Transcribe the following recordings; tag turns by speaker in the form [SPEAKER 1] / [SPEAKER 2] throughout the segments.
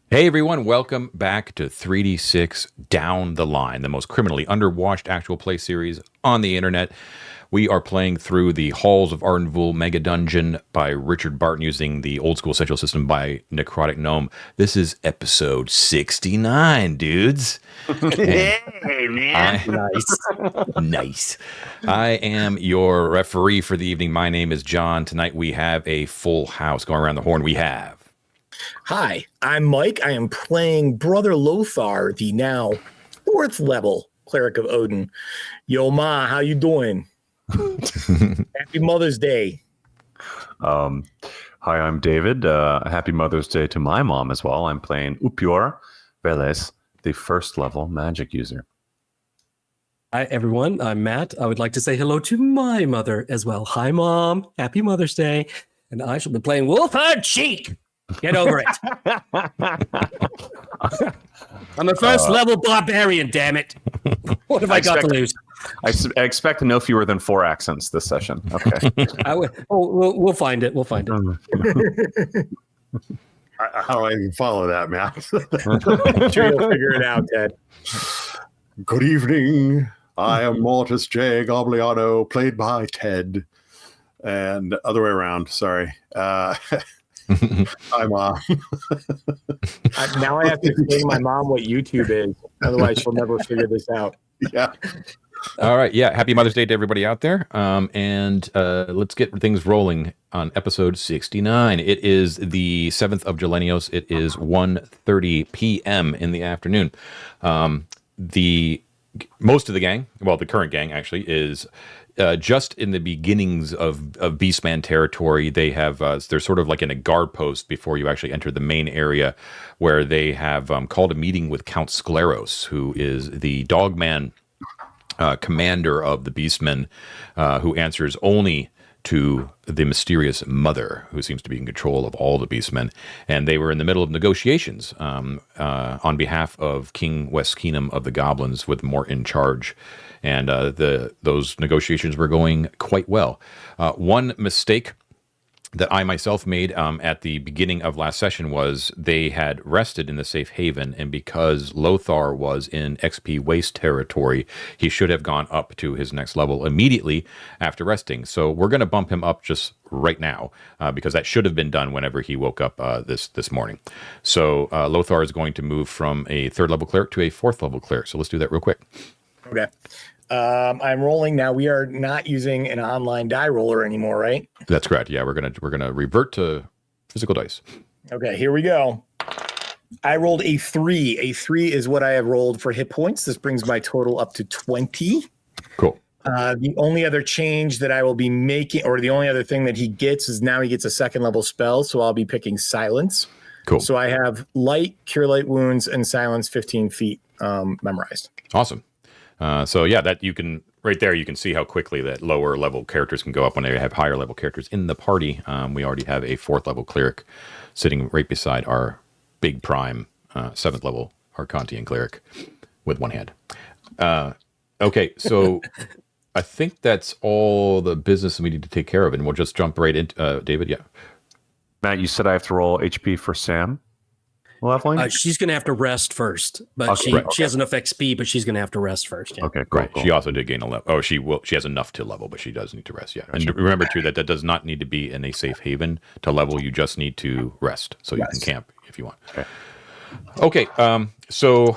[SPEAKER 1] Hey everyone, welcome back to 3D6 Down the Line, the most criminally underwatched actual play series on the internet. We are playing through the Halls of Arden Vul Megadungeon by Richard Barton using the old school central system by Necrotic Gnome. This is episode 69, dudes.
[SPEAKER 2] Hey, man.
[SPEAKER 1] Nice. I am your referee for the evening. My name is John. Tonight we have a full house. Going around the horn, we have...
[SPEAKER 3] Hi, I'm Mike. I am playing Brother Lothar, the now 4th level cleric of Odin. Yo, Ma, how you doing? Happy Mother's Day.
[SPEAKER 2] Hi, I'm David. Happy Mother's Day to my mom as well. I'm playing Upior Veles, the 1st level magic user.
[SPEAKER 4] Hi, everyone. I'm Matt. I would like to say hello to my mother as well. Hi, Mom. Happy Mother's Day. And I shall be playing Wolfhard Cheek. Get over it. I'm a 1st level barbarian, damn it. What have I got to lose?
[SPEAKER 2] I expect no fewer than 4 accents this session. Okay.
[SPEAKER 4] We'll find it. We'll find it.
[SPEAKER 5] How do I even follow that, Matt?
[SPEAKER 3] I'm sure you'll figure it out, Ted.
[SPEAKER 5] Good evening. I am Mortis J. Gobliano, played by Ted. And other way around, sorry. Hi, Mom.
[SPEAKER 3] Now I have to explain to my mom what YouTube is. Otherwise, she'll never figure this out.
[SPEAKER 5] Yeah.
[SPEAKER 1] All right. Yeah. Happy Mother's Day to everybody out there. And let's get things rolling on episode 69. It is the 7th of Gelenios. It is 1:30 p.m. in the afternoon. Most of the gang, well, the current gang actually, is just in the beginnings of Beastman territory. They have they're sort of like in a guard post before you actually enter the main area, where they have called a meeting with Count Skleros, who is the dogman commander of the Beastmen, who answers only to the mysterious mother, who seems to be in control of all the Beastmen. And they were in the middle of negotiations on behalf of King West Keenum of the Goblins, with Mort in charge. And those negotiations were going quite well. One mistake that I myself made at the beginning of last session was they had rested in the safe haven, and because Lothar was in XP waste territory, he should have gone up to his next level immediately after resting. So we're going to bump him up just right now, because that should have been done whenever he woke up this morning. So Lothar is going to move from a 3rd level cleric to a 4th level cleric. So let's do that real quick.
[SPEAKER 3] Okay. I'm rolling now. We are not using an online die roller anymore, right?
[SPEAKER 1] That's correct. Yeah, we're gonna revert to physical dice.
[SPEAKER 3] Okay, here we go. I rolled a 3. A 3 is what I have rolled for hit points. This brings my total up to 20.
[SPEAKER 1] Cool.
[SPEAKER 3] The only other change that I will be making, or the only other thing that he gets, is now he gets a 2nd level spell. So I'll be picking Silence.
[SPEAKER 1] Cool.
[SPEAKER 3] So I have Light, Cure Light Wounds, and Silence 15 feet memorized.
[SPEAKER 1] Awesome. So yeah, that you can right there. You can see how quickly that lower level characters can go up when they have higher level characters in the party. We already have a 4th level cleric sitting right beside our big prime 7th level Arcantian cleric with one hand. Okay, so I think that's all the business we need to take care of, and we'll just jump right into David. Yeah,
[SPEAKER 2] Matt, you said I have to roll HP for Sam leveling?
[SPEAKER 4] She's going to have to rest first, but
[SPEAKER 2] Okay,
[SPEAKER 4] she has enough XP, but she's going to have to rest first. Yeah.
[SPEAKER 2] Okay, cool,
[SPEAKER 1] right.
[SPEAKER 2] cool.
[SPEAKER 1] She also did gain a level. Oh, she will. She has enough to level, but she does need to rest. Yeah, and remember too that does not need to be in a safe haven to level. You just need to rest, so you can camp if you want. Okay. So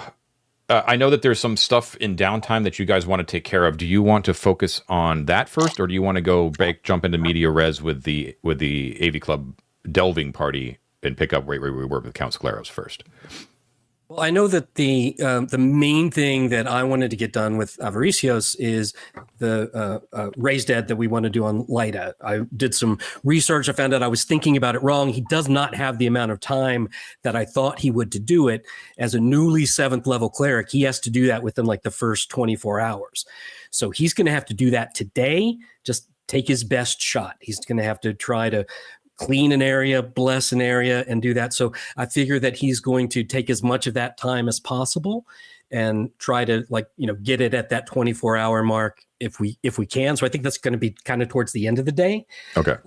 [SPEAKER 1] I know that there's some stuff in downtime that you guys want to take care of. Do you want to focus on that first, or do you want to go back, jump into media res with the AV Club delving party and pick up right where we were with Count Skleros first?
[SPEAKER 4] Well, I know that the main thing that I wanted to get done with Avaricios is the Raise Dead that we want to do on Lyda. I did some research. I found out I was thinking about it wrong. He does not have the amount of time that I thought he would to do it. As a newly 7th level cleric, he has to do that within like the first 24 hours. So he's going to have to do that today. Just take his best shot. He's going to have to try to clean an area, bless an area, and do that. So I figure that he's going to take as much of that time as possible and try to, like, get it at that 24-hour mark if we can. So I think that's going to be kind of towards the end of the day.
[SPEAKER 1] Okay.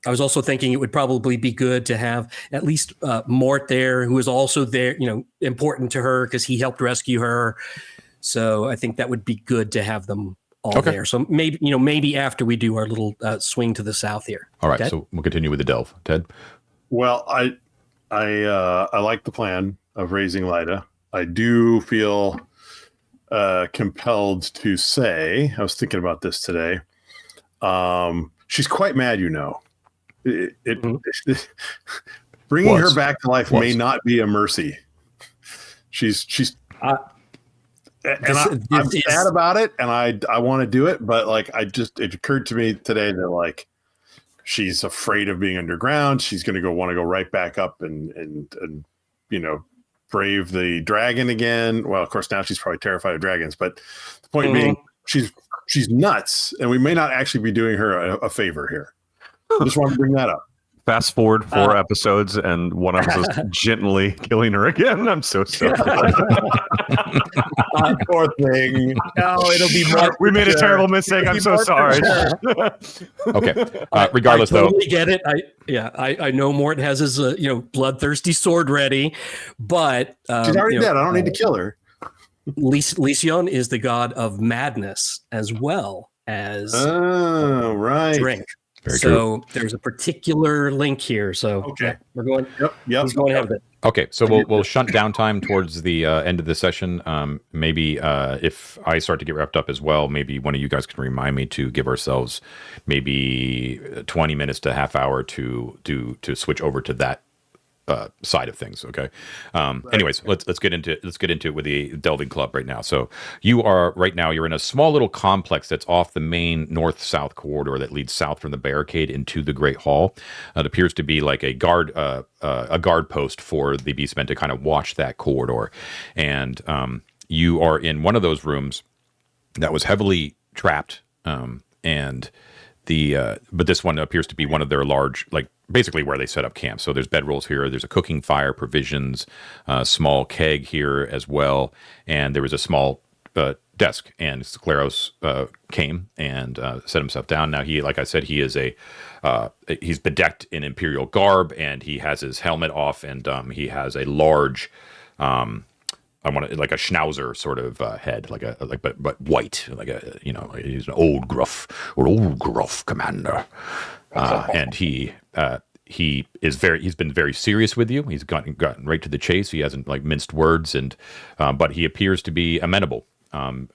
[SPEAKER 4] I was also thinking it would probably be good to have at least Mort there, who is also there, important to her because he helped rescue her. So I think that would be good to have them all there. So maybe after we do our little swing to the south here.
[SPEAKER 1] All right,
[SPEAKER 4] Ted?
[SPEAKER 1] so we'll continue with the delve. Ted?
[SPEAKER 5] Well, I like the plan of raising Lyda. I do feel compelled to say, I was thinking about this today. She's quite mad, bringing her back to life may not be a mercy. I'm sad about it, and I want to do it, but it occurred to me today that she's afraid of being underground. She's going to want to go right back up and brave the dragon again. Well, of course, now she's probably terrified of dragons, but the point being, she's nuts, and we may not actually be doing her a favor here. I just want to bring that up.
[SPEAKER 2] Fast forward 4 episodes, and one of us is gently killing her again. I'm so sorry.
[SPEAKER 5] Poor thing.
[SPEAKER 3] No, it'll be more.
[SPEAKER 2] We made a terrible mistake. I'm so sorry.
[SPEAKER 1] Okay. Regardless,
[SPEAKER 4] I totally get it. I know Mort has his bloodthirsty sword ready, but
[SPEAKER 5] she's already dead. I don't need to kill her.
[SPEAKER 4] Lysion is the god of madness as well as drink.
[SPEAKER 1] Very
[SPEAKER 4] true. There's a particular link here. So we're going.
[SPEAKER 5] Yep.
[SPEAKER 4] He's going ahead of it.
[SPEAKER 1] Okay, so we'll shunt downtime towards the end of the session. Maybe if I start to get wrapped up as well, maybe one of you guys can remind me to give ourselves maybe 20 minutes to half hour to switch over to that side of things. Okay. Anyways, let's get into it with the delving club right now. So you're in a small little complex that's off the main north-south corridor that leads south from the barricade into the Great Hall. It appears to be like a guard post for the beastmen to kind of watch that corridor. And you are in one of those rooms that was heavily trapped. But this one appears to be one of their large, basically where they set up camp. So there's bedrolls here. There's a cooking fire, provisions, small keg here as well. And there was a small desk. And Skleros came and set himself down. Now like I said, he is he's bedecked in imperial garb, and he has his helmet off, and he has a large, like a schnauzer sort of head, but white, he's an old gruff commander, and he's been very serious with you. He's gotten right to the chase. He hasn't minced words, and but he appears to be amenable,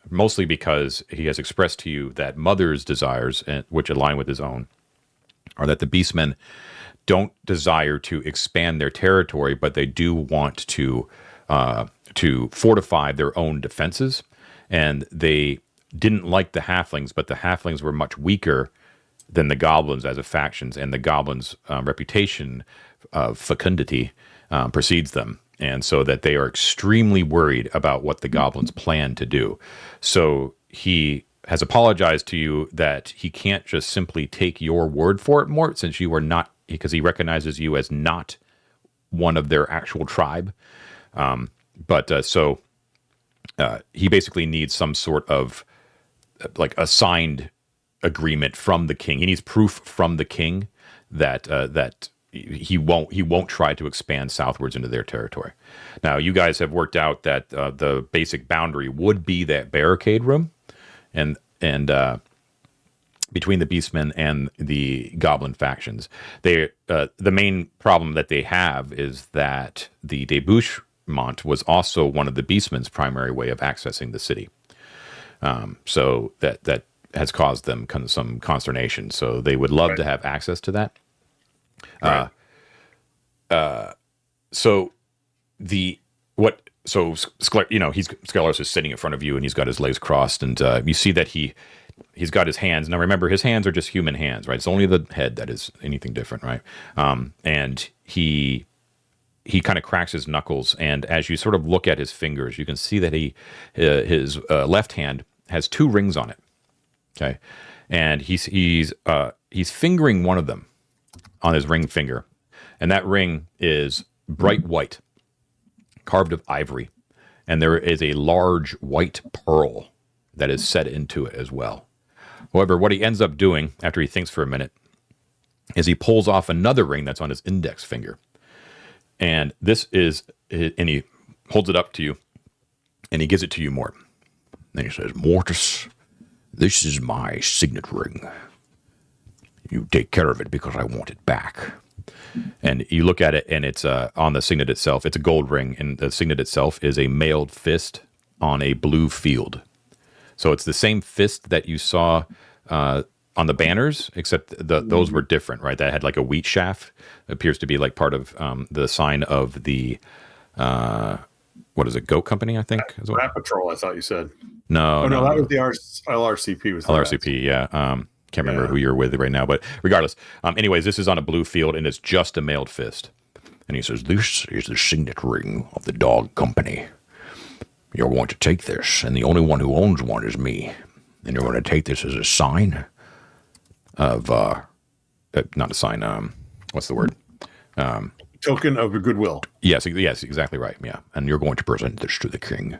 [SPEAKER 1] mostly because he has expressed to you that Mother's desires, which align with his own, are that the beastmen don't desire to expand their territory, but they do want to fortify their own defenses. And they didn't like the halflings, but the halflings were much weaker than the goblins as a factions, and the goblins' reputation of fecundity precedes them. And so that they are extremely worried about what the goblins plan to do. So he has apologized to you that he can't just simply take your word for it, Mort, since you are not, because he recognizes you as not one of their actual tribe. So he basically needs some sort of a signed agreement from the king. He needs proof from the king that he won't try to expand southwards into their territory. Now, you guys have worked out that the basic boundary would be that barricade room, and between the beastmen and the goblin factions. The main problem that they have is that the debouchement was also one of the beastmen's primary way of accessing the city. So that has caused them some consternation. So they would love to have access to that.
[SPEAKER 5] Right.
[SPEAKER 1] Skleros is sitting in front of you, and he's got his legs crossed, and you see that he's got his hands. Now remember, his hands are just human hands, right? It's only the head that is anything different, right? And he kind of cracks his knuckles, and as you sort of look at his fingers, you can see that his left hand has 2 rings on it. Okay, and he's fingering one of them on his ring finger, and that ring is bright white, carved of ivory, and there is a large white pearl that is set into it as well. However, what he ends up doing after he thinks for a minute as he pulls off another ring that's on his index finger. And and he holds it up to you, and he gives it to you, Mort. And he says, Mortis, this is my signet ring. You take care of it because I want it back. And you look at it, and it's on the signet itself. It's a gold ring, and the signet itself is a mailed fist on a blue field. So it's the same fist that you saw on the banners, except those were different, right? That had like a wheat shaft. It appears to be like part of the sign of the, what is it, Goat Company, I think?
[SPEAKER 5] Rat Patrol, I thought you said.
[SPEAKER 1] No,
[SPEAKER 5] that was the LRCP. Was the
[SPEAKER 1] LRCP, yeah. Can't remember who you're with right now, but regardless. Anyways, this is on a blue field, and it's just a mailed fist. And he says, this is the signet ring of the Dog Company. You're going to take this, and the only one who owns one is me. And you're going to take this as a sign of, not a sign, what's the word?
[SPEAKER 5] Token of goodwill.
[SPEAKER 1] Yes, exactly right, yeah. And you're going to present this to the king.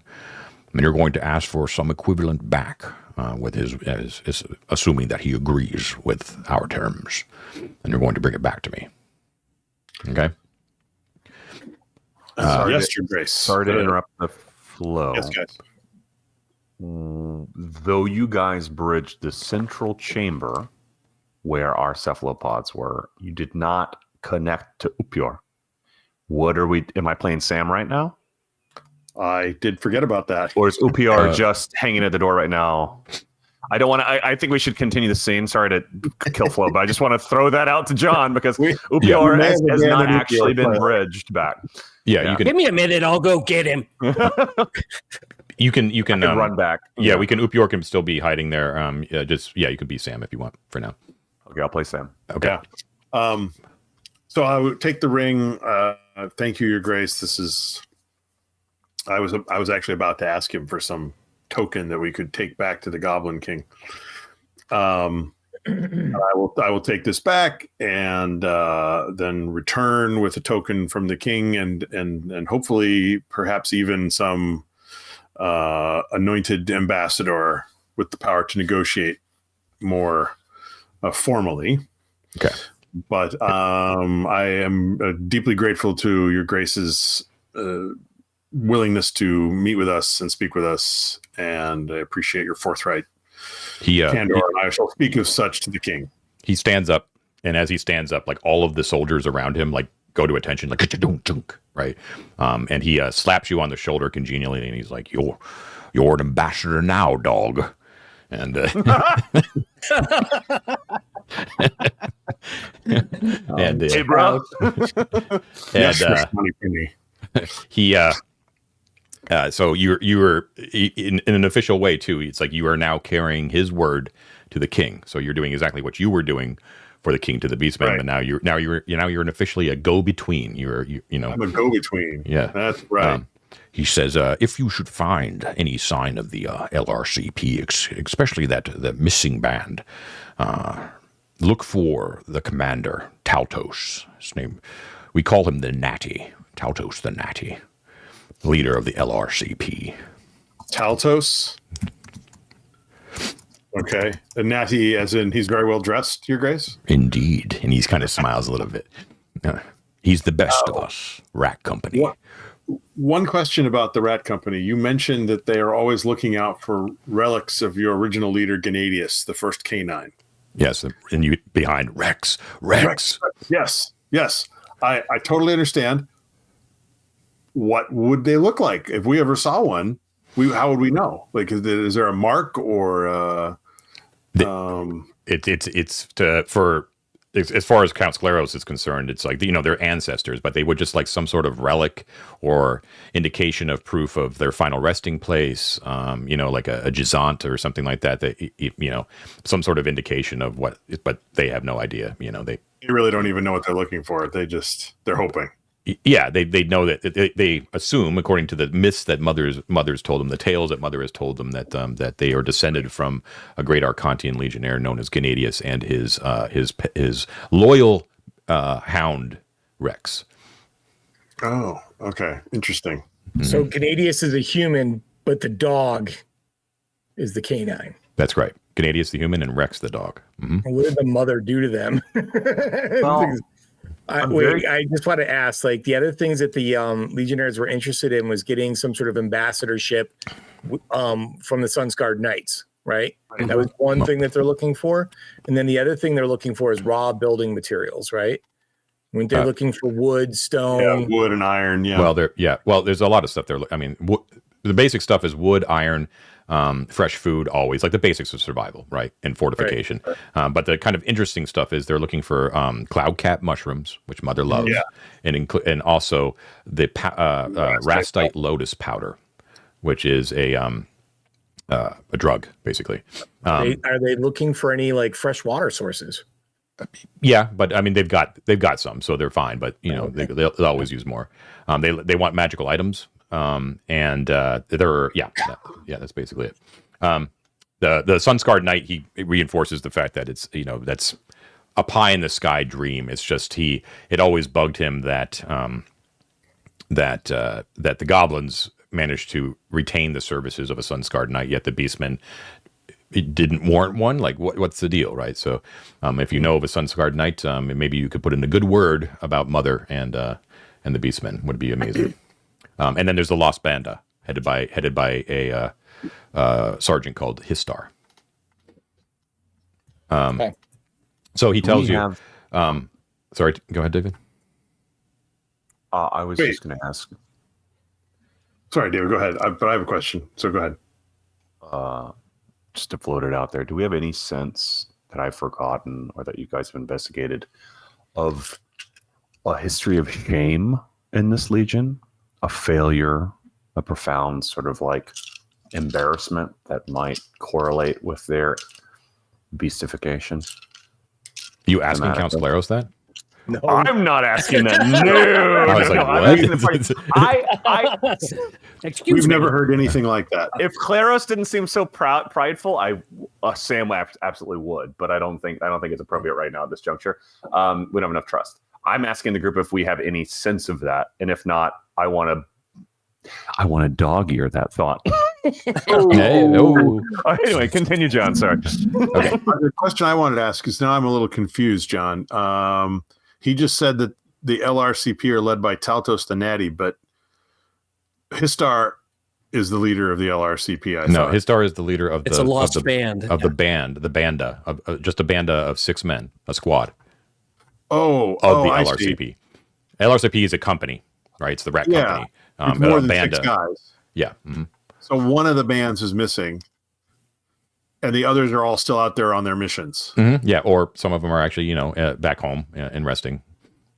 [SPEAKER 1] And you're going to ask for some equivalent back with his assuming that he agrees with our terms. And you're going to bring it back to me. Okay?
[SPEAKER 5] Yes, Your Grace.
[SPEAKER 2] Sorry to interrupt the flow.
[SPEAKER 5] Yes, guys.
[SPEAKER 2] Though you guys bridged the central chamber where our cephalopods were, you did not connect to Upior. Am I playing Sam right now?
[SPEAKER 5] I did forget about that.
[SPEAKER 2] Or is Upior just hanging at the door right now? I don't want to. I think we should continue the scene. Sorry to kill flow, but I just want to throw that out to John because Upior has not actually been bridged back.
[SPEAKER 1] Yeah, you can
[SPEAKER 4] give me a minute. I'll go get him.
[SPEAKER 1] You can
[SPEAKER 2] run back.
[SPEAKER 1] Yeah, we can. Upior can still be hiding there. You can be Sam if you want for now.
[SPEAKER 2] Okay, I'll play Sam.
[SPEAKER 1] Okay.
[SPEAKER 5] Yeah. So I would take the ring. Thank you, Your Grace. This is. I was actually about to ask him for some token that we could take back to the Goblin King. I will take this back and then return with a token from the king and hopefully perhaps even some anointed ambassador with the power to negotiate more formally.
[SPEAKER 1] Okay.
[SPEAKER 5] But I am deeply grateful to Your Grace's willingness to meet with us and speak with us, and I appreciate your forthright candor, and I shall speak of such to the king.
[SPEAKER 1] He stands up, and as he stands up, like all of the soldiers around him, like go to attention, like right, and he slaps you on the shoulder congenially, and he's like, "You're an ambassador now, dog." And
[SPEAKER 2] hey, bro.
[SPEAKER 1] So you were in an official way too. It's like you are now carrying his word to the king. So you're doing exactly what you were doing for the king to the Beastman, right. But now you're an officially a go-between. I'm
[SPEAKER 5] a go-between.
[SPEAKER 1] Yeah,
[SPEAKER 5] that's right.
[SPEAKER 1] He says, if you should find any sign of the LRCP, especially the missing band, look for the commander, Taltos. His name, we call him the Natty. Taltos the Natty, leader of the LRCP.
[SPEAKER 5] Taltos? Okay. The Natty as in he's very well dressed, Your Grace?
[SPEAKER 1] Indeed. And he kind of smiles a little bit. He's the best of us, Rat Company.
[SPEAKER 5] One question about the Rat Company. You mentioned that they are always looking out for relics of your original leader, Gennadius, the first canine.
[SPEAKER 1] Yes, and you behind Rex.
[SPEAKER 5] Yes. I totally understand. What would they look like if we ever saw one? How would we know? Like, is there a mark or?
[SPEAKER 1] As far as Count Skleros is concerned, it's like their ancestors, but they would just like some sort of relic or indication of proof of their final resting place. Like a gisant or something like that. Some sort of indication of what. But they have no idea. They
[SPEAKER 5] really don't even know what they're looking for. They're hoping.
[SPEAKER 1] Yeah, they know that they assume, according to the myths that mothers told them, the tales that mother has told them, that they are descended from a great Arcantian legionnaire known as Gennadius and his loyal hound Rex.
[SPEAKER 5] Oh, okay, interesting.
[SPEAKER 1] Mm-hmm.
[SPEAKER 3] So Gennadius is a human, but the dog is the canine.
[SPEAKER 1] That's right. Canadius the human and Rex the dog. Mm-hmm.
[SPEAKER 3] What did the mother do to them?
[SPEAKER 2] Well,
[SPEAKER 3] I just want to ask, like, the other things that the Legionnaires were interested in was getting some sort of ambassadorship from the Sunscarred Knights, right?
[SPEAKER 2] Right.
[SPEAKER 3] That was one thing that they're looking for. And then the other thing they're looking for is raw building materials, right? Weren't they looking for wood, stone?
[SPEAKER 5] wood and iron,
[SPEAKER 1] Well, there's a lot of stuff there. I mean, the basic stuff is wood, iron, fresh food, always, like the basics of survival, right, and fortification.
[SPEAKER 3] Right.
[SPEAKER 1] But the kind of interesting stuff is they're looking for cloud cap mushrooms, which Mother loves, and also the rastite lotus powder, which is a drug, basically.
[SPEAKER 3] Are they looking for any like fresh water sources?
[SPEAKER 1] Yeah, but I mean they've got some, so they're fine. But they'll always use more. They want magical items. And they're that's basically it. The Sunscarred Knight, he reinforces the fact that it's that's a pie in the sky dream. It's just it always bugged him that that the goblins managed to retain the services of a Sunscarred Knight, yet the Beastmen it didn't warrant one. Like what's the deal, right? So if you know of a Sunscarred Knight, maybe you could put in a good word about Mother and the Beastmen. Would be amazing. And then there's the Lost Banda, headed by a sergeant called Histar.
[SPEAKER 3] Okay.
[SPEAKER 1] So he tells you. Sorry, go ahead, David.
[SPEAKER 2] I was just going to ask.
[SPEAKER 5] Sorry, David, go ahead. But I have a question, so go ahead.
[SPEAKER 2] Just to float it out there, do we have any sense that I've forgotten or that you guys have investigated of a history of shame in this legion? A failure, a profound sort of like embarrassment that might correlate with their beastification?
[SPEAKER 1] You asking Count Skleros that?
[SPEAKER 3] No,
[SPEAKER 2] I'm not asking that. No,
[SPEAKER 1] I was like, what?
[SPEAKER 5] We've never heard anything like that.
[SPEAKER 2] If Skleros didn't seem so prideful, Sam absolutely would, but I don't think it's appropriate right now at this juncture. We don't have enough trust. I'm asking the group if we have any sense of that, and if not, I want to dog ear that thought. Anyway, continue, John. Sorry.
[SPEAKER 1] Okay.
[SPEAKER 5] The question I wanted to ask is now I'm a little confused, John. He just said that the LRCP are led by Taltos the Natty, but Histar is the leader of the LRCP.
[SPEAKER 1] No, Histar is the leader of
[SPEAKER 4] It's a lost band.
[SPEAKER 1] Of the banda, of just a banda of 6 men, a squad.
[SPEAKER 5] Of
[SPEAKER 1] the LRCP. LRCP is a company, right? It's the rat company.
[SPEAKER 5] It's more than 6 guys.
[SPEAKER 1] Yeah. Mm-hmm.
[SPEAKER 5] So one of the bands is missing, and the others are all still out there on their missions.
[SPEAKER 1] Mm-hmm. Yeah, or some of them are actually, back home and resting.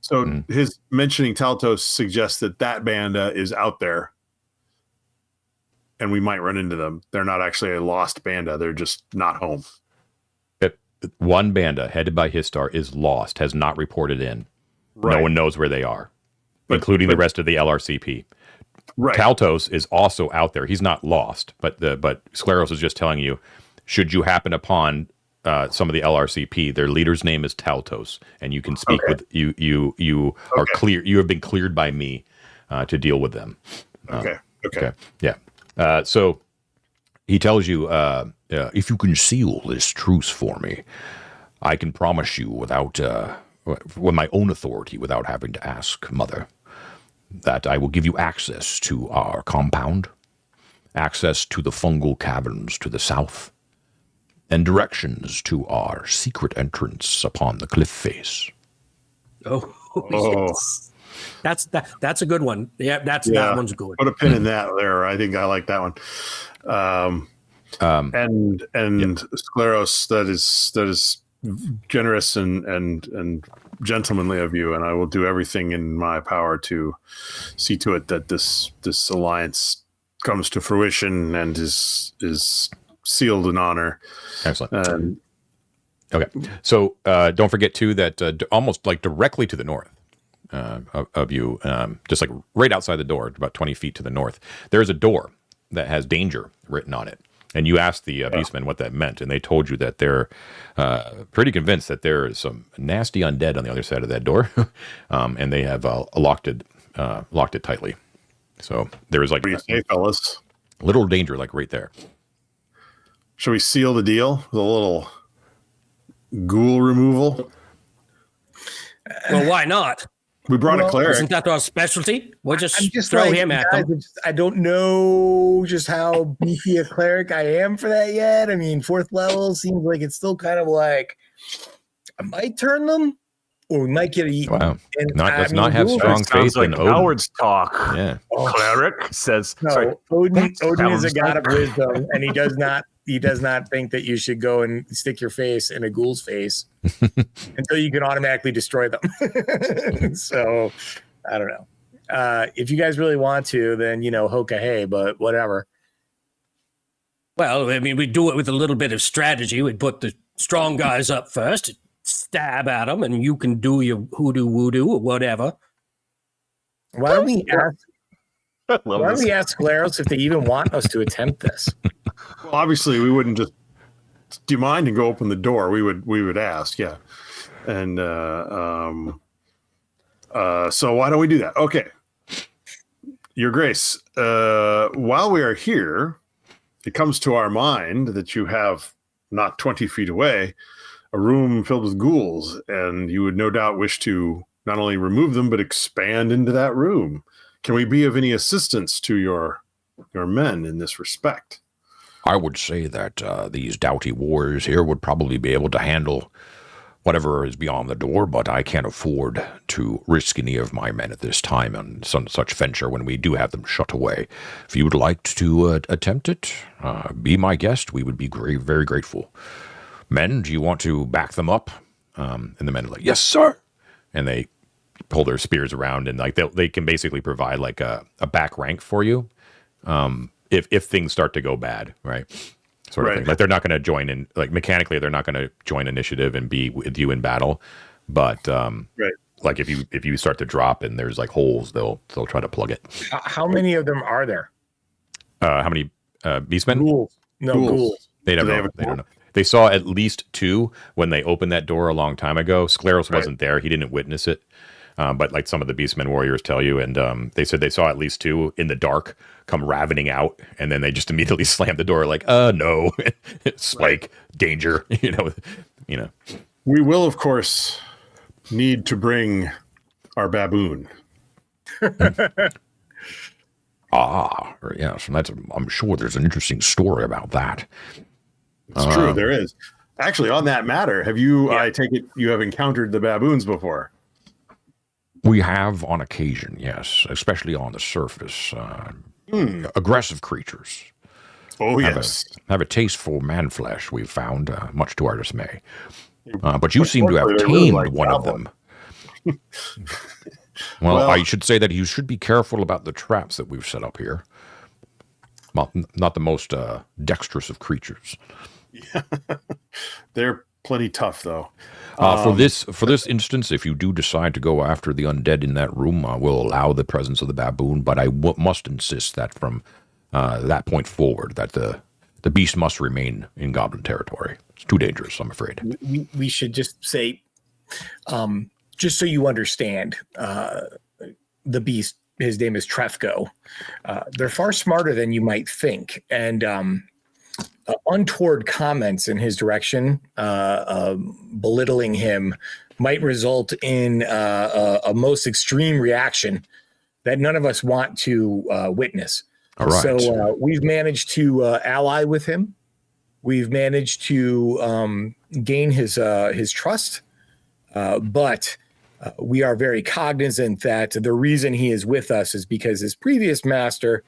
[SPEAKER 5] So his mentioning Taltos suggests that banda is out there, and we might run into them. They're not actually a lost banda; they're just not home.
[SPEAKER 1] One banda headed by Histar is lost, has not reported in. Right. No one knows where they are, including the rest of the LRCP.
[SPEAKER 5] Right.
[SPEAKER 1] Taltos is also out there. He's not lost, but Skleros is just telling you, should you happen upon some of the LRCP, their leader's name is Taltos, and you can speak with you. You are clear. You have been cleared by me to deal with them.
[SPEAKER 5] Okay.
[SPEAKER 1] Yeah. So he tells you, if you can seal this truce for me, I can promise you without my own authority, without having to ask Mother, that I will give you access to our compound, access to the fungal caverns to the south, and directions to our secret entrance upon the cliff face.
[SPEAKER 4] Yes. That's a good one. Yeah, that one's good.
[SPEAKER 5] Put a pin in that there. I think I like that one. And Skleros, that is generous and gentlemanly of you, and I will do everything in my power to see to it that this alliance comes to fruition and is sealed in honor.
[SPEAKER 1] Excellent. Okay, so don't forget too that almost like directly to the north of you, just like right outside the door, about 20 feet to the north, there's a door that has danger written on it. And you asked the beastmen what that meant, and they told you that they're pretty convinced that there is some nasty undead on the other side of that door, and they have locked it tightly. So there is like
[SPEAKER 5] fellas.
[SPEAKER 1] Little danger, like right there.
[SPEAKER 5] Shall we seal the deal with a little ghoul removal?
[SPEAKER 4] Well, why not?
[SPEAKER 5] We brought a cleric.
[SPEAKER 4] Isn't that our specialty? We'll just
[SPEAKER 3] just
[SPEAKER 4] throw him at them.
[SPEAKER 3] I don't know just how beefy a cleric I am for that yet. I mean, 4th level seems like it's still kind of like I might turn them, or we might get eaten.
[SPEAKER 1] Wow. Let's not have strong faith
[SPEAKER 2] like
[SPEAKER 1] in Odin.
[SPEAKER 2] Coward's talk.
[SPEAKER 1] Yeah.
[SPEAKER 2] Cleric says.
[SPEAKER 3] No,
[SPEAKER 2] Sorry,
[SPEAKER 3] Odin is a god
[SPEAKER 2] like-
[SPEAKER 3] of wisdom, and he does not think that you should go and stick your face in a ghoul's face until you can automatically destroy them. So I don't know. If you guys really want to, then hoka hey, but whatever.
[SPEAKER 4] Well, I mean, we do it with a little bit of strategy. We'd put the strong guys up first, stab at them, and you can do your hoodoo woodoo or whatever.
[SPEAKER 3] Why don't we ask Skleros if they even want us to attempt this?
[SPEAKER 5] Well, obviously, we wouldn't just. Do you mind and go open the door? We would ask, yeah. And so why don't we do that? Okay, Your Grace. While we are here, it comes to our mind that you have not 20 feet away a room filled with ghouls, and you would no doubt wish to not only remove them but expand into that room. Can we be of any assistance to your men in this respect?
[SPEAKER 1] I would say that these doughty warriors here would probably be able to handle whatever is beyond the door, but I can't afford to risk any of my men at this time on such venture when we do have them shut away. If you would like to attempt it, be my guest. We would be very grateful. Men, do you want to back them up? And the men are like, yes, sir. And they pull their spears around, and like they can basically provide like a back rank for you if things start to go bad, right? Sort of thing. Like they're not going to join in, like mechanically, they're not going to join initiative and be with you in battle. But like if you start to drop and there's like holes, they'll try to plug it.
[SPEAKER 3] How many of them are there?
[SPEAKER 1] How many beastmen?
[SPEAKER 3] Ghouls. No, ghouls.
[SPEAKER 1] They don't know. They saw at least 2 when they opened that door a long time ago. Skleros wasn't there; he didn't witness it. But like some of the Beastmen warriors tell you, and they said they saw at least 2 in the dark come ravening out, and then they just immediately slammed the door like, no, spike, danger, you know.
[SPEAKER 5] We will, of course, need to bring our baboon.
[SPEAKER 1] Yes, and I'm sure there's an interesting story about that.
[SPEAKER 5] It's true, there is. Actually, on that matter, I take it you have encountered the baboons before?
[SPEAKER 1] We have on occasion, yes, especially on the surface. Aggressive creatures.
[SPEAKER 5] Oh, yes.
[SPEAKER 1] Have a taste for man flesh, we've found, much to our dismay. But you seem to have tamed one of them. Well, I should say that you should be careful about the traps that we've set up here. Not the most dexterous of creatures.
[SPEAKER 5] Yeah. They're plenty tough, though.
[SPEAKER 1] For this instance, if you do decide to go after the undead in that room, we'll allow the presence of the baboon, but I must insist that from that point forward, that the beast must remain in goblin territory. It's too dangerous, I'm afraid.
[SPEAKER 3] We should just say, just so you understand, the beast, his name is Trefco. They're far smarter than you might think, and untoward comments in his direction, belittling him, might result in a most extreme reaction that none of us want to witness.
[SPEAKER 1] All right.
[SPEAKER 3] So we've managed to ally with him. We've managed to gain his trust, but we are very cognizant that the reason he is with us is because his previous master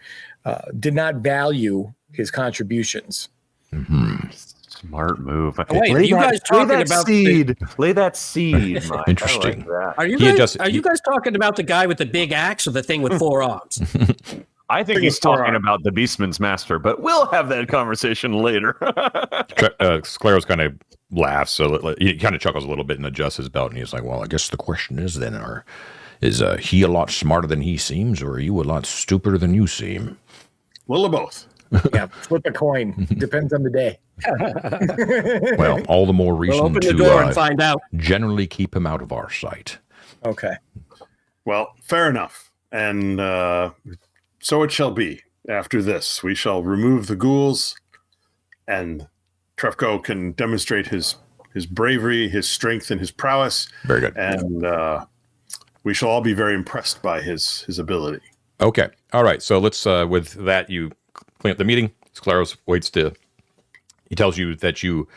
[SPEAKER 3] did not value his contributions.
[SPEAKER 1] Mm-hmm.
[SPEAKER 2] Smart move.
[SPEAKER 4] Wait, are you guys talking about
[SPEAKER 2] seed? Lay that seed. Mike.
[SPEAKER 1] Interesting.
[SPEAKER 2] I like
[SPEAKER 4] that. Are you guys talking about the guy with the big axe or the thing with 4 arms?
[SPEAKER 2] I think he's talking about the Beastman's master, but we'll have that conversation later.
[SPEAKER 1] Skleros kind of laughs, so he kind of chuckles a little bit and adjusts his belt, and he's like, well, I guess the question is then, is he a lot smarter than he seems, or are you a lot stupider than you seem?
[SPEAKER 5] A little of both.
[SPEAKER 3] Yeah, flip a coin. Depends on the day.
[SPEAKER 1] Well, all the more reason
[SPEAKER 4] open
[SPEAKER 1] to
[SPEAKER 4] the door and find out.
[SPEAKER 1] Generally keep him out of our sight.
[SPEAKER 3] Okay.
[SPEAKER 5] Well, fair enough. And so it shall be. After this, we shall remove the ghouls, and Trefko can demonstrate his bravery, his strength, and his prowess.
[SPEAKER 1] Very good.
[SPEAKER 5] And we shall all be very impressed by his ability.
[SPEAKER 1] Okay. All right. So let's, with that, you clean up the meeting. Skleros waits to, he tells you that you,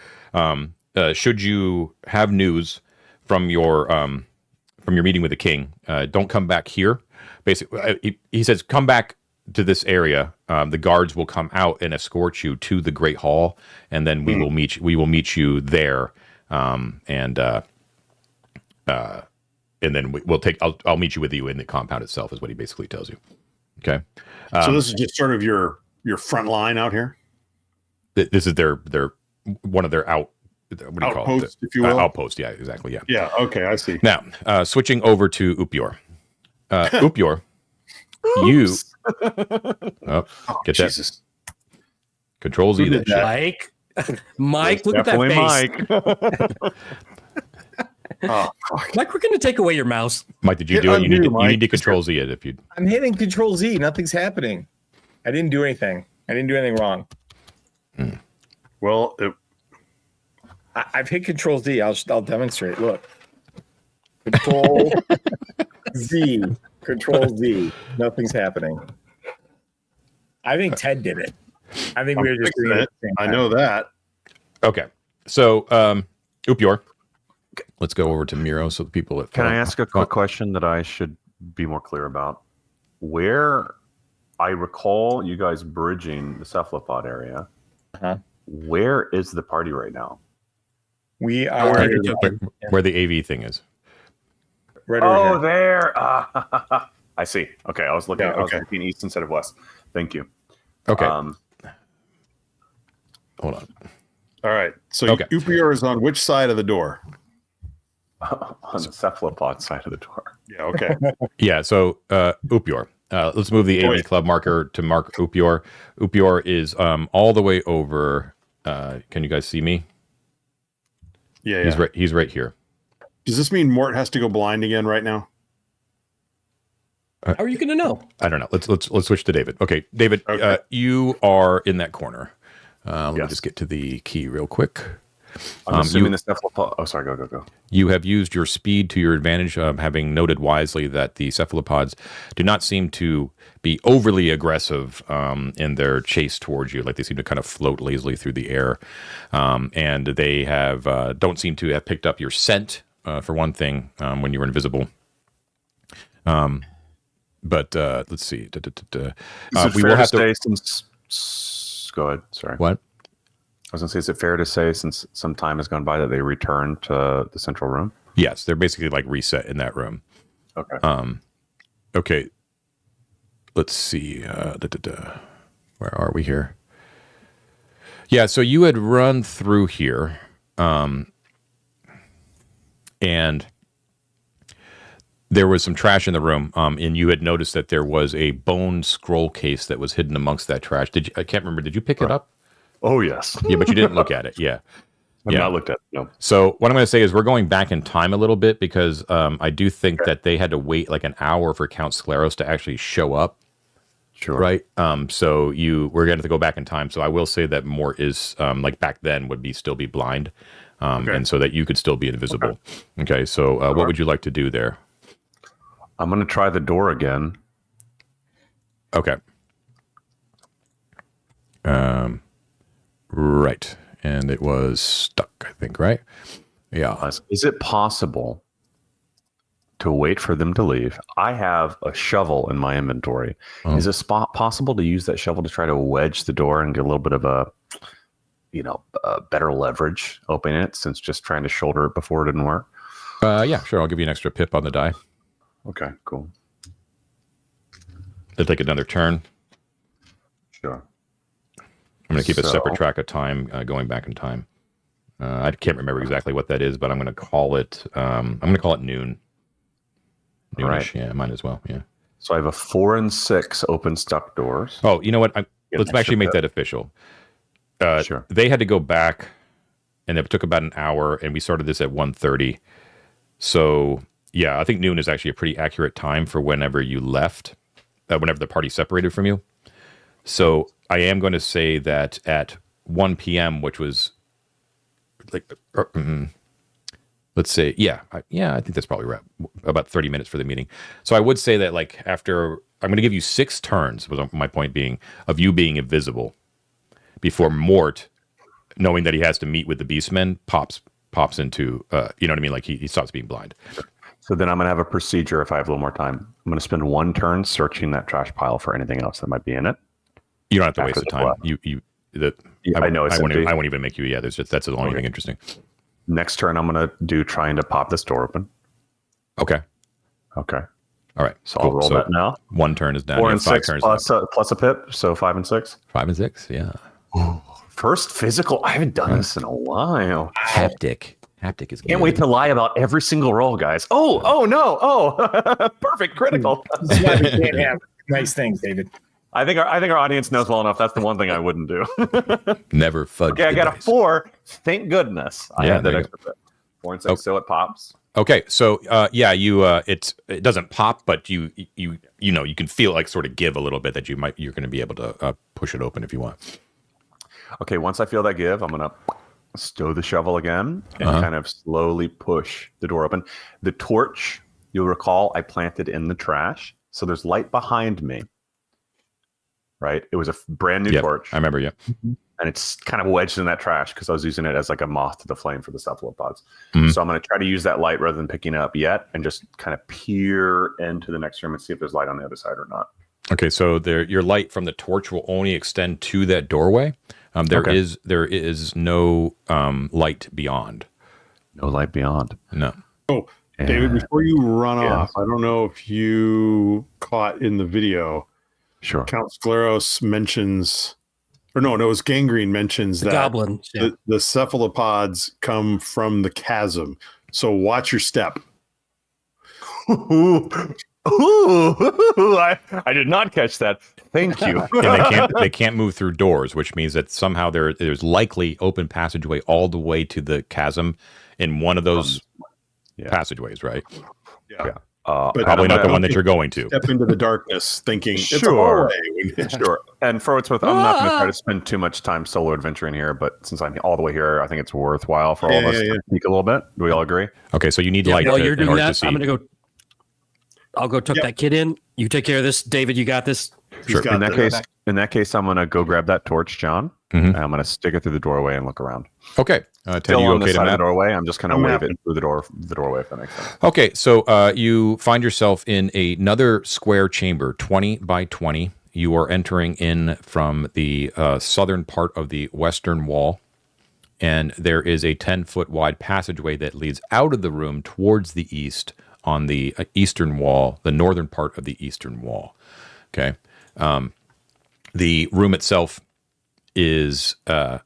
[SPEAKER 1] should you have news from your meeting with the king, don't come back here. Basically, he says, come back to this area. The guards will come out and escort you to the Great Hall, and then we will meet you there. And then we'll take. I'll meet you in the compound itself, is what he basically tells you. Okay.
[SPEAKER 5] So this is just sort of your front line out here.
[SPEAKER 1] This is their one of their what do you call it?
[SPEAKER 5] If you will.
[SPEAKER 1] Outpost. Yeah. Exactly. Yeah.
[SPEAKER 5] Yeah. Okay. I see.
[SPEAKER 1] Now, switching over to Upior. Upior, you. Oh, get
[SPEAKER 5] Jesus.
[SPEAKER 1] that. Control Z. That
[SPEAKER 4] shit. Mike, look at that face.
[SPEAKER 2] Mike.
[SPEAKER 5] Oh, fuck.
[SPEAKER 4] Mike, we're going to take away your mouse.
[SPEAKER 1] Mike, did you do it? You need to Control Z it if you.
[SPEAKER 3] I'm hitting Control Z. Nothing's happening. I didn't do anything. I didn't do anything wrong.
[SPEAKER 5] Well,
[SPEAKER 3] I've hit Control Z. I'll demonstrate. Look. Control Z. Control Z. Nothing's happening. I think Ted did it. I think we were just doing it.
[SPEAKER 5] I know that.
[SPEAKER 1] Okay. So, Upior, let's go over to Miro so the people that
[SPEAKER 2] Can I ask a quick question that I should be more clear about? Where I recall you guys bridging the cephalopod area. Where is the party right now?
[SPEAKER 3] We are
[SPEAKER 1] where the AV thing is.
[SPEAKER 3] Right over here.
[SPEAKER 2] There. I see. Okay, I was looking. I was looking east instead of west. Thank you.
[SPEAKER 1] Okay. Hold on.
[SPEAKER 5] All right. So Upior is on which side of the door?
[SPEAKER 2] On the cephalopod side of the door.
[SPEAKER 5] Yeah. Okay.
[SPEAKER 1] Yeah. So Upior. Let's move the AV club marker to mark Upior. Upior is all the way over. Can you guys see me?
[SPEAKER 5] Yeah.
[SPEAKER 1] He's right here.
[SPEAKER 5] Does this mean Mort has to go blind again right now?
[SPEAKER 4] How are you going to know?
[SPEAKER 1] I don't know. Let's switch to David. Okay, David, you are in that corner. Let me just get to the key real quick.
[SPEAKER 2] I'm assuming the cephalopod. Oh, sorry. Go.
[SPEAKER 1] You have used your speed to your advantage, having noted wisely that the cephalopods do not seem to be overly aggressive in their chase towards you. Like they seem to kind of float lazily through the air, and they have don't seem to have picked up your scent for one thing when you were invisible. But let's see.
[SPEAKER 2] We will have to since. Go ahead. Sorry.
[SPEAKER 1] What?
[SPEAKER 2] I was going to say, is it fair to say, since some time has gone by, that they return to the central room?
[SPEAKER 1] Yes, they're basically like reset in that room.
[SPEAKER 2] Okay.
[SPEAKER 1] Okay. Let's see. Where are we here? Yeah, so you had run through here, and there was some trash in the room, and you had noticed that there was a bone scroll case that was hidden amongst that trash. I can't remember. Did you pick it up?
[SPEAKER 2] Oh, yes.
[SPEAKER 1] Yeah, but you didn't look at it. Yeah.
[SPEAKER 2] I've not looked at it, no.
[SPEAKER 1] So what I'm going to say is we're going back in time a little bit because I do think that they had to wait like an hour for Count Skleros to actually show up.
[SPEAKER 2] Sure.
[SPEAKER 1] Right. So we're going to go back in time. So I will say that Mort is like back then would still be blind. And so that you could still be invisible. Okay. So what would you like to do there?
[SPEAKER 2] I'm going to try the door again.
[SPEAKER 1] Okay. Right. And it was stuck, I think, right? Yeah.
[SPEAKER 2] Is it possible to wait for them to leave? I have a shovel in my inventory. Is it possible to use that shovel to try to wedge the door and get a little bit of a better leverage opening it, since just trying to shoulder it before didn't work?
[SPEAKER 1] Yeah, sure. I'll give you an extra pip on the die.
[SPEAKER 2] Okay, cool.
[SPEAKER 1] They'll take another turn.
[SPEAKER 2] Sure.
[SPEAKER 1] I'm going to keep a separate track of time going back in time. I can't remember exactly what that is, but I'm going to call it. Noon. Noonish.
[SPEAKER 2] Right.
[SPEAKER 1] Yeah, might as well. Yeah.
[SPEAKER 2] So I have a 4 and 6 open stuck doors.
[SPEAKER 1] Oh, you know what? Let's actually make that official.
[SPEAKER 2] Sure.
[SPEAKER 1] They had to go back, and it took about an hour, and we started this at 1:30. So yeah, I think noon is actually a pretty accurate time for whenever you left, whenever the party separated from you. So I am going to say that at 1 p.m., which was let's say, I think that's probably right. About 30 minutes for the meeting. So I would say that like after, I'm going to give you 6 turns, was my point being, of you being invisible before Mort, knowing that he has to meet with the Beastmen, pops into, you know what I mean? Like he stops being blind.
[SPEAKER 2] So then I'm going to have a procedure if I have a little more time. I'm going to spend 1 turn searching that trash pile for anything else that might be in it.
[SPEAKER 1] You don't have to waste the time.
[SPEAKER 2] I know it's empty.
[SPEAKER 1] I won't even make you, that's the only thing interesting.
[SPEAKER 2] Next turn, I'm going to do trying to pop this door open.
[SPEAKER 1] Okay.
[SPEAKER 2] All
[SPEAKER 1] right.
[SPEAKER 2] So I'll roll that now.
[SPEAKER 1] 1 turn is done.
[SPEAKER 2] 4 and 6
[SPEAKER 1] turns
[SPEAKER 2] plus a pip, so 5 and 6.
[SPEAKER 1] 5 and 6, yeah.
[SPEAKER 2] First physical. I haven't done this in a while.
[SPEAKER 1] Haptic is good.
[SPEAKER 2] Can't wait to lie about every single roll, guys. Oh no. Perfect critical.
[SPEAKER 3] This is why we can't have nice things, David.
[SPEAKER 2] I think our audience knows well enough. That's the one thing I wouldn't do.
[SPEAKER 1] Never fudge.
[SPEAKER 2] Okay, I got a 4. Thank goodness. I had that extra bit. 4 and 6, so it pops.
[SPEAKER 1] Okay, so it doesn't pop, but you can feel like sort of give a little bit that you're going to be able to push it open if you want.
[SPEAKER 2] Okay, once I feel that give, I'm going to stow the shovel again and kind of slowly push the door open. The torch, you'll recall, I planted in the trash, so there's light behind me. Right? It was a brand new torch.
[SPEAKER 1] I remember, yeah.
[SPEAKER 2] And it's kind of wedged in that trash because I was using it as like a moth to the flame for the cephalopods.
[SPEAKER 1] Mm-hmm.
[SPEAKER 2] So I'm going to try to use that light rather than picking it up yet and just kind of peer into the next room and see if there's light on the other side or not.
[SPEAKER 1] Okay, so your light from the torch will only extend to that doorway. There is no light beyond.
[SPEAKER 2] No light beyond.
[SPEAKER 1] No.
[SPEAKER 5] Oh, David, before you run off, I don't know if you caught in the video.
[SPEAKER 2] Sure.
[SPEAKER 5] Count Skleros mentions, or no, it was Gangrene mentions that
[SPEAKER 4] goblin,
[SPEAKER 5] the cephalopods come from the chasm. So watch your step.
[SPEAKER 2] I did not catch that. Thank you.
[SPEAKER 1] And they can't move through doors, which means that somehow there's likely open passageway all the way to the chasm in one of those passageways, right?
[SPEAKER 5] Yeah.
[SPEAKER 1] But probably not the one that you're going to.
[SPEAKER 5] Step into the darkness thinking it's a
[SPEAKER 2] Sure.
[SPEAKER 5] hallway.
[SPEAKER 2] Sure. And for what's worth, I'm not going to try to spend too much time solo adventuring here, but since I'm all the way here, I think it's worthwhile for all of us to sneak a little bit. Do we all agree?
[SPEAKER 1] Okay, so you need light
[SPEAKER 4] while you're doing
[SPEAKER 1] in order
[SPEAKER 4] that,
[SPEAKER 1] to see.
[SPEAKER 4] I'm going to go. I'll go tuck that kid in. You take care of this, David. You got this.
[SPEAKER 1] Sure.
[SPEAKER 2] In that case, I'm going to go grab that torch, John.
[SPEAKER 1] Mm-hmm.
[SPEAKER 2] And I'm going to stick it through the doorway and look around.
[SPEAKER 1] Okay. Ted,
[SPEAKER 2] Still
[SPEAKER 1] you
[SPEAKER 2] on
[SPEAKER 1] okay
[SPEAKER 2] this
[SPEAKER 1] to
[SPEAKER 2] side of the
[SPEAKER 1] map?
[SPEAKER 2] doorway. I'm just going to wave it through the doorway, if that makes sense.
[SPEAKER 1] Okay, so you find yourself in another square chamber, 20 by 20. You are entering in from the southern part of the western wall, and there is a 10-foot wide passageway that leads out of the room towards the east on the eastern wall, the northern part of the eastern wall. Okay, the room itself is there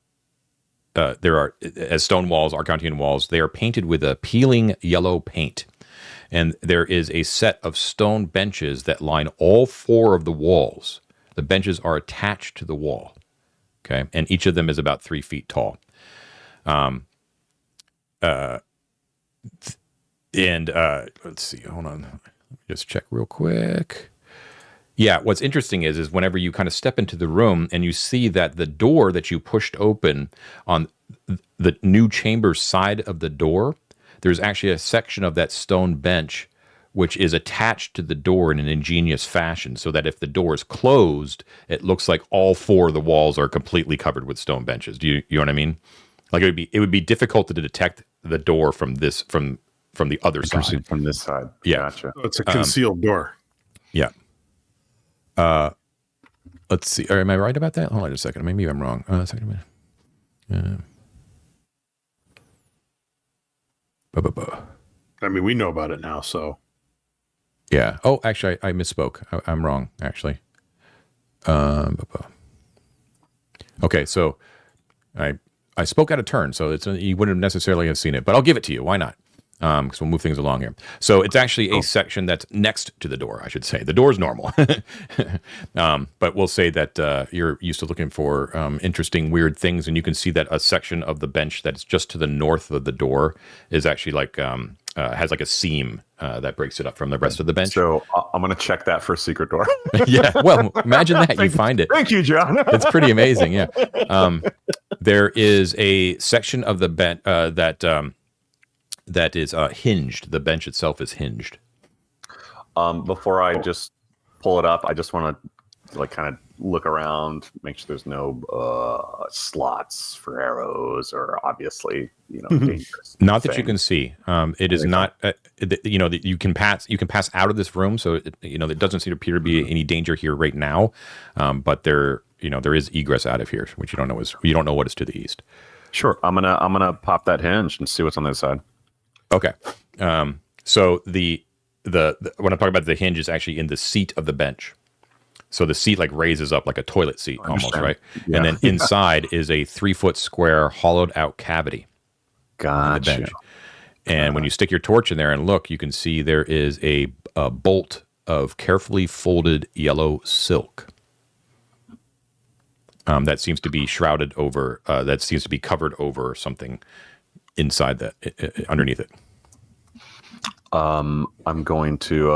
[SPEAKER 1] are, as stone walls, Arcantian walls, they are painted with a peeling yellow paint. And there is a set of stone benches that line all 4 of the walls. The benches are attached to the wall. Okay. And each of them is about 3 feet tall. Let's see, hold on. Let me just check real quick. Yeah, what's interesting is whenever you kind of step into the room and you see that the door that you pushed open on the new chamber side of the door, there's actually a section of that stone bench which is attached to the door in an ingenious fashion so that if the door is closed, it looks like all 4 of the walls are completely covered with stone benches. You know what I mean? Like it would be difficult to detect the door from the other side.
[SPEAKER 2] From this side.
[SPEAKER 1] Yeah.
[SPEAKER 2] Gotcha.
[SPEAKER 5] So it's a concealed door.
[SPEAKER 1] Yeah. Let's see. Am I right about that? Hold on a second. Maybe I'm wrong. A second.
[SPEAKER 5] I mean, we know about it now, so.
[SPEAKER 1] Yeah. Oh, actually, I misspoke. I'm wrong, actually. Okay, so I spoke out of turn, so you wouldn't necessarily have seen it, but I'll give it to you. Why not? Because we'll move things along here. So it's actually a section that's next to the door, I should say. The door's normal. But we'll say that you're used to looking for interesting, weird things, and you can see that a section of the bench that's just to the north of the door is actually like has like a seam that breaks it up from the rest of the bench.
[SPEAKER 2] So I'm going to check that for a secret door.
[SPEAKER 1] Yeah, well, imagine that. You find it.
[SPEAKER 2] Thank you, John.
[SPEAKER 1] It's pretty amazing, yeah. There is a section of the bench that is hinged. The bench itself is hinged.
[SPEAKER 2] Before I just pull it up, I just want to like kind of look around, make sure there's no slots for arrows or obviously dangerous.
[SPEAKER 1] Not that you can see. It is not. That you can pass. You can pass out of this room, so it doesn't seem to appear to be any danger here right now. But there is egress out of here, which you don't know what is to the east.
[SPEAKER 2] Sure, I'm gonna pop that hinge and see what's on the other side.
[SPEAKER 1] Okay. So the when I'm talking about the hinge is actually in the seat of the bench. So the seat like raises up like a toilet seat almost, right? Yeah. And then inside is a 3-foot square hollowed out cavity.
[SPEAKER 2] Gotcha.
[SPEAKER 1] And when you stick your torch in there and look, you can see there is a bolt of carefully folded yellow silk. That seems to be shrouded over, that seems to be covered over something inside that, underneath it.
[SPEAKER 2] I'm going to, do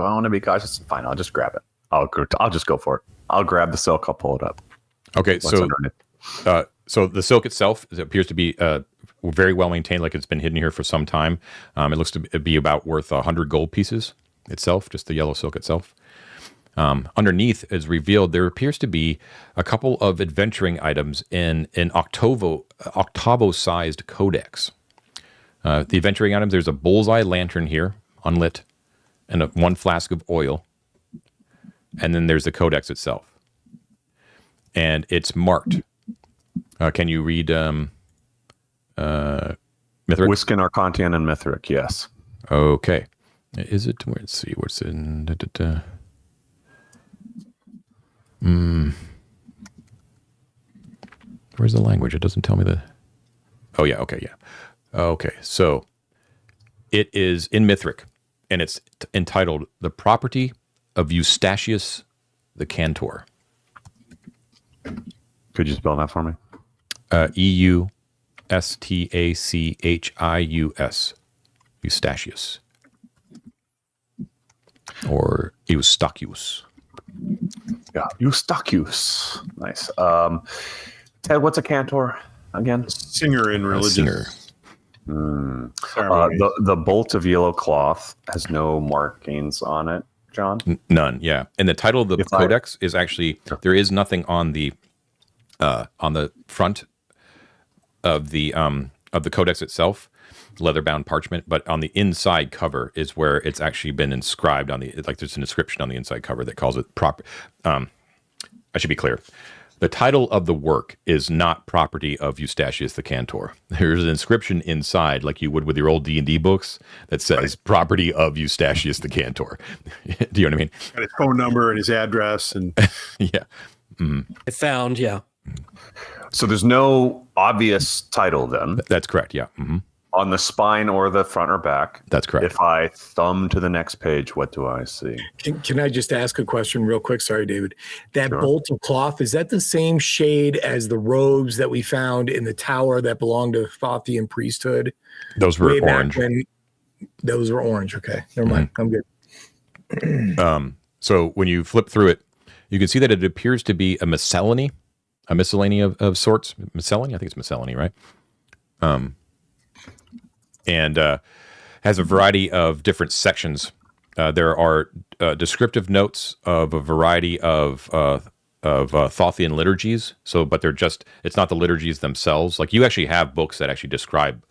[SPEAKER 2] I want to be cautious? Fine, I'll just grab it. I'll just go for it. I'll grab the silk, I'll pull it up.
[SPEAKER 1] Okay, so the silk itself appears to be very well maintained, like it's been hidden here for some time. It looks to be about worth 100 gold pieces itself, just the yellow silk itself. Underneath is revealed there appears to be a couple of adventuring items in an octavo-sized codex. The adventuring items, there's a bullseye lantern here, unlit, and one flask of oil. And then there's the codex itself. And it's marked. Can you read Mithric?
[SPEAKER 2] Wiskin, Arcantian, and Mithric, yes.
[SPEAKER 1] Okay. Is it? Let's see. What's in... Where's the language? It doesn't tell me the... Oh, yeah. Okay, yeah. Okay, so it is in Mithric, and it's entitled The Property of Eustachius the Cantor.
[SPEAKER 2] Could you spell that for me?
[SPEAKER 1] Eustachius. Eustachius. Or Eustachius.
[SPEAKER 2] Yeah, Eustachius. Nice. Ted, what's a cantor again?
[SPEAKER 5] Singer in religious.
[SPEAKER 1] Singer.
[SPEAKER 2] The bolt of yellow cloth has no markings on it, John?
[SPEAKER 1] None, yeah. And the title of the codex is actually, there is nothing on the front of the codex itself, leather-bound parchment, but on the inside cover is where it's actually been inscribed on there's an inscription on the inside cover that calls it proper. I should be clear. The title of the work is not property of Eustachius the Cantor. There's an inscription inside, like you would with your old D&D books, that says property of Eustachius the Cantor. Do you know what I mean?
[SPEAKER 5] Got his phone number and his address. And
[SPEAKER 1] yeah. Mm-hmm.
[SPEAKER 4] I found, yeah.
[SPEAKER 2] So there's no obvious title then.
[SPEAKER 1] That's correct, yeah. Mm-hmm.
[SPEAKER 2] On the spine or the front or back.
[SPEAKER 1] That's correct.
[SPEAKER 2] If I thumb to the next page, what do I see?
[SPEAKER 3] Can I just ask a question real quick? Sorry, David. That bolt of cloth, is that the same shade as the robes that we found in the tower that belonged to Thothian priesthood?
[SPEAKER 1] Those were orange.
[SPEAKER 3] Those were orange. Okay, never mind. I'm good.
[SPEAKER 1] So when you flip through it, you can see that it appears to be a miscellany of sorts. Miscellany? I think it's miscellany, right? And has a variety of different sections. There are descriptive notes of a variety of Thothian liturgies. But it's not the liturgies themselves. Like you actually have books that actually describe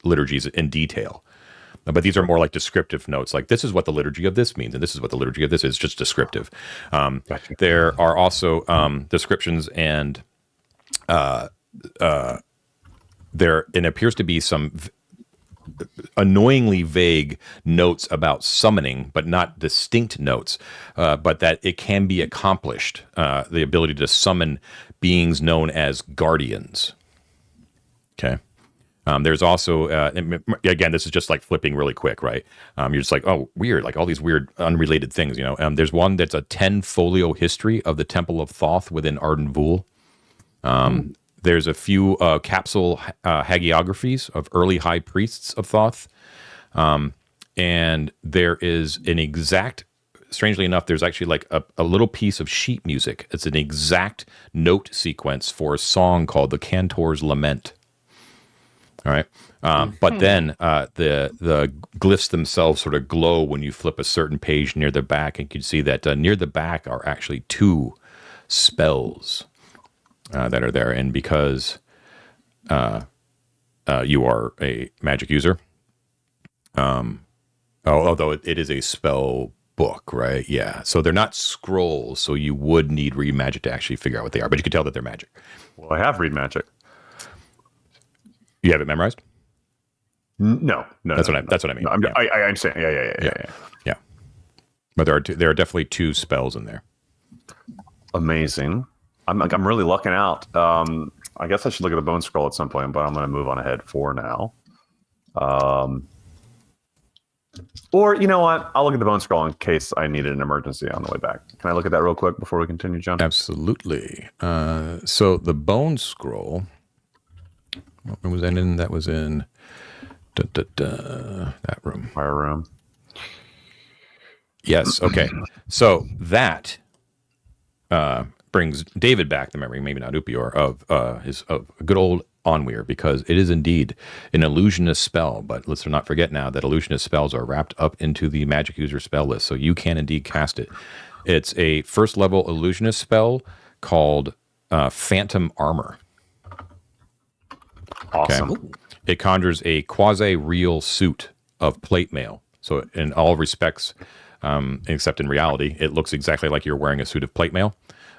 [SPEAKER 1] liturgies in detail. But these are more like descriptive notes. Like this is what the liturgy of this means, and this is what the liturgy of this is. Just descriptive. Gotcha. There are also descriptions and there appears to be some annoyingly vague notes about summoning, but not distinct notes, but that it can be accomplished, the ability to summon beings known as guardians. Okay. There's also, again, this is just like flipping really quick, right? You're just like, oh, weird, like all these weird unrelated things, There's one that's a 10-folio history of the Temple of Thoth within Arden Vul. There's a few capsule hagiographies of early high priests of Thoth. And there is an exact strangely enough, there's actually like a little piece of sheet music. It's an exact note sequence for a song called The Cantor's Lament. All right. But then the glyphs themselves sort of glow when you flip a certain page near the back, and you can see that near the back are actually 2 spells that are there. And because you are a magic user, although it is a spell book, right? Yeah. So they're not scrolls, so you would need read magic to actually figure out what they are, but you can tell that they're magic.
[SPEAKER 2] Well, I have read magic.
[SPEAKER 1] You have it memorized?
[SPEAKER 2] No.
[SPEAKER 1] That's what I mean.
[SPEAKER 2] No, I understand. Yeah.
[SPEAKER 1] But there are definitely 2 spells in there.
[SPEAKER 2] Amazing. I'm really lucking out. I guess I should look at the bone scroll at some point, but I'm going to move on ahead for now. Or you know what? I'll look at the bone scroll in case I needed an emergency on the way back. Can I look at that real quick before we continue, John?
[SPEAKER 1] Absolutely. So the bone scroll. What room was that in? That was in that room.
[SPEAKER 2] Fire room.
[SPEAKER 1] Yes. Okay. So that brings David back the memory, maybe not Upior, of good old Onweir, because it is indeed an illusionist spell. But let's not forget now that illusionist spells are wrapped up into the magic user spell list, so you can indeed cast it. It's a 1st level illusionist spell called Phantom Armor.
[SPEAKER 2] Awesome.
[SPEAKER 1] Okay. It conjures a quasi-real suit of plate mail. So in all respects, except in reality, it looks exactly like you're wearing a suit of plate mail.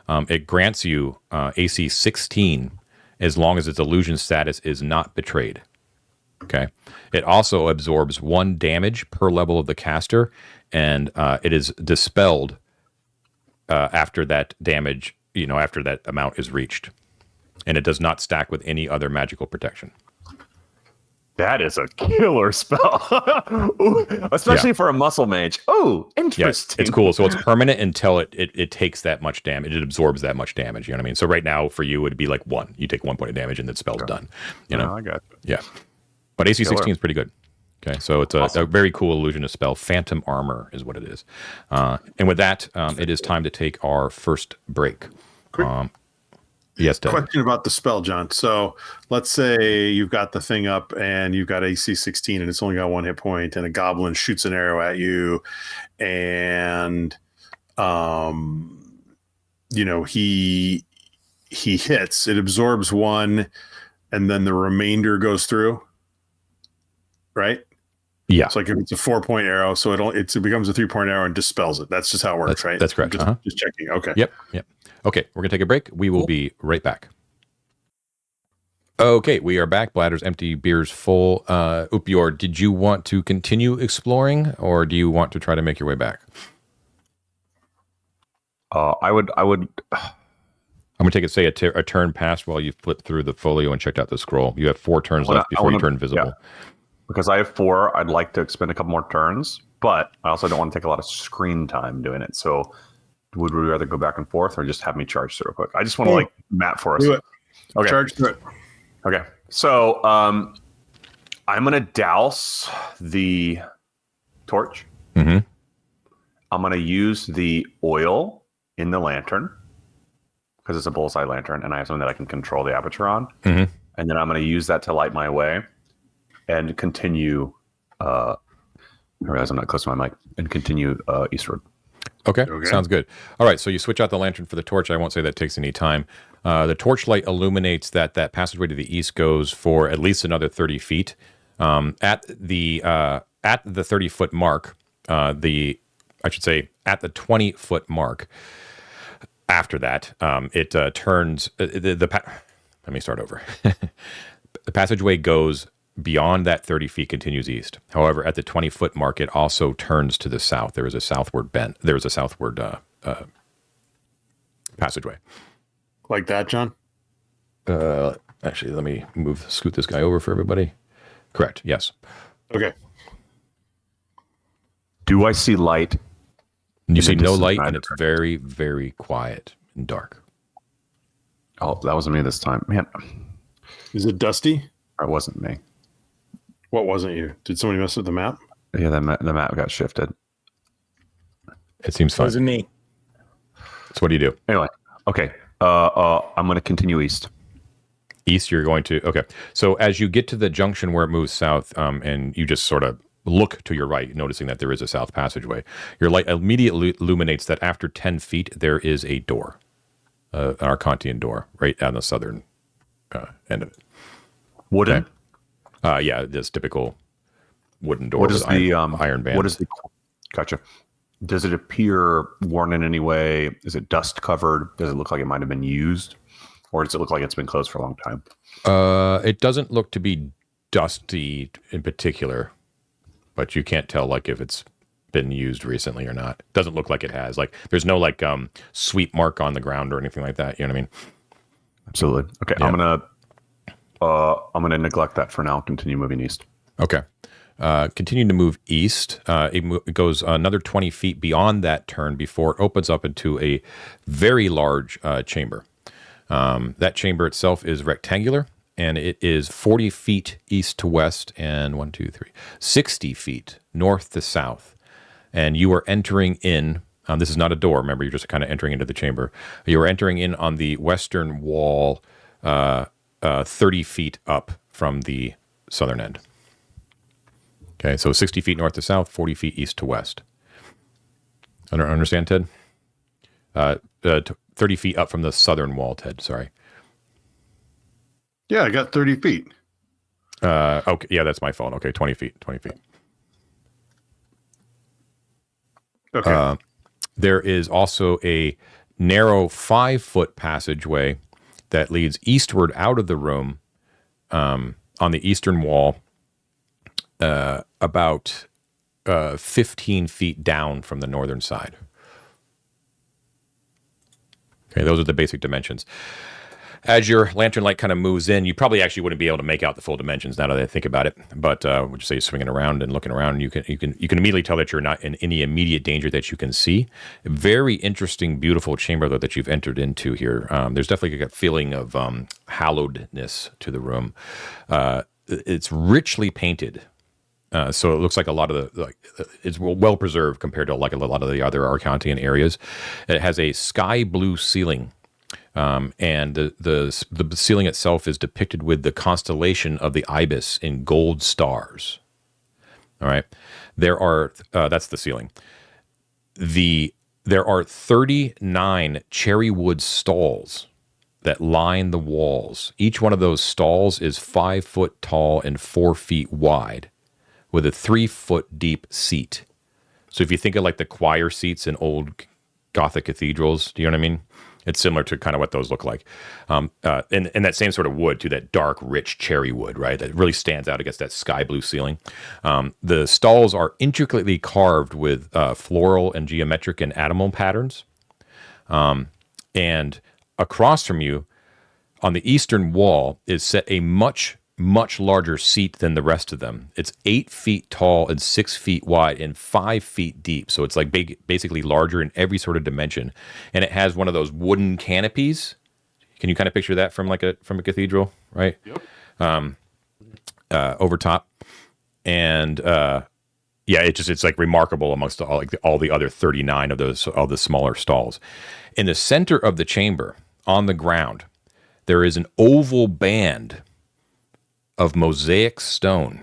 [SPEAKER 1] It grants you AC 16 as long as its illusion status is not betrayed. Okay. It also absorbs 1 damage per level of the caster, and it is dispelled after that damage, after that amount is reached. And it does not stack with any other magical protection.
[SPEAKER 2] That is a killer spell. Ooh, especially for a muscle mage. Oh, interesting.
[SPEAKER 1] Yeah, it's cool. So it's permanent until it takes that much damage. It absorbs that much damage. You know what I mean? So right now for you, it would be like 1. You take 1 point of damage and the spell's done.
[SPEAKER 2] I got you.
[SPEAKER 1] Yeah. But AC 16 is pretty good. Okay. So it's a very cool illusionist spell. Phantom Armor is what it is. And with that, it is time to take our first break. Yes, Doug.
[SPEAKER 5] Question about the spell, John. So let's say you've got the thing up and you've got AC 16 and it's only got 1 hit point, and a goblin shoots an arrow at you, and he hits. It absorbs 1, and then the remainder goes through. Right?
[SPEAKER 1] Yeah.
[SPEAKER 5] It's like if it's a 4-point arrow, so it becomes a 3-point arrow and dispels it. That's just how it works, right?
[SPEAKER 1] That's correct.
[SPEAKER 5] Just checking. Okay.
[SPEAKER 1] Yep. Okay, we're going to take a break. We will be right back. Okay, we are back. Bladders empty, beers full. Upior, did you want to continue exploring, or do you want to try to make your way back?
[SPEAKER 2] I would.
[SPEAKER 1] I'm going to take it, say, a turn past while you flip through the folio and checked out the scroll. You have 4 turns left before you turn invisible.
[SPEAKER 2] Yeah. Because I have 4, I'd like to spend a couple more turns, but I also don't want to take a lot of screen time doing it. So would we rather go back and forth or just have me charge through real quick? I just want to map for us.
[SPEAKER 5] Do it.
[SPEAKER 2] Okay.
[SPEAKER 5] Charge through it.
[SPEAKER 2] Okay. So I'm going to douse the torch.
[SPEAKER 1] Mm-hmm.
[SPEAKER 2] I'm going to use the oil in the lantern because it's a bullseye lantern and I have something that I can control the aperture on.
[SPEAKER 1] Mm-hmm.
[SPEAKER 2] And then I'm going to use that to light my way and continue. I realize I'm not close to my mic, and continue eastward.
[SPEAKER 1] Okay, sounds good. All right, so you switch out the lantern for the torch. I won't say that takes any time. The torchlight illuminates that passageway to the east goes for at least another 30 feet. At the 30-foot mark, at the 20-foot mark, after that, it turns. Let me start over. The passageway goes beyond that 30 feet, continues east. However, at the 20-foot mark, it also turns to the south. There is a southward bend. There is a southward passageway.
[SPEAKER 5] Like that, John?
[SPEAKER 1] Actually, let me scoot this guy over for everybody. Correct. Yes.
[SPEAKER 5] Okay.
[SPEAKER 2] Do I see light?
[SPEAKER 1] You see no light, and it's very, very quiet and dark.
[SPEAKER 2] Oh, that wasn't me this time. Man.
[SPEAKER 5] Is it dusty?
[SPEAKER 2] It wasn't me.
[SPEAKER 5] What wasn't you? Did somebody mess with the map?
[SPEAKER 2] Yeah, the map got shifted.
[SPEAKER 1] It seems fine.
[SPEAKER 3] Wasn't me.
[SPEAKER 1] So what do you do?
[SPEAKER 2] Anyway, okay. I'm going to continue east.
[SPEAKER 1] East, you're going to... Okay. So as you get to the junction where it moves south, and you just sort of look to your right, noticing that there is a south passageway, your light immediately illuminates that after 10 feet, there is a door, an Arcantian door, right on the southern end of it.
[SPEAKER 2] Wooden?
[SPEAKER 1] Okay. Yeah, this typical wooden door.
[SPEAKER 2] What is the
[SPEAKER 1] iron band?
[SPEAKER 2] What is the... Gotcha. Does it appear worn in any way? Is it dust covered? Does it look like it might have been used? Or does it look like it's been closed for a long time?
[SPEAKER 1] It doesn't look to be dusty in particular, but you can't tell like if it's been used recently or not. It doesn't look like it has. Like there's no like sweep mark on the ground or anything like that. You know what I mean?
[SPEAKER 2] Absolutely. Okay, yeah. I'm gonna neglect that for now. Continue moving east.
[SPEAKER 1] Okay. Continuing to move east, it goes another 20 feet beyond that turn before it opens up into a very large chamber. That chamber itself is rectangular, and it is 40 feet east to west and 60 feet north to south. And you are entering in, this is not a door, remember, you're just kind of entering into the chamber. You are entering in on the western wall 30 feet up from the southern end. Okay, so 60 feet north to south, 40 feet east to west. I don't understand, Ted? 30 feet up from the southern wall, Ted, sorry.
[SPEAKER 5] Yeah, I got 30 feet.
[SPEAKER 1] Okay, yeah, that's my fault. Okay, 20 feet.
[SPEAKER 5] Okay.
[SPEAKER 1] There is also a narrow 5-foot passageway that leads eastward out of the room on the eastern wall, about 15 feet down from the northern side. Okay, those are the basic dimensions. As your lantern light kind of moves in, you probably actually wouldn't be able to make out the full dimensions now that I think about it. But would you say swinging around and looking around, you can immediately tell that you're not in any immediate danger that you can see. A very interesting, beautiful chamber though that you've entered into here. There's definitely a feeling of hallowedness to the room. It's richly painted. So it looks like a lot of it's well preserved compared to like a lot of the other Arcantian areas. It has a sky blue ceiling, and the ceiling itself is depicted with the constellation of the ibis in gold stars. All right, there are that's the ceiling. There are 39 cherry wood stalls that line the walls. Each one of those stalls is 5 foot tall and 4 feet wide, with a 3 foot deep seat. So if you think of like the choir seats in old Gothic cathedrals, do you know what I mean? It's similar to kind of what those look like. And that same sort of wood, too, that dark, rich cherry wood, right? That really stands out against that sky blue ceiling. The stalls are intricately carved with floral and geometric and animal patterns. And across from you, on the eastern wall, is set a much larger seat than the rest of them. It's 8 feet tall and 6 feet wide and 5 feet deep. So it's like basically larger in every sort of dimension. And it has one of those wooden canopies. Can you kind of picture that from a cathedral, right? Yep. Over top. And it's like remarkable amongst all the other 39 of the smaller stalls. In the center of the chamber, on the ground, there is an oval band of mosaic stone,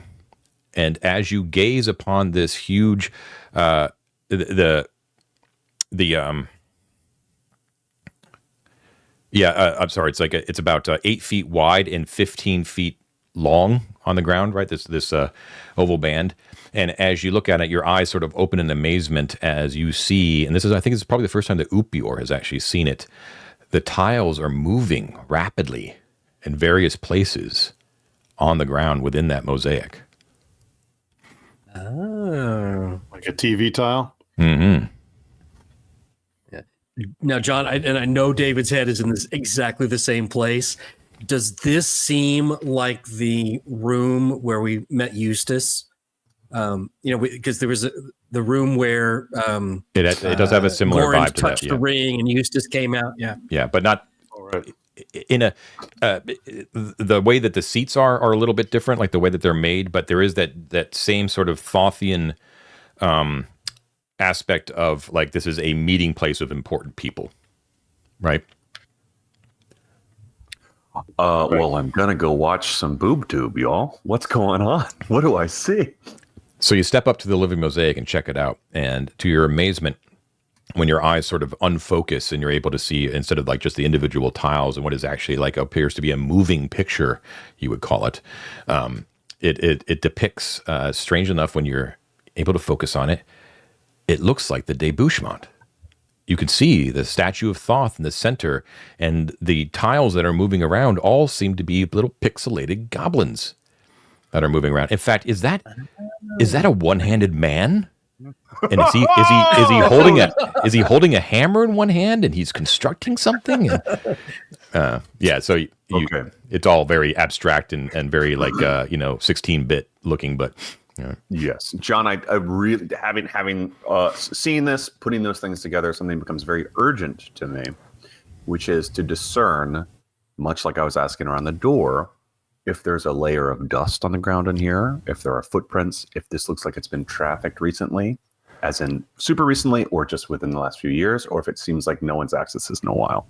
[SPEAKER 1] and as you gaze upon this huge, I'm sorry, it's about 8 feet wide and 15 feet long on the ground, right? This oval band, and as you look at it, your eyes sort of open in amazement as you see, and I think this is probably the first time that Upior has actually seen it. The tiles are moving rapidly in various places on the ground within that mosaic.
[SPEAKER 4] Oh.
[SPEAKER 5] Like a TV tile?
[SPEAKER 1] Mm-hmm.
[SPEAKER 4] Yeah. Now, John, I know David's head is in exactly the same place. Does this seem like the room where we met Eustace? Because there was the room where
[SPEAKER 1] it does have a similar
[SPEAKER 4] Goran
[SPEAKER 1] vibe to
[SPEAKER 4] touched
[SPEAKER 1] that.
[SPEAKER 4] the ring and Eustace came out. Yeah,
[SPEAKER 1] but not. In the way that the seats are a little bit different, like the way that they're made, but there is that same sort of Thothian aspect of like this is a meeting place of important people, right?
[SPEAKER 2] Well, I'm gonna go watch some boob tube, y'all. What's going on? What do I see?
[SPEAKER 1] So you step up to the living mosaic and check it out, and to your amazement, when your eyes sort of unfocus and you're able to see, instead of like just the individual tiles and what is actually like appears to be a moving picture, you would call it, it depicts, strange enough, when you're able to focus on it, it looks like the debouchement. You can see the statue of Thoth in the center, and the tiles that are moving around all seem to be little pixelated goblins that are moving around. In fact, is that a one-handed man? And is he holding a hammer in one hand and he's constructing something? And, so it's all very abstract and very like 16-bit looking, but.
[SPEAKER 2] Yes, John, I really having seen this, putting those things together, something becomes very urgent to me, which is to discern, much like I was asking around the door, if there's a layer of dust on the ground in here, if there are footprints, if this looks like it's been trafficked recently, as in super recently, or just within the last few years, or if it seems like no one's accessed this in a while.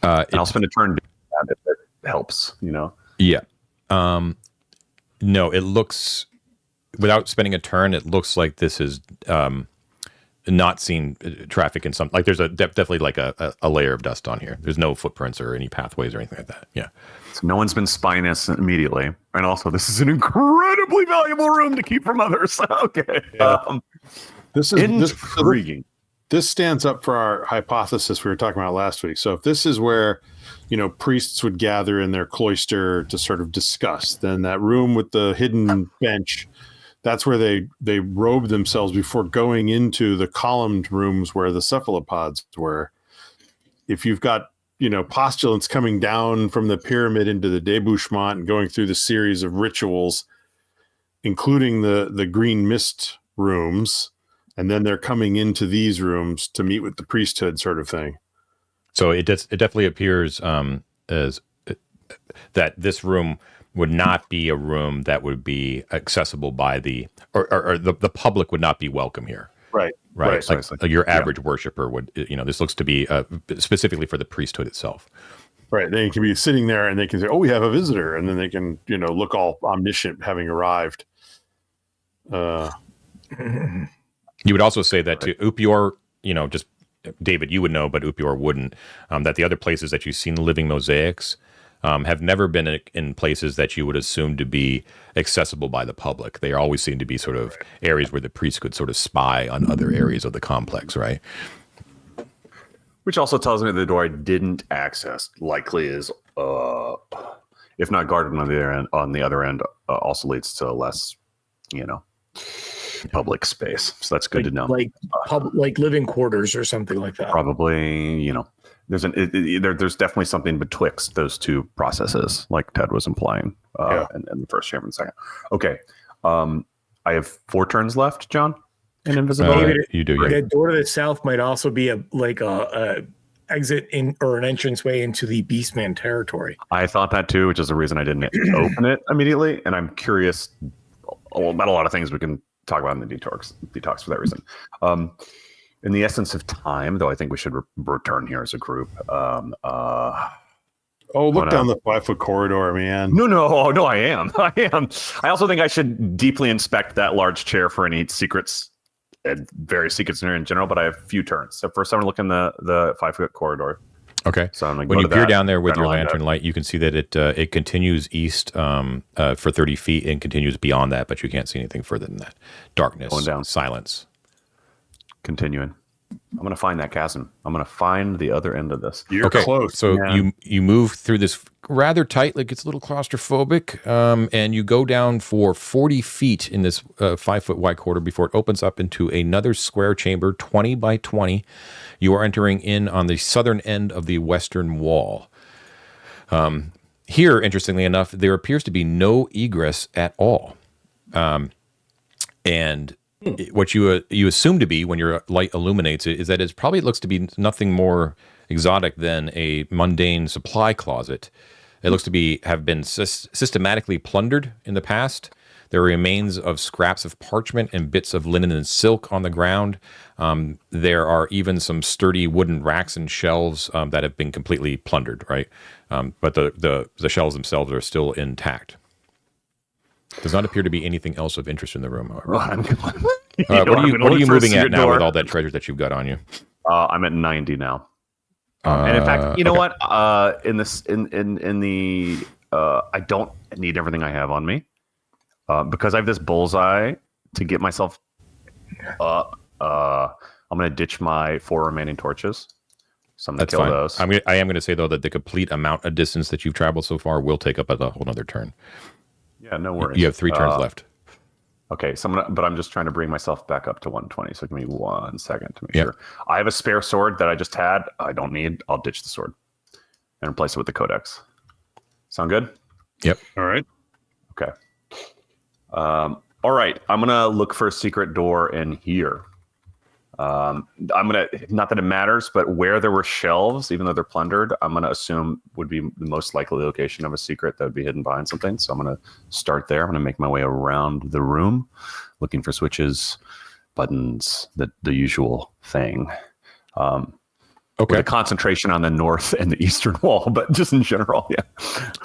[SPEAKER 2] And I'll spend a turn doing that if it helps,
[SPEAKER 1] Yeah. No, it looks... Without spending a turn, it looks like this is not seen traffic in some, like there's definitely like a layer of dust on here. There's no footprints or any pathways or anything like that. Yeah.
[SPEAKER 2] So no one's been spying us immediately. And also this is an incredibly valuable room to keep from others. Okay.
[SPEAKER 5] Yeah. This is
[SPEAKER 2] intriguing.
[SPEAKER 5] This stands up for our hypothesis we were talking about last week. So if this is where, priests would gather in their cloister to sort of discuss, then that room with the hidden bench, that's where they robe themselves before going into the columned rooms where the cephalopods were. If you've got, postulants coming down from the pyramid into the debouchement and going through the series of rituals, including the green mist rooms, and then they're coming into these rooms to meet with the priesthood sort of thing.
[SPEAKER 1] So it definitely appears as that this room would not be a room that would be accessible by the public would not be welcome here.
[SPEAKER 5] Right.
[SPEAKER 1] Like your average worshiper would, this looks to be specifically for the priesthood itself.
[SPEAKER 5] Right. They can be sitting there and they can say, "Oh, we have a visitor," and then they can, look all omniscient having arrived.
[SPEAKER 1] You would also say that to Upior, just David, you would know, but Upior wouldn't, that the other places that you've seen living mosaics have never been in places that you would assume to be accessible by the public. They always seem to be sort of areas where the priest could sort of spy on other areas of the complex, right?
[SPEAKER 2] Which also tells me the door I didn't access likely is, if not guarded on the other end, also leads to less, public space. So that's good to know.
[SPEAKER 3] Like living quarters or something like that.
[SPEAKER 2] Probably, there's definitely something betwixt those two processes, like Ted was implying, in the first chamber and second. Okay. I have 4 turns left, John, in invisibility.
[SPEAKER 1] You do. Yeah.
[SPEAKER 3] That door to the south might also be a exit in or an entranceway into the Beastman territory.
[SPEAKER 2] I thought that too, which is the reason I didn't open it immediately. And I'm curious about a lot of things we can talk about in the detox for that reason. In the essence of time, though, I think we should return here as a group.
[SPEAKER 5] Look down the 5-foot corridor, man.
[SPEAKER 2] No, I am. I also think I should deeply inspect that large chair for any secrets and various secrets in general, but I have few turns. So first I'm looking the 5-foot corridor.
[SPEAKER 1] Okay.
[SPEAKER 2] So I'm
[SPEAKER 1] when you peer down there with your lantern light, you can see that it continues east for 30 feet and continues beyond that, but you can't see anything further than that. Darkness,
[SPEAKER 2] going down.
[SPEAKER 1] Silence.
[SPEAKER 2] Continuing. I'm going to find that chasm. I'm going to find the other end of this.
[SPEAKER 5] You're close.
[SPEAKER 1] So you move through this rather tight, like it's a little claustrophobic, and you go down for 40 feet in this 5-foot wide corridor before it opens up into another square chamber, 20 by 20. You are entering in on the southern end of the western wall. Here, interestingly enough, there appears to be no egress at all. And what you assume to be when your light illuminates it is that it looks to be nothing more exotic than a mundane supply closet. It looks to have been systematically plundered in the past. There are remains of scraps of parchment and bits of linen and silk on the ground. There are even some sturdy wooden racks and shelves that have been completely plundered, right? But the shelves themselves are still intact. Does not appear to be anything else of interest in the room, however. What are you moving at now with all that treasure that you've got on you?
[SPEAKER 2] I'm at 90 now. And in fact, you know what? In the I don't need everything I have on me because I have this bullseye to get myself up. I'm going to ditch my 4 remaining torches. So I'm going to kill those.
[SPEAKER 1] I am going to say though that the complete amount of distance that you've traveled so far will take up a whole other turn.
[SPEAKER 2] Yeah, no worries.
[SPEAKER 1] You have 3 turns left.
[SPEAKER 2] Okay, so I'm just trying to bring myself back up to 120. So give me 1 second to make sure. I have a spare sword that I just had. I don't need. I'll ditch the sword and replace it with the codex. Sound good?
[SPEAKER 1] Yep.
[SPEAKER 5] All right.
[SPEAKER 2] Okay. All right. I'm gonna look for a secret door in here. I'm gonna, not that it matters, but where there were shelves, even though they're plundered, I'm gonna assume would be the most likely location of a secret that would be hidden behind something. So I'm gonna start there. I'm gonna make my way around the room, looking for switches, buttons, the usual thing.
[SPEAKER 1] Okay.
[SPEAKER 2] With a concentration on the north and the eastern wall, but just in general, yeah.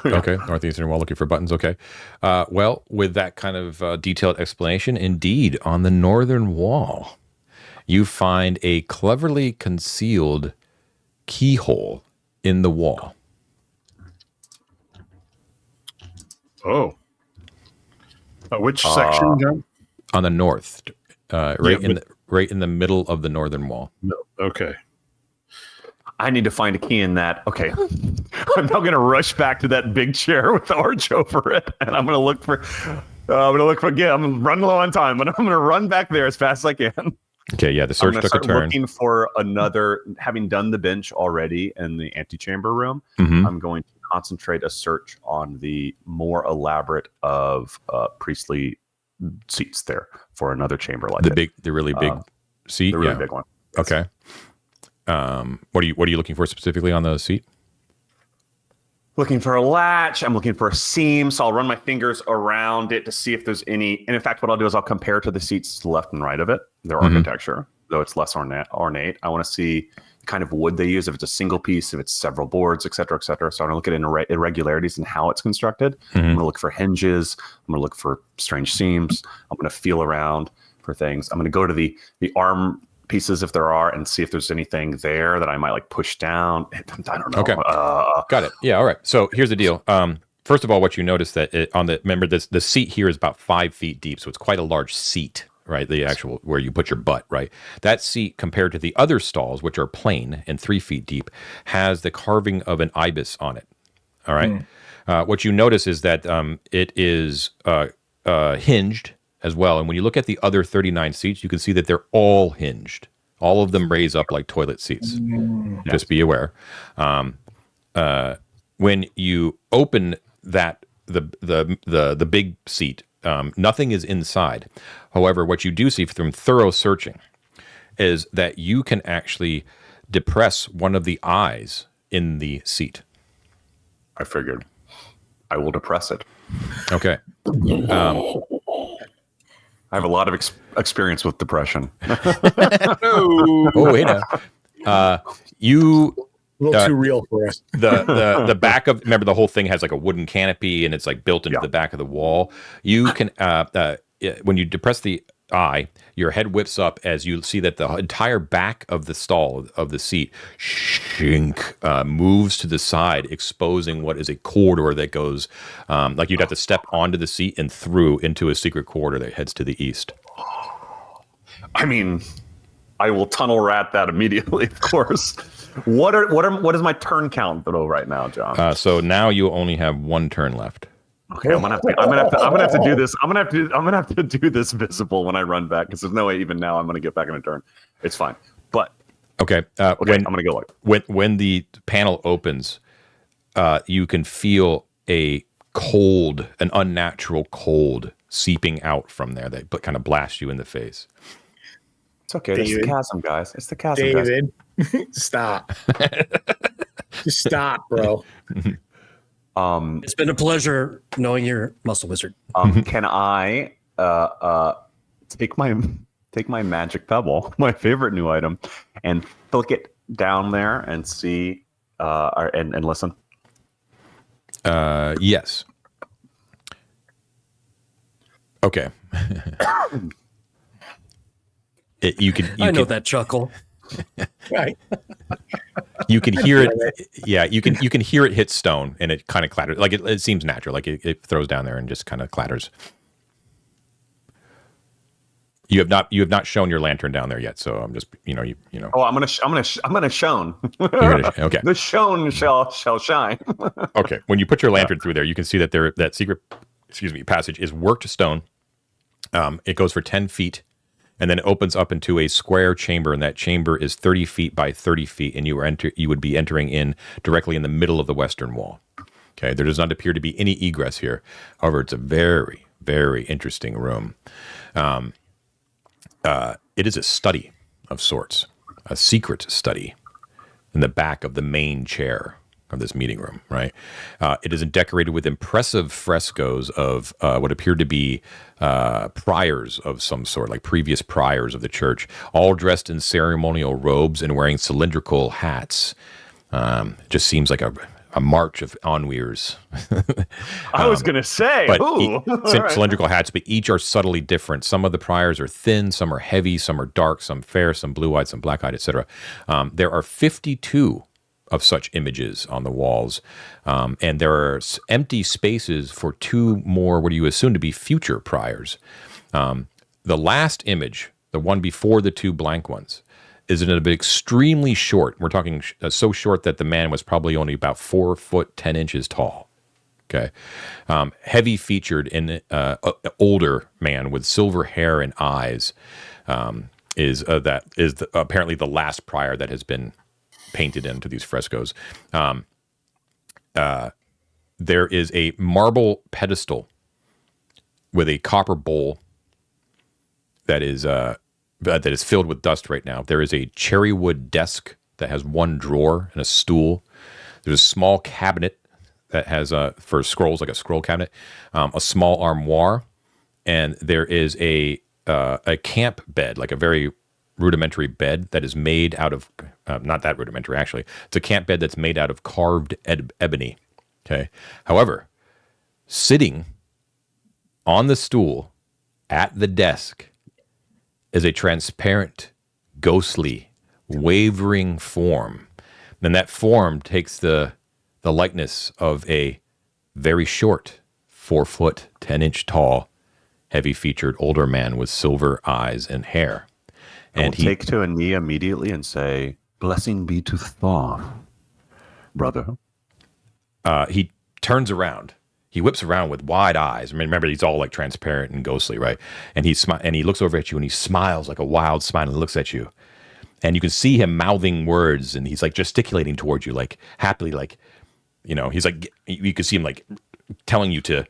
[SPEAKER 1] Okay, northeastern wall, looking for buttons. Okay. Well, with that kind of detailed explanation, indeed, on the northern wall, you find a cleverly concealed keyhole in the wall.
[SPEAKER 5] Oh. Which section, John?
[SPEAKER 1] On the north, right in the middle of the northern wall.
[SPEAKER 5] No. Okay.
[SPEAKER 2] I need to find a key in that. Okay. I'm now going to rush back to that big chair with the arch over it, and I'm going to look for. Again. I'm running low on time, but I'm going to run back there as fast as I can.
[SPEAKER 1] Okay, yeah, the search took a turn.
[SPEAKER 2] Looking for another, having done the bench already in the antechamber room, I'm going to concentrate a search on the more elaborate of priestly seats there for another chamber like
[SPEAKER 1] the really big seat,
[SPEAKER 2] the really big one.
[SPEAKER 1] Okay. What are you looking for specifically on the seat?
[SPEAKER 2] Looking for a latch. I'm looking for a seam, so I'll run my fingers around it to see if there's any. And in fact, what I'll do is I'll compare to the seats to the left and right of it, their architecture, though it's less ornate. I want to see the kind of wood they use, if it's a single piece, if it's several boards, et cetera, et cetera. So I'm going to look at irregularities and how it's constructed. I'm going to look for hinges. I'm going to look for strange seams. I'm going to feel around for things. I'm going to go to the arm pieces if there are and see if there's anything there that I might like push down. I don't know.
[SPEAKER 1] Okay. Got it. Yeah. All right. So here's the deal. First of all, what you notice that remember the seat here is about 5 feet deep. So it's quite a large seat, right? The actual where you put your butt, right? That seat compared to the other stalls, which are plain and 3 feet deep, has the carving of an ibis on it. All right. What you notice is that it is hinged as well. And when you look at the other 39 seats, you can see that they're all hinged. All of them raise up like toilet seats. Just be aware. When you open that the big seat, nothing is inside. However, what you do see from thorough searching is that you can actually depress one of the eyes in the seat.
[SPEAKER 2] I figured I will depress it.
[SPEAKER 1] Okay.
[SPEAKER 2] I have a lot of experience with depression.
[SPEAKER 1] Oh, wait you
[SPEAKER 3] a little too real for us.
[SPEAKER 1] The back of, remember the whole thing has like a wooden canopy and it's like built into the back of the wall. You can when you depress the eye, your head whips up as you see that the entire back of the stall of the seat moves to the side, exposing what is a corridor that goes like you'd have to step onto the seat and through into a secret corridor that heads to the east.
[SPEAKER 2] I mean, I will tunnel rat that immediately, of course. What is my turn count though right now, John?
[SPEAKER 1] So now you only have 1 turn left.
[SPEAKER 2] Okay, I'm gonna have to do this. I'm gonna have to do this visible when I run back because there's no way even now I'm gonna get back in a turn. It's fine, but
[SPEAKER 1] okay.
[SPEAKER 2] I'm gonna go
[SPEAKER 1] when the panel opens, you can feel an unnatural cold seeping out from there that kind of blasts you in the face.
[SPEAKER 2] It's okay. It's the chasm, guys. It's the chasm,
[SPEAKER 3] David. Stop. Just stop, bro.
[SPEAKER 4] It's been a pleasure knowing your muscle wizard.
[SPEAKER 2] Can I take my magic pebble, my favorite new item, and flick it down there and see and listen?
[SPEAKER 1] Yes. Okay.
[SPEAKER 4] I know that chuckle.
[SPEAKER 3] Right.
[SPEAKER 1] You can hear it. Yeah, you can hear it hit stone, and it kind of clatters. Like it seems natural. Like it throws down there and just kind of clatters. You have not shown your lantern down there yet, so I'm just you know.
[SPEAKER 2] Oh, I'm gonna shone.
[SPEAKER 1] Okay.
[SPEAKER 2] The shone shall shine.
[SPEAKER 1] Okay. When you put your lantern through there, you can see that that secret, passage is worked stone. It goes for 10 feet, and then it opens up into a square chamber, and that chamber is 30 feet by 30 feet, and you would be entering in directly in the middle of the western wall. Okay. There does not appear to be any egress here. However, it's a very, very interesting room. It is a study of sorts, a secret study in the back of the main chair of this meeting room, right? It is decorated with impressive frescoes of what appear to be priors of some sort, like previous priors of the church, all dressed in ceremonial robes and wearing cylindrical hats. Just seems like a march of ennuiers.
[SPEAKER 2] I was going to say,
[SPEAKER 1] cylindrical hats, but each are subtly different. Some of the priors are thin, some are heavy, some are dark, some fair, some blue-eyed, some black-eyed, etc. There are 52 of such images on the walls, and there are empty spaces for 2 more, what do you assume to be future priors. The last image, the one before the 2 blank ones, is extremely short. We're talking so short that the man was probably only about 4 foot 10 inches tall. Okay, heavy featured and older man with silver hair and eyes is apparently the last prior that has been painted into these frescoes. There is a marble pedestal with a copper bowl that is filled with dust right now. There is a cherry wood desk that has 1 drawer and a stool. There's a small cabinet that has for scrolls, like a scroll cabinet, a small armoire, and there is a camp bed, like a very rudimentary bed that is made out of not that rudimentary actually. It's a camp bed that's made out of carved ebony. Okay. However, sitting on the stool at the desk is a transparent, ghostly, wavering form. And that form takes the likeness of a very short, 4 foot, 10 inch tall, heavy featured older man with silver eyes and hair. And
[SPEAKER 2] he take to a knee immediately and say, "Blessing be to Thoth, brother."
[SPEAKER 1] He turns around. He whips around with wide eyes. I mean, remember, he's all like transparent and ghostly, right? And he looks over at you and he smiles like a wild smile and looks at you. And you can see him mouthing words and he's like gesticulating towards you, like happily, like, you know, he's like, you can see him like telling you to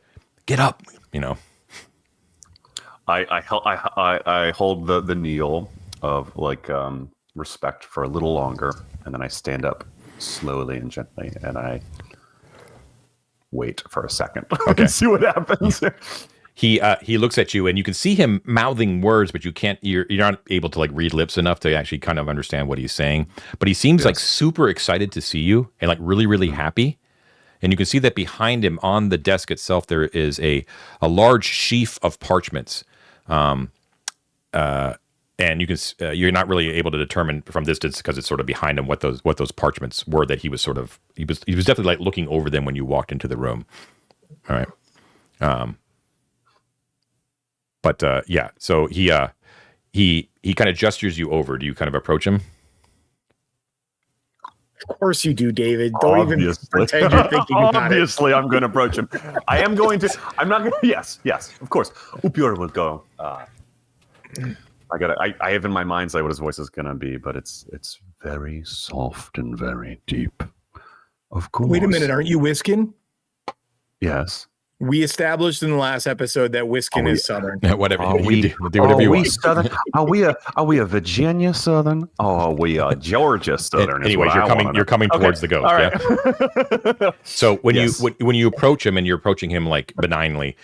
[SPEAKER 1] get up, you know.
[SPEAKER 2] I hold the kneel of like respect for a little longer, and then I stand up slowly and gently, and I wait for a second
[SPEAKER 1] okay.
[SPEAKER 2] and see what happens.
[SPEAKER 1] He looks at you, and you can see him mouthing words, but you're not able to like read lips enough to actually kind of understand what he's saying. But he seems like super excited to see you and like really, really happy. And you can see that behind him on the desk itself there is a large sheaf of parchments. And you can you're not really able to determine from distance because it's sort of behind him what those parchments were that he was definitely like looking over them when you walked into the room. All right. Yeah, so he kind of gestures you over. Do you kind of approach him?
[SPEAKER 3] Of course you do, David. Don't even pretend you're thinking about it.
[SPEAKER 2] Obviously, I'm going to approach him. I am going to. I'm not going to. Yes, of course. Upior will go. I have in my mind's eye what his voice is going to be, but it's very soft and very deep. Of course.
[SPEAKER 3] Wait a minute, aren't you whisking?
[SPEAKER 2] Yes.
[SPEAKER 3] We established in the last episode that Wisconsin is Southern.
[SPEAKER 1] Whatever.
[SPEAKER 2] Are
[SPEAKER 1] You
[SPEAKER 2] we,
[SPEAKER 1] do whatever you
[SPEAKER 2] are we
[SPEAKER 1] want.
[SPEAKER 2] Southern? Are we a Virginia Southern? Oh, are we a Georgia Southern?
[SPEAKER 1] Anyways, you're coming towards the ghost.
[SPEAKER 2] All right.
[SPEAKER 1] Yeah. So when
[SPEAKER 2] Yes.
[SPEAKER 1] you approach him and you're approaching him like benignly,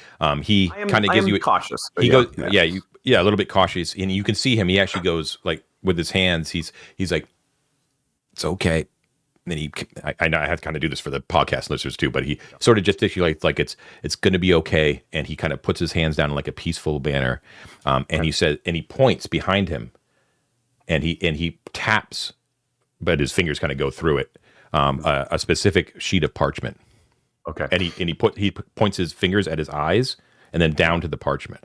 [SPEAKER 1] he kind of gives you
[SPEAKER 2] cautious.
[SPEAKER 1] He goes, a little bit cautious, and you can see him. He actually goes like with his hands. He's like, it's okay. And then I know I have to kind of do this for the podcast listeners too, but he sort of gesticulates like it's going to be okay, and he kind of puts his hands down in like a peaceful banner, and he says, and he points behind him, and he taps, but his fingers kind of go through it, a specific sheet of parchment.
[SPEAKER 2] Okay.
[SPEAKER 1] And he points his fingers at his eyes and then down to the parchment.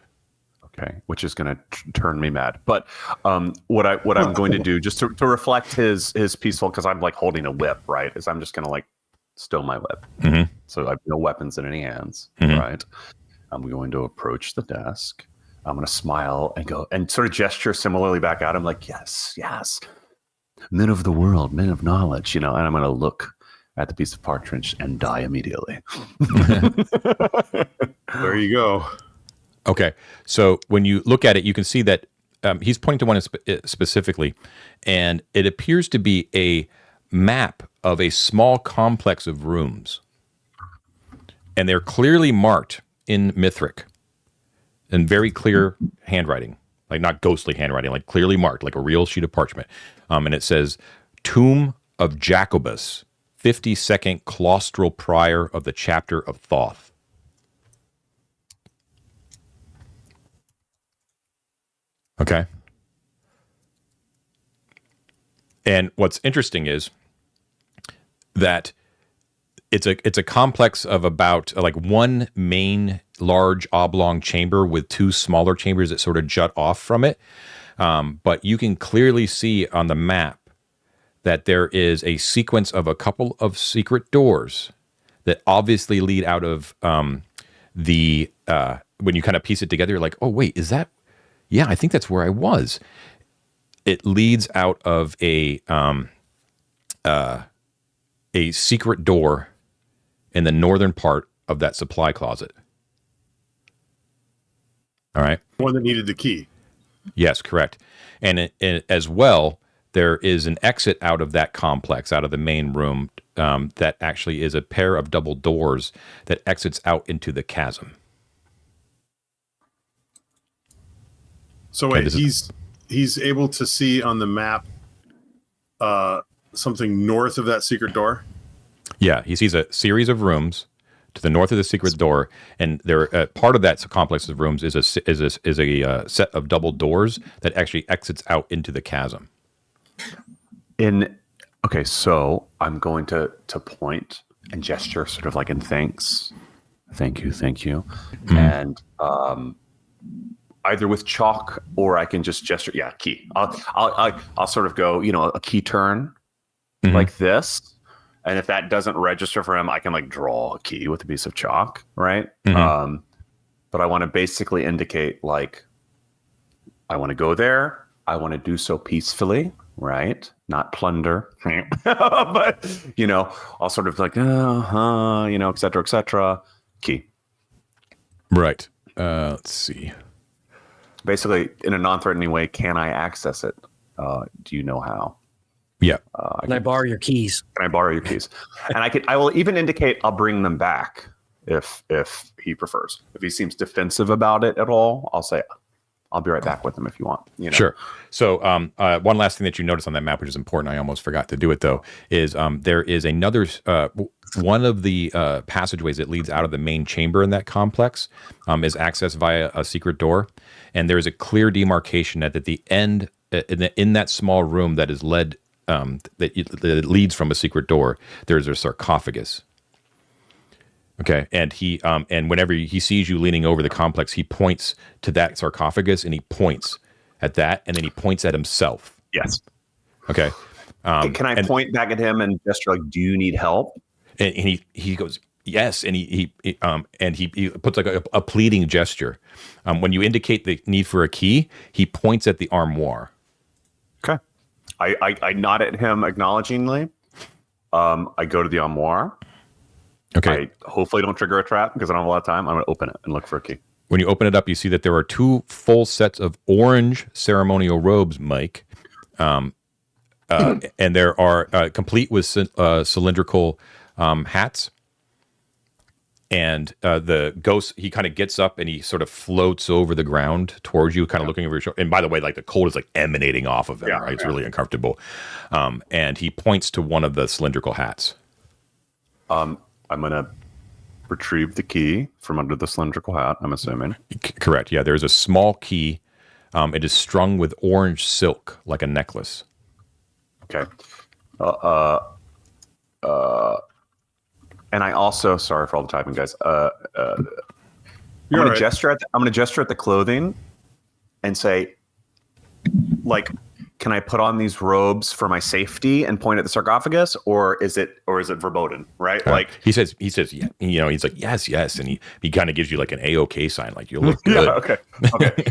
[SPEAKER 2] Okay, which is going to turn me mad. But what I'm going to do, just to reflect his peaceful, because I'm like holding a whip, right? Is I'm just going to like stow my whip.
[SPEAKER 1] Mm-hmm.
[SPEAKER 2] So I have no weapons in any hands,
[SPEAKER 1] Mm-hmm.
[SPEAKER 2] right? I'm going to approach the desk. I'm going to smile and go and sort of gesture similarly back at him, like yes, men of the world, men of knowledge, and I'm going to look at the piece of parchment and die immediately.
[SPEAKER 5] There you go.
[SPEAKER 1] Okay, so when you look at it, you can see that he's pointing to one specifically, and it appears to be a map of a small complex of rooms, and they're clearly marked in Mithric, in very clear handwriting, like not ghostly handwriting, like clearly marked, like a real sheet of parchment, and it says, "Tomb of Jacobus, 52nd Claustral Prior of the Chapter of Thoth." Okay. And what's interesting is that it's a complex of about like one main large oblong chamber with two smaller chambers that sort of jut off from it. But you can clearly see on the map that there is a sequence of a couple of secret doors that obviously lead out of when you kind of piece it together, you're like, oh, wait, is that? Yeah, I think that's where I was. It leads out of a secret door in the northern part of that supply closet. All right.
[SPEAKER 5] One that needed the key.
[SPEAKER 1] Yes, correct. And as well, there is an exit out of that complex, out of the main room, that actually is a pair of double doors that exits out into the chasm.
[SPEAKER 5] So wait, he's able to see on the map something north of that secret door?
[SPEAKER 1] Yeah, he sees a series of rooms to the north of the secret door, and there part of that complex of rooms is a set of double doors that actually exits out into the chasm.
[SPEAKER 2] Okay, so I'm going to point and gesture sort of like in thank you, mm-hmm. and either with chalk or I can just gesture. Yeah, key. I'll sort of go, a key turn mm-hmm. like this, and if that doesn't register for him, I can like draw a key with a piece of chalk, right? Mm-hmm. But I want to basically indicate like I want to go there. I want to do so peacefully, right? Not plunder, but I'll sort of like et cetera, key.
[SPEAKER 1] Right. Let's see.
[SPEAKER 2] Basically, in a non-threatening way, can I access it? Do you know how?
[SPEAKER 1] Yeah.
[SPEAKER 4] Can I borrow your keys?
[SPEAKER 2] Can I borrow your keys? And I will even indicate I'll bring them back if he prefers. If he seems defensive about it at all, I'll say I'll be right back with him if you want.
[SPEAKER 1] Sure. So one last thing that you notice on that map, which is important, I almost forgot to do it though, is there is another one of the passageways that leads out of the main chamber in that complex is accessed via a secret door, and there is a clear demarcation that at the end in that small room that is led that leads from a secret door, there's a sarcophagus. Okay, and he and whenever he sees you leaning over the complex, he points to that sarcophagus and he points at that, and then he points at himself.
[SPEAKER 2] Yes.
[SPEAKER 1] Okay.
[SPEAKER 2] Can I point back at him and gesture like, "Do you need help?"
[SPEAKER 1] And he goes, "Yes," and he puts like a pleading gesture. When you indicate the need for a key, he points at the armoire.
[SPEAKER 2] Okay. I nod at him acknowledgingly. I go to the armoire.
[SPEAKER 1] Okay.
[SPEAKER 2] I hopefully don't trigger a trap because I don't have a lot of time. I'm going to open it and look for a key.
[SPEAKER 1] When you open it up, you see that there are 2 full sets of orange ceremonial robes, Mike. And there are complete with cylindrical hats. And the ghost, he kind of gets up and he sort of floats over the ground towards you, kind of looking over your shoulder. And by the way, like the cold is like emanating off of him, right? It's really uncomfortable. And he points to one of the cylindrical hats.
[SPEAKER 2] I'm going to retrieve the key from under the cylindrical hat, I'm assuming.
[SPEAKER 1] Correct. Yeah, there's a small key. It is strung with orange silk, like a necklace.
[SPEAKER 2] Okay. And I also, sorry for all the typing, guys. I'm going to gesture at the clothing and say, like, can I put on these robes for my safety and point at the sarcophagus, or is it verboten, right? Like
[SPEAKER 1] he says, yeah, he's like, yes, and he kind of gives you like an A-OK sign, like you'll look good.
[SPEAKER 2] Okay.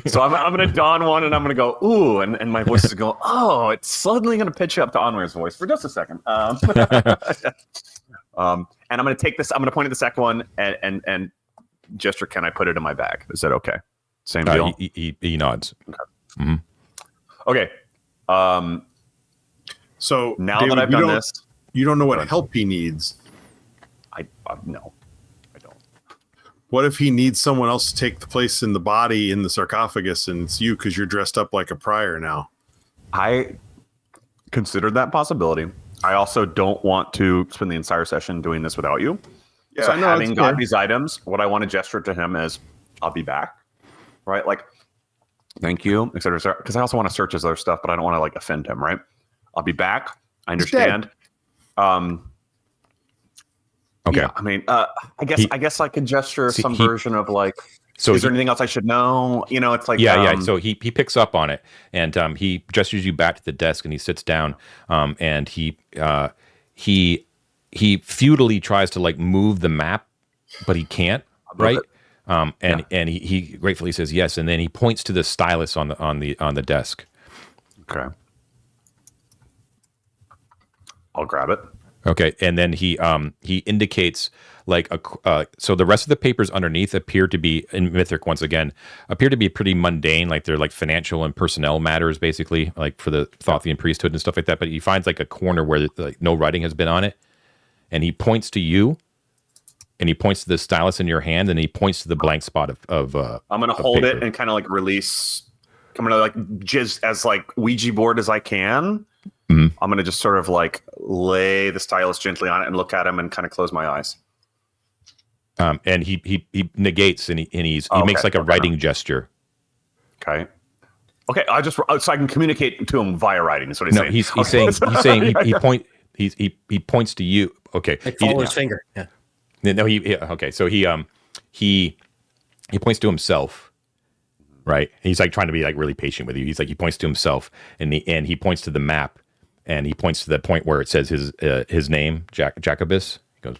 [SPEAKER 2] So I'm going to don one, and I'm going to go ooh, and my voice is going, oh, it's suddenly going to pitch up to Onweir's voice for just a second. And I'm going to take this. I'm going to point at the second one and gesture. Can I put it in my bag? Is that okay? Same deal.
[SPEAKER 1] He nods.
[SPEAKER 2] Okay.
[SPEAKER 1] Mm-hmm.
[SPEAKER 2] Okay.
[SPEAKER 5] So
[SPEAKER 2] now
[SPEAKER 5] David,
[SPEAKER 2] that I've done this,
[SPEAKER 5] you don't know what help he needs.
[SPEAKER 2] No, I don't.
[SPEAKER 5] What if he needs someone else to take the place in the body in the sarcophagus, and it's you because you're dressed up like a prior now?
[SPEAKER 2] I considered that possibility. I also don't want to spend the entire session doing this without you.
[SPEAKER 5] Yeah,
[SPEAKER 2] so having got these items, what I want to gesture to him is, I'll be back, right? Like, thank you, et cetera, because I also want to search his other stuff, but I don't want to like offend him, right? I'll be back. I understand.
[SPEAKER 1] Okay.
[SPEAKER 2] Yeah, I mean, I guess I could gesture some version of like, so is there anything else I should know? It's like
[SPEAKER 1] yeah. So he picks up on it and he gestures you back to the desk and he sits down and he futilely tries to like move the map, but he can't. Right. And he gratefully says yes, and then he points to the stylus on the desk.
[SPEAKER 2] Okay. I'll grab it.
[SPEAKER 1] Okay, and then he indicates like so the rest of the papers underneath appear to be in Mythic once again appear to be pretty mundane, like they're like financial and personnel matters basically, like for the Thothian priesthood and stuff like that. But he finds like a corner where like no writing has been on it, and he points to you, and he points to the stylus in your hand, and he points to the blank spot of
[SPEAKER 2] I'm gonna hold it and kind of like release. I'm gonna like jizz as like Ouija board as I can. Mm-hmm. I'm going to just sort of like lay the stylus gently on it and look at him and kind of close my eyes.
[SPEAKER 1] And he negates and he makes like a writing gesture.
[SPEAKER 2] Okay. I just so I can communicate to him via writing. Is what he's saying.
[SPEAKER 1] He's saying he points to you. Okay.
[SPEAKER 4] Like follow his finger. Yeah.
[SPEAKER 1] No, okay. So he points to himself. Right. And he's like trying to be like really patient with you. He's like, he points to himself and he points to the map. And he points to the point where it says his name, Jacobus. He goes,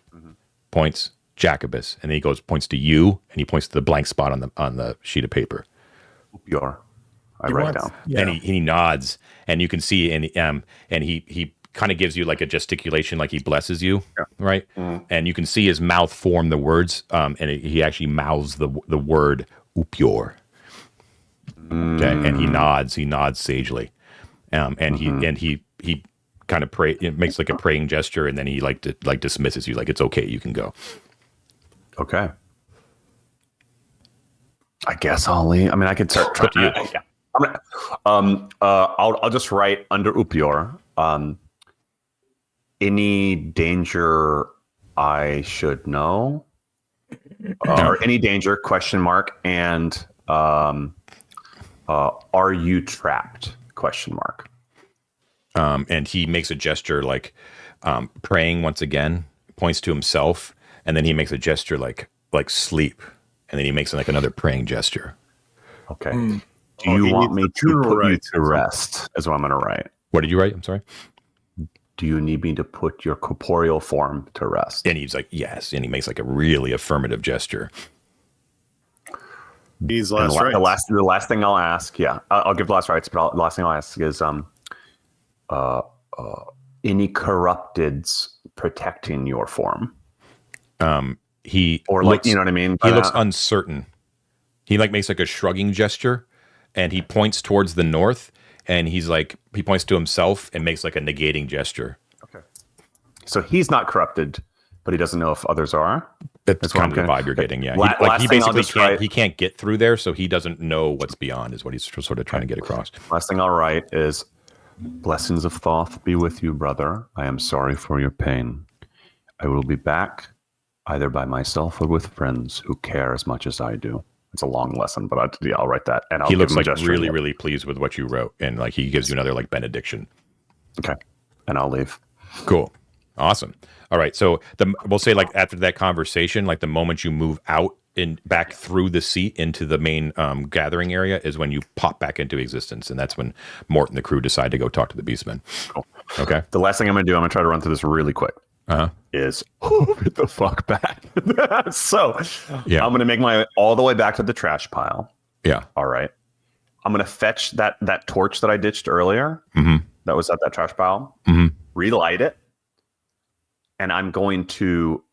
[SPEAKER 1] points Jacobus, and then he goes points to you, and he points to the blank spot on the sheet of paper.
[SPEAKER 2] Upior. I write down.
[SPEAKER 1] Yeah. And he nods, and you can see, and he kind of gives you like a gesticulation, like he blesses you, right? Mm-hmm. And you can see his mouth form the words, and he actually mouths the word Upior. Okay, and he nods sagely, and he kind of makes like a praying gesture, and then he dismisses you, like it's okay, you can go.
[SPEAKER 2] Okay. I guess I'll leave. I mean, I could start trying. Yeah. I'll just write under Upior. Any danger I should know, or any danger ? And are you trapped ?
[SPEAKER 1] And he makes a gesture like praying once again, points to himself, and then he makes a gesture like sleep, and then he makes like another praying gesture.
[SPEAKER 2] Okay. Do you want me to put you to rest? Is what I'm going to write.
[SPEAKER 1] What did you write? I'm sorry.
[SPEAKER 2] Do you need me to put your corporeal form to rest?
[SPEAKER 1] And he's like, yes, and he makes like a really affirmative gesture.
[SPEAKER 5] These
[SPEAKER 2] the last thing I'll ask, I'll give the last rites, but the last thing I'll ask is any corrupteds protecting your form?
[SPEAKER 1] He
[SPEAKER 2] or
[SPEAKER 1] looks,
[SPEAKER 2] you know what I mean?
[SPEAKER 1] He looks uncertain. He makes a shrugging gesture, and he points towards the north, and he points to himself and makes a negating gesture.
[SPEAKER 2] Okay. So he's not corrupted, but he doesn't know if others are.
[SPEAKER 1] That's kind of the vibe you're getting. Yeah. He basically can't get through there, so he doesn't know what's beyond is what he's sort of trying to get across.
[SPEAKER 2] Last thing I'll write is, blessings of Thoth be with you, brother. I am sorry for your pain. I will be back either by myself or with friends who care as much as I do. It's a long lesson, but I'll write that. And
[SPEAKER 1] he looks really, really pleased with what you wrote. And he gives you another benediction.
[SPEAKER 2] Okay. And I'll leave.
[SPEAKER 1] Cool. Awesome. All right. So we'll say after that conversation, the moment you move out and back through the seat into the main gathering area is when you pop back into existence. And that's when Mort and the crew decide to go talk to the Beastmen.
[SPEAKER 2] Cool.
[SPEAKER 1] Okay.
[SPEAKER 2] The last thing I'm going to do, I'm going to try to run through this really quick. Is get the fuck back. So I'm going to make my all the way back to the trash pile.
[SPEAKER 1] Yeah.
[SPEAKER 2] All right. I'm going to fetch that torch that I ditched earlier.
[SPEAKER 1] Mm-hmm.
[SPEAKER 2] That was at that trash pile.
[SPEAKER 1] Mm-hmm.
[SPEAKER 2] Relight it. And I'm going to,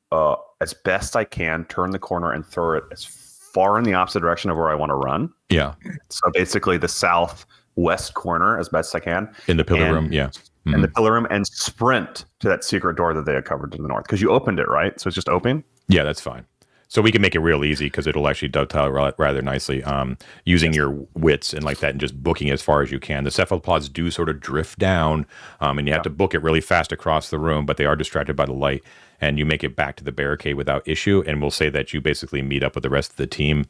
[SPEAKER 2] as best I can, turn the corner and throw it as far in the opposite direction of where I want to run.
[SPEAKER 1] Yeah.
[SPEAKER 2] So basically the southwest corner as best I can.
[SPEAKER 1] In the pillar room. Yeah.
[SPEAKER 2] Mm-hmm. In the pillar room, and sprint to that secret door that they had covered to the north. Because you opened it, right? So it's just open?
[SPEAKER 1] Yeah, that's fine. So we can make it real easy because it'll actually dovetail rather nicely using your wits and that and just booking as far as you can. The cephalopods do sort of drift down and you have to book it really fast across the room, but they are distracted by the light, and you make it back to the barricade without issue. And we'll say that you basically meet up with the rest of the team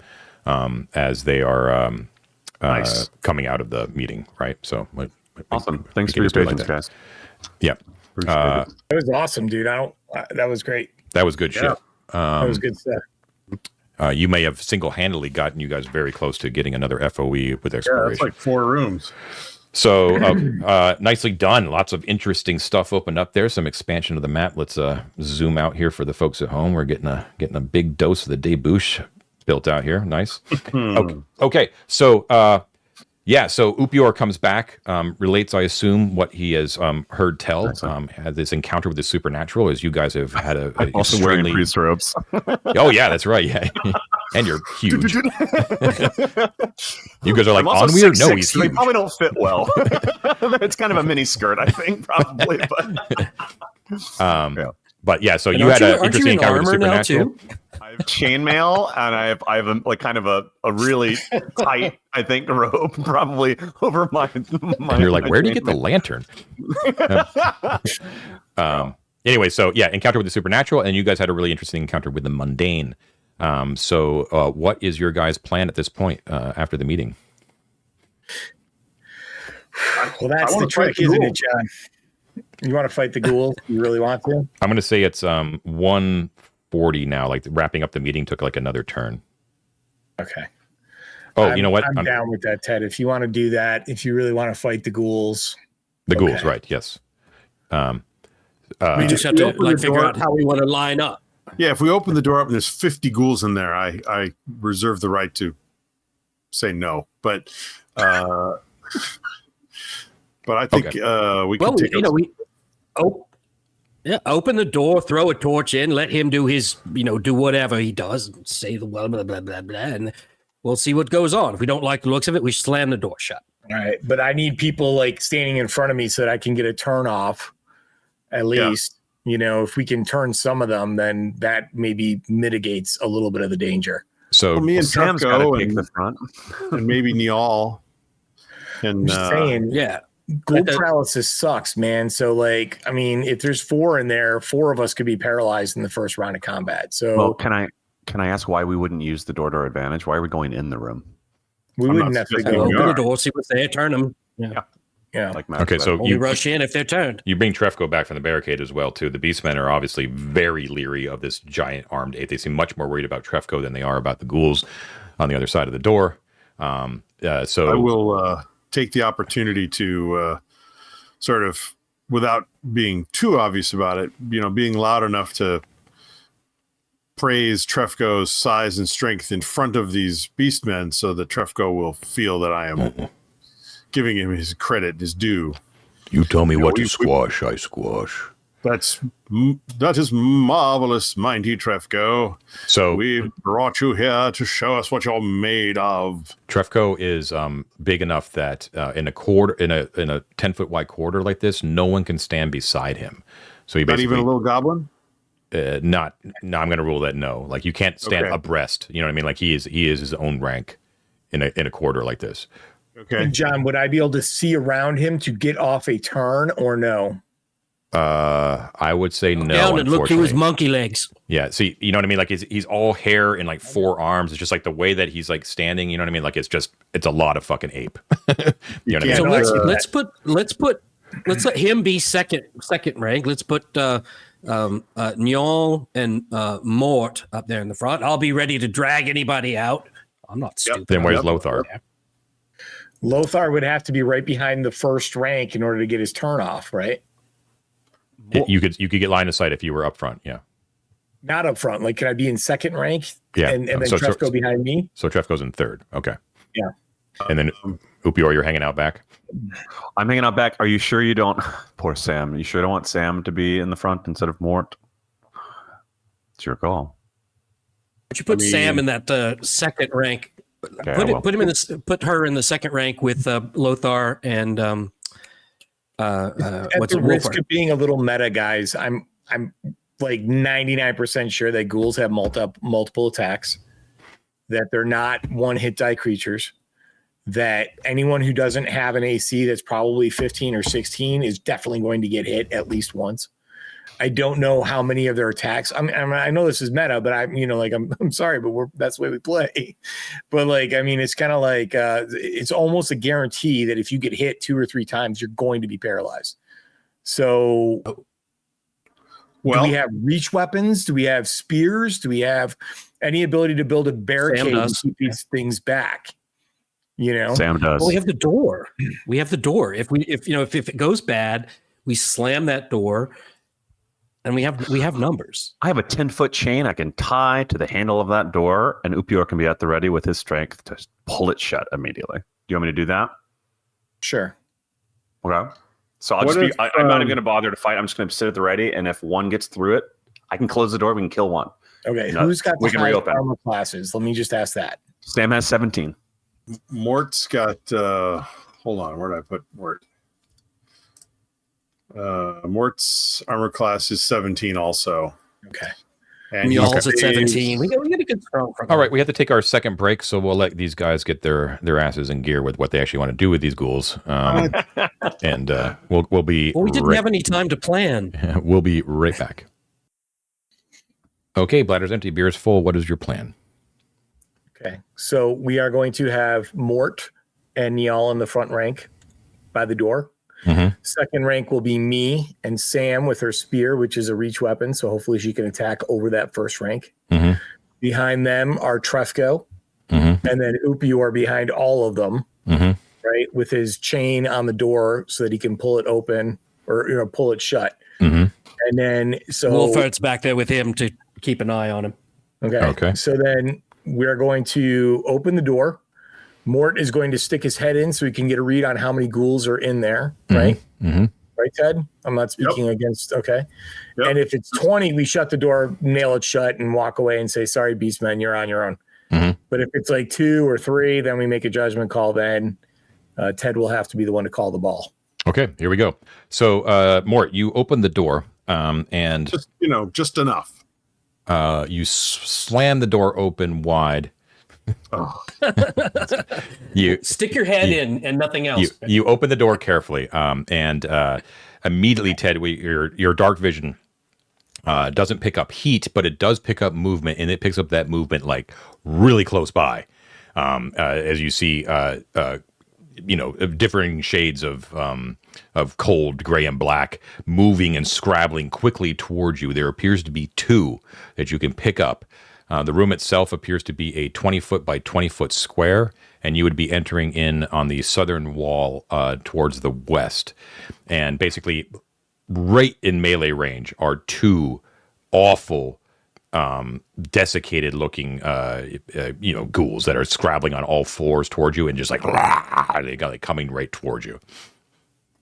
[SPEAKER 1] as they are coming out of the meeting, right? So
[SPEAKER 2] awesome. Thanks for your patience, guys.
[SPEAKER 1] Yeah.
[SPEAKER 3] That was awesome, dude. That was great.
[SPEAKER 1] That was good shit.
[SPEAKER 3] That was good stuff.
[SPEAKER 1] You may have single-handedly gotten you guys very close to getting another FOE with exploration.
[SPEAKER 5] Yeah, that's 4 rooms.
[SPEAKER 1] So nicely done. Lots of interesting stuff opened up there. Some expansion of the map. Let's zoom out here for the folks at home. We're getting a big dose of the debouche built out here. Nice. Okay. So so Upior comes back, relates, I assume, what he has heard tell. Had this encounter with the supernatural, as you guys have had a
[SPEAKER 2] also
[SPEAKER 1] extremely...
[SPEAKER 2] wearing priest robes.
[SPEAKER 1] Oh yeah, that's right. Yeah, and you're huge. You guys are on weird. No, he's huge.
[SPEAKER 2] They probably don't fit well. It's kind of a mini skirt, I think, probably.
[SPEAKER 1] But yeah, so you had an interesting encounter with the supernatural.
[SPEAKER 2] I have chainmail, and I have kind of a really tight, I think, robe probably over my.
[SPEAKER 1] And you're where do you get the lantern? Anyway, so yeah, encounter with the supernatural, and you guys had a really interesting encounter with the mundane. So what is your guys' plan at this point after the meeting?
[SPEAKER 3] Well, that's the trick, isn't it, John? You want to fight the ghouls? You really want to?
[SPEAKER 1] I'm going to say it's 1:40 now. Wrapping up the meeting took another turn.
[SPEAKER 3] Okay.
[SPEAKER 1] Oh, you know what?
[SPEAKER 3] I'm down with that, Ted. If you want to do that, if you really want to fight the ghouls.
[SPEAKER 1] Ghouls, right? Yes.
[SPEAKER 4] We just have to figure out how we want to line up.
[SPEAKER 5] Yeah, if we open the door up and there's 50 ghouls in there, I reserve the right to say no. But I think we can take
[SPEAKER 4] open the door, throw a torch in, let him do his, do whatever he does, say the blah, blah, blah, blah, blah, and we'll see what goes on. If we don't like the looks of it, we slam the door shut.
[SPEAKER 3] All right. But I need people standing in front of me so that I can get a turn off at least. Yeah. If we can turn some of them, then that maybe mitigates a little bit of the danger.
[SPEAKER 1] So
[SPEAKER 5] me and
[SPEAKER 2] Sam's got to take the front.
[SPEAKER 5] And maybe Niall.
[SPEAKER 3] I'm just saying, ghoul paralysis sucks, man. So, if there's 4 in there, 4 of us could be paralyzed in the first round of combat. So,
[SPEAKER 2] can I ask why we wouldn't use the door to our advantage? Why are we going in the room?
[SPEAKER 3] We wouldn't necessarily go
[SPEAKER 4] open the door, see what's there, turn them.
[SPEAKER 3] Yeah.
[SPEAKER 1] Okay, so
[SPEAKER 4] you rush in if they're turned.
[SPEAKER 1] You bring Trefco back from the barricade as well, too. The Beastmen are obviously very leery of this giant armed ape. They seem much more worried about Trefco than they are about the ghouls on the other side of the door. So
[SPEAKER 5] I will take the opportunity to sort of, without being too obvious about it, being loud enough to praise Trefco's size and strength in front of these beastmen so that Trefco will feel that I am giving him his credit, his due.
[SPEAKER 1] You tell me what to squash, I squash.
[SPEAKER 5] That is marvelous, mighty Trefco.
[SPEAKER 1] So
[SPEAKER 5] we brought you here to show us what you're made of.
[SPEAKER 1] Trefco is big enough that in a 10-foot wide corridor like this, no one can stand beside him. So he
[SPEAKER 5] not
[SPEAKER 1] basically
[SPEAKER 5] even a little goblin.
[SPEAKER 1] I'm going to rule that no. Like you can't stand abreast. You know what I mean? Like he is his own rank in a corridor like this.
[SPEAKER 3] Okay, and John, would I be able to see around him to get off a turn or no?
[SPEAKER 1] I would say no.
[SPEAKER 4] Down and look through his monkey legs.
[SPEAKER 1] Yeah, see, you know what I mean? Like he's all hair and like 4 arms. It's just like the way that he's like standing. You know what I mean? Like it's a lot of fucking ape. You know what I mean?
[SPEAKER 4] So let's let him be second rank. Let's put Njol and Mort up there in the front. I'll be ready to drag anybody out. I'm not stupid.
[SPEAKER 1] Then where's Lothar?
[SPEAKER 3] Lothar would have to be right behind the first rank in order to get his turn off, right?
[SPEAKER 1] You could get line of sight if you were up front, yeah.
[SPEAKER 3] Not up front. Like, can I be in second rank?
[SPEAKER 1] Yeah.
[SPEAKER 3] And then Trefco behind me?
[SPEAKER 1] So Trefco's in third. Okay.
[SPEAKER 3] Yeah.
[SPEAKER 1] And then Upior, you're hanging out back?
[SPEAKER 2] I'm hanging out back. Are you sure you don't? Poor Sam. You sure don't want Sam to be in the front instead of Mort? It's your call.
[SPEAKER 4] Would you put Sam in that second rank? Okay, put her in the second rank with Lothar and
[SPEAKER 3] at the risk of being a little meta, guys, I'm like 99% sure that ghouls have multiple attacks, that they're not one hit die creatures, that anyone who doesn't have an AC that's probably 15 or 16 is definitely going to get hit at least once. I don't know how many of their attacks. I know this is meta, but I'm sorry, but that's the way we play. But it's kind of like it's almost a guarantee that if you get hit 2 or 3 times, you're going to be paralyzed. So, do we have reach weapons? Do we have spears? Do we have any ability to build a barricade and keep these things back?
[SPEAKER 2] Sam does.
[SPEAKER 4] Well, we have the door. If it goes bad, we slam that door. And we have numbers.
[SPEAKER 2] I have a 10-foot chain I can tie to the handle of that door, and Upior can be at the ready with his strength to pull it shut immediately. Do you want me to do that?
[SPEAKER 3] Sure.
[SPEAKER 2] Okay. So I'm not even going to bother to fight. I'm just going to sit at the ready, and if one gets through it, I can close the door. We can kill one.
[SPEAKER 3] Okay. Who's got the high armor classes? Let me just ask that.
[SPEAKER 2] Sam has 17.
[SPEAKER 5] Mort's got. Hold on. Where did I put Mort? Mort's armor class is 17 also.
[SPEAKER 3] Okay.
[SPEAKER 4] And Njol's at 17. We get a good strong front.
[SPEAKER 1] All right, we have to take our second break, so we'll let these guys get their asses in gear with what they actually want to do with these ghouls. And we'll be.
[SPEAKER 4] Well, we didn't have any time to plan.
[SPEAKER 1] We'll be right back. Okay, bladder's empty, beer's full. What is your plan?
[SPEAKER 3] Okay, so we are going to have Mort and Njol in the front rank by the door. Mm-hmm. Second rank will be me and Sam with her spear, which is a reach weapon. So hopefully she can attack over that first rank. Mm-hmm. Behind them are Trefco, and then Upior behind all of them, right, with his chain on the door so that he can pull it open or pull it shut. And then
[SPEAKER 4] Wolfart's back there with him to keep an eye on him.
[SPEAKER 3] Okay. So then we're going to open the door. Mort is going to stick his head in so he can get a read on how many ghouls are in there, right? Right, Ted? I'm not speaking against, okay. Yep. And if it's 20, we shut the door, nail it shut, and walk away and say, sorry, Beastmen, you're on your own. But if it's like 2 or 3, then we make a judgment call. Then Ted will have to be the one to call the ball.
[SPEAKER 1] Okay, here we go. So, Mort, you open the door and...
[SPEAKER 5] Just enough.
[SPEAKER 1] You slam the door open wide.
[SPEAKER 4] You stick your head in and nothing else.
[SPEAKER 1] You open the door carefully, and immediately, Ted, your dark vision doesn't pick up heat, but it does pick up movement, and it picks up that movement like really close by, as you see, differing shades of cold, gray, and black moving and scrabbling quickly towards you. There appears to be 2 that you can pick up. The room itself appears to be a 20-foot by 20-foot square, and you would be entering in on the southern wall towards the west. And basically, right in melee range are 2 awful, desiccated-looking, ghouls that are scrabbling on all 4s towards you and just like, they got coming right towards you.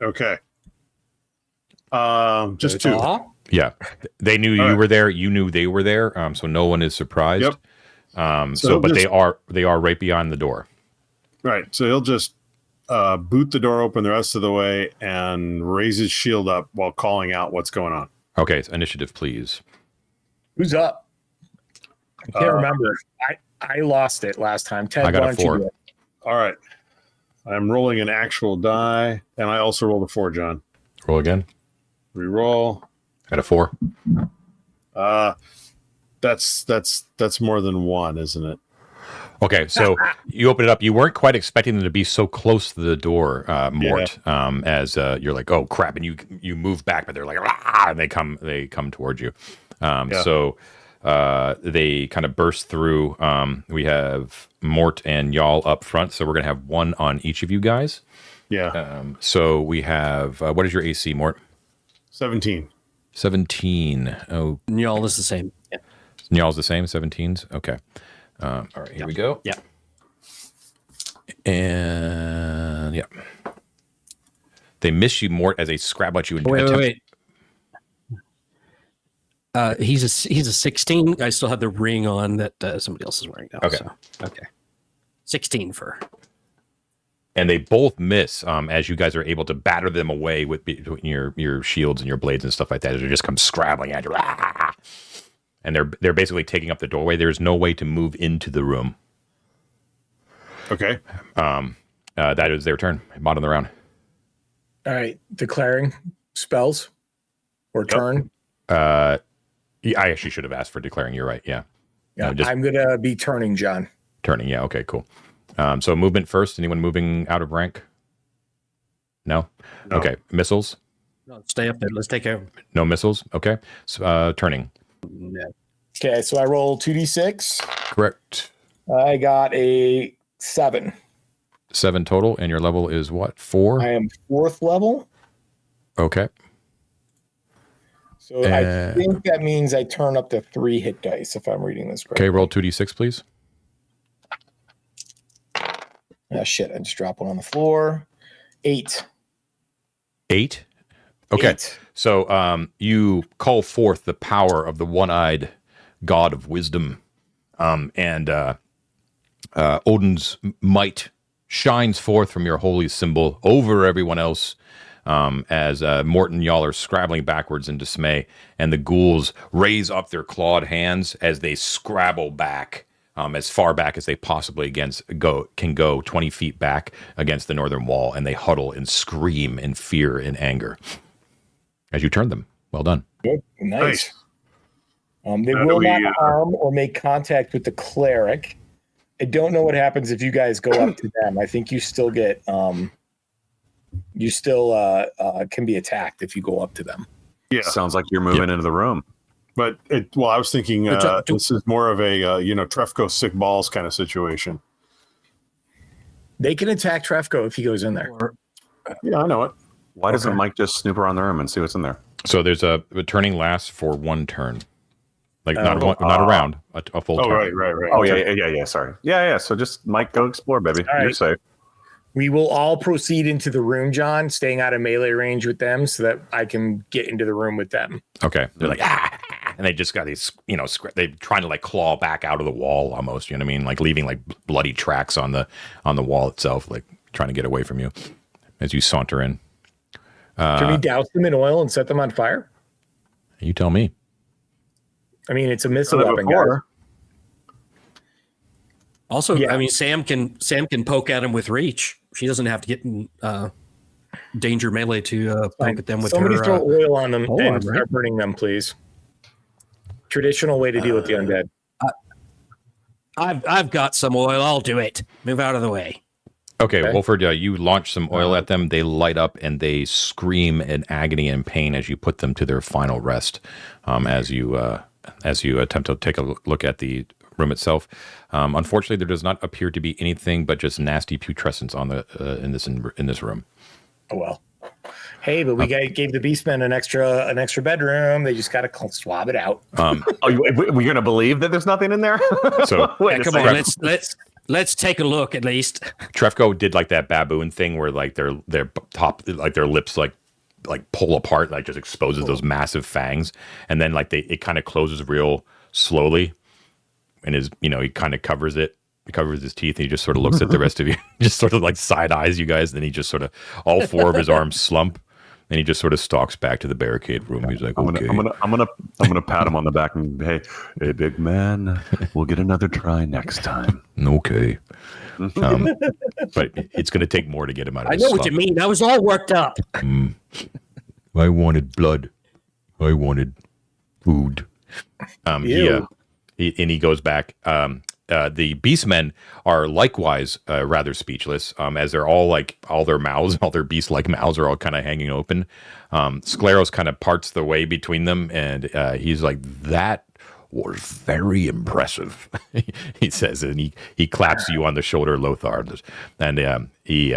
[SPEAKER 5] Okay. Just two.
[SPEAKER 1] Yeah, they knew you were there. You knew they were there. So no one is surprised.
[SPEAKER 5] Yep.
[SPEAKER 1] But they are right beyond the door.
[SPEAKER 5] Right. So he'll just boot the door open the rest of the way and raise his shield up while calling out what's going on.
[SPEAKER 1] Okay, so initiative, please.
[SPEAKER 3] Who's up? I can't remember. I lost it last time. Ted,
[SPEAKER 1] I got a 4.
[SPEAKER 5] All right. I'm rolling an actual die, and I also rolled a 4, John.
[SPEAKER 1] Roll again.
[SPEAKER 5] Reroll.
[SPEAKER 1] Got a 4.
[SPEAKER 5] That's more than 1, isn't it?
[SPEAKER 1] Okay, so you open it up. You weren't quite expecting them to be so close to the door, Mort. Yeah. As you're like, oh crap, and you move back, but they're like, ah, and they come towards you. So they kind of burst through. We have Mort and y'all up front, so we're gonna have one on each of you guys.
[SPEAKER 5] Yeah.
[SPEAKER 1] So we have what is your AC, Mort?
[SPEAKER 5] 17.
[SPEAKER 1] 17. Oh,
[SPEAKER 4] Y'all is the same. Yeah.
[SPEAKER 1] Y'all's the same. 17s. Okay. All right, here we go.
[SPEAKER 4] Yeah.
[SPEAKER 1] And yeah. They miss you, Mort, as they scrab at you. And
[SPEAKER 4] wait. He's a 16. I still have the ring on that somebody else is wearing now.
[SPEAKER 1] Okay.
[SPEAKER 4] So, okay. 16 for.
[SPEAKER 1] And they both miss as you guys are able to batter them away with your shields and your blades and stuff like that. As they just come scrabbling at you. Ah! And they're basically taking up the doorway. There's no way to move into the room.
[SPEAKER 5] Okay.
[SPEAKER 1] That is their turn. Bottom of the round.
[SPEAKER 3] All right. Declaring spells or turn.
[SPEAKER 1] I actually should have asked for declaring. You're right. Yeah.
[SPEAKER 3] I'm going to be turning, John.
[SPEAKER 1] Turning. Yeah. Okay, cool. So movement first. Anyone moving out of rank? No? Okay. Missiles?
[SPEAKER 4] No, stay up there. Let's take care of them.
[SPEAKER 1] No missiles? Okay. So, turning.
[SPEAKER 4] No.
[SPEAKER 3] Okay, so I roll 2d6.
[SPEAKER 1] Correct.
[SPEAKER 3] I got a 7.
[SPEAKER 1] 7 total, and your level is what? 4?
[SPEAKER 3] I am 4th level.
[SPEAKER 1] Okay.
[SPEAKER 3] So I think that means I turn up to 3 hit dice if I'm reading this correctly.
[SPEAKER 1] Okay, roll 2d6, please.
[SPEAKER 3] Ah, shit, I just dropped one on the floor. 8.
[SPEAKER 1] 8? Okay.
[SPEAKER 3] 8.
[SPEAKER 1] So you call forth the power of the one-eyed god of wisdom, and Odin's might shines forth from your holy symbol over everyone else, as Mort and y'all are scrabbling backwards in dismay, and the ghouls raise up their clawed hands as they scrabble back as far back as they possibly can go 20 feet back against the northern wall, and they huddle and scream in fear and anger as you turn them. Well done.
[SPEAKER 3] Good. Nice. They will not harm or make contact with the cleric. I don't know what happens if you guys go up to them. I think you still get can be attacked if you go up to them.
[SPEAKER 2] Yeah, sounds like you're moving into the room.
[SPEAKER 5] But I was thinking this is more of a Trefco sick balls kind of situation.
[SPEAKER 3] They can attack Trefco if he goes in there.
[SPEAKER 5] Yeah, I know it.
[SPEAKER 2] Why doesn't Mike just snoop around the room and see what's in there?
[SPEAKER 1] So there's a turning lasts for 1 turn. Like not a round, a full turn.
[SPEAKER 5] Right.
[SPEAKER 2] Oh, yeah. Sorry. Yeah. So just Mike, go explore, baby.
[SPEAKER 3] All
[SPEAKER 2] You're
[SPEAKER 3] right.
[SPEAKER 2] safe.
[SPEAKER 3] We will all proceed into the room, John, staying out of melee range with them so that I can get into the room with them.
[SPEAKER 1] Okay. They're like, and they just got these, they're trying to like claw back out of the wall almost, you know what I mean? Like leaving like bloody tracks on the wall itself, like trying to get away from you as you saunter in.
[SPEAKER 3] Can we douse them in oil and set them on fire?
[SPEAKER 1] You tell me.
[SPEAKER 3] I mean, it's a missile weapon, guys.
[SPEAKER 4] Also, yeah. I mean, Sam can poke at him with reach. She doesn't have to get in danger melee to poke at them with
[SPEAKER 3] Somebody
[SPEAKER 4] her.
[SPEAKER 3] throw oil on them and start burning them, please. Traditional way to deal with the undead.
[SPEAKER 4] I've got some oil. I'll do it. Move out of the way.
[SPEAKER 1] Okay, Wolford, you launch some oil at them. They light up and they scream in agony and pain as you put them to their final rest. As you attempt to take a look at the room itself, unfortunately, there does not appear to be anything but just nasty putrescence on the in this room.
[SPEAKER 3] Oh well. Hey, but we gave the Beastmen an extra bedroom. They just got to swab it out.
[SPEAKER 2] We're gonna believe that there's nothing in there.
[SPEAKER 1] So
[SPEAKER 4] come on, let's take a look at least.
[SPEAKER 1] Trefco did like that baboon thing where like their top, like their lips like like pull apart, like just exposes those massive fangs, and then like it kind of closes real slowly, and he kind of covers it. He covers his teeth, and he just sort of looks at the rest of you, just sort of like side eyes you guys. Then he just sort of all four of his arms slump, and he just sort of stalks back to the barricade room. He's like, "Okay,
[SPEAKER 2] I'm gonna pat him on the back and hey, big man, we'll get another try next time."
[SPEAKER 1] Okay. But it's going to take more to get him out of his
[SPEAKER 4] I know
[SPEAKER 1] slump.
[SPEAKER 4] what you mean. I was all worked up.
[SPEAKER 1] I wanted blood. I wanted food. He goes back. The beastmen are likewise rather speechless, as they're all like all their beast-like mouths are all kind of hanging open. Skleros kind of parts the way between them, and he's like, "That was very impressive," he says, and he claps you on the shoulder, Lothar, and he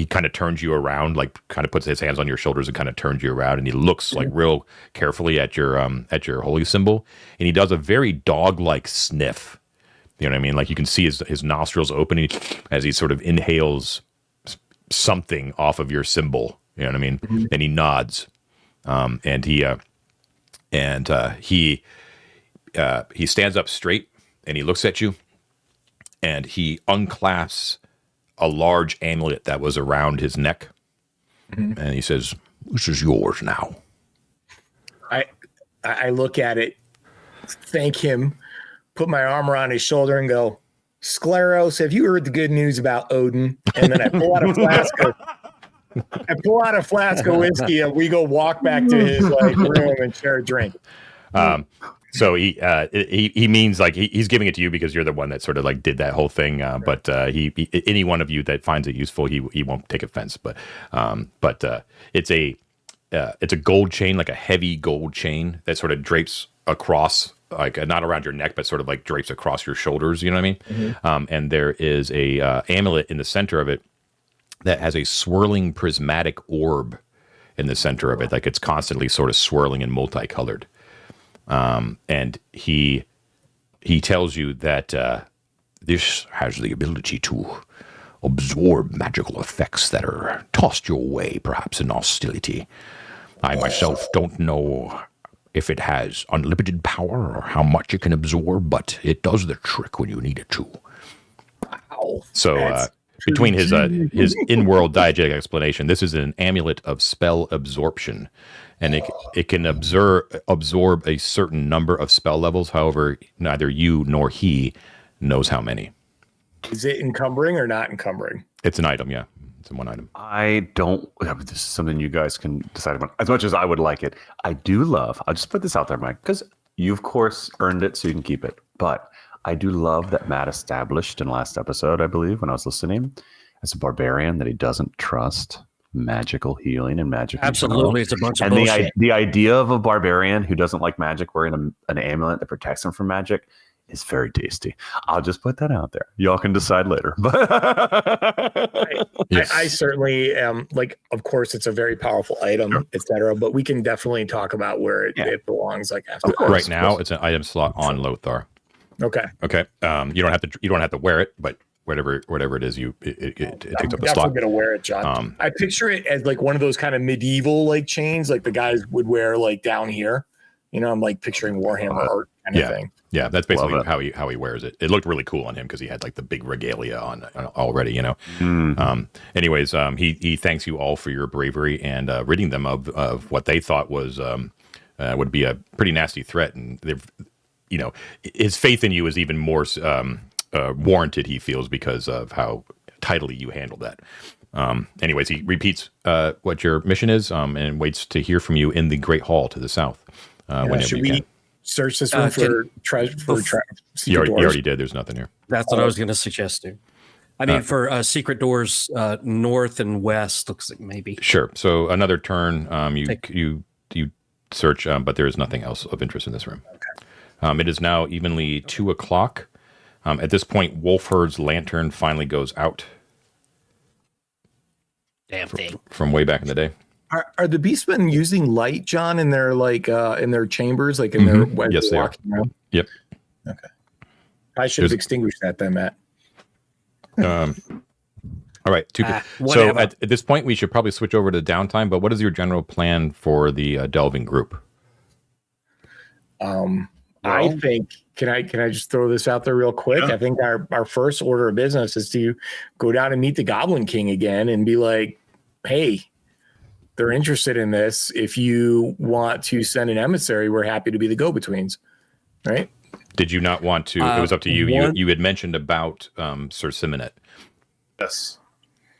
[SPEAKER 1] kind of turns you around, like kind of puts his hands on your shoulders and kind of turns you around, and he looks like real carefully at your holy symbol, and he does a very dog-like sniff. You know what I mean? Like you can see his nostrils opening as he sort of inhales something off of your symbol. You know what I mean? Mm-hmm. And he nods, and he stands up straight and he looks at you, and he unclasps a large amulet that was around his neck, and he says, "This is yours now."
[SPEAKER 3] I look at it, thank him, put my arm around his shoulder and go, "Skleros, have you heard the good news about Odin?" And then I pull out a flask of whiskey, and we go walk back to his room and share a drink.
[SPEAKER 1] So he means like he's giving it to you because you're the one that sort of like did that whole thing. But any one of you that finds it useful, he won't take offense. But it's a gold chain, like a heavy gold chain that sort of drapes across, like not around your neck, but sort of like drapes across your shoulders. You know what I mean? Mm-hmm. And there is a amulet in the center of it that has a swirling prismatic orb in the center of it, like it's constantly sort of swirling and multicolored. And he tells you that this has the ability to absorb magical effects that are tossed your way, perhaps in hostility. I myself don't know if it has unlimited power or how much it can absorb, but it does the trick when you need it to.
[SPEAKER 3] Wow.
[SPEAKER 1] So between his in-world diegetic explanation, this is an amulet of spell absorption. And it can absorb a certain number of spell levels. However, neither you nor he knows how many.
[SPEAKER 3] Is it encumbering or not encumbering?
[SPEAKER 1] It's an item, yeah. It's one item.
[SPEAKER 2] I don't. This is something you guys can decide on. As much as I would like it, I do love. I'll just put this out there, Mike, because you of course earned it, so you can keep it. But I do love that Matt established in last episode, I believe, when I was listening, as a barbarian, that he doesn't trust magical healing and magic.
[SPEAKER 4] Absolutely, it's a bunch of bullshit.
[SPEAKER 2] The idea of a barbarian who doesn't like magic wearing an amulet that protects him from magic is very tasty. I'll just put that out there. Y'all can decide later.
[SPEAKER 3] I certainly am. Like, of course, it's a very powerful item, etc. But we can definitely talk about where it belongs. Like after
[SPEAKER 1] right now, it's an item slot on Lothar.
[SPEAKER 3] Okay.
[SPEAKER 1] You don't have to wear it, but whatever it is, it takes up a slot. I'm
[SPEAKER 3] definitely gonna wear it, John. I picture it as like one of those kind of medieval like chains, like the guys would wear like down here. You know, I'm like picturing Warhammer art kind of thing.
[SPEAKER 1] Yeah, that's basically how he wears it. It looked really cool on him because he had like the big regalia on already. You know. Anyways, he thanks you all for your bravery and ridding them of what they thought was would be a pretty nasty threat, and his faith in you is even more warranted, he feels, because of how tidily you handled that. Anyways, he repeats what your mission is and waits to hear from you in the Great Hall to the south.
[SPEAKER 3] Should we search this room for
[SPEAKER 1] you already did. There's nothing here.
[SPEAKER 4] That's what I was going to suggest, dude. I mean, for secret doors north and west, looks like maybe.
[SPEAKER 1] Sure. So another turn, you search, but there is nothing else of interest in this room. Okay. It is now evenly 2:00. At this point, Wolfherd's lantern finally goes out.
[SPEAKER 4] Damn thing.
[SPEAKER 1] From way back in the day.
[SPEAKER 3] Are the beastmen using light, John, in their in their chambers, like in their
[SPEAKER 1] yes, they are.
[SPEAKER 3] Around?
[SPEAKER 1] Yep.
[SPEAKER 3] Okay. I should have extinguished that then, Matt.
[SPEAKER 1] All right. So at this point, we should probably switch over to downtime. But what is your general plan for the delving group?
[SPEAKER 3] I think can I just throw this out there real quick? Yeah. I think our first order of business is to go down and meet the Goblin King again and be like, hey, they're interested in this. If you want to send an emissary, we're happy to be the go-betweens. Right?
[SPEAKER 1] Did you not want to? It was up to you. You had mentioned about Sir Simonet.
[SPEAKER 5] Yes.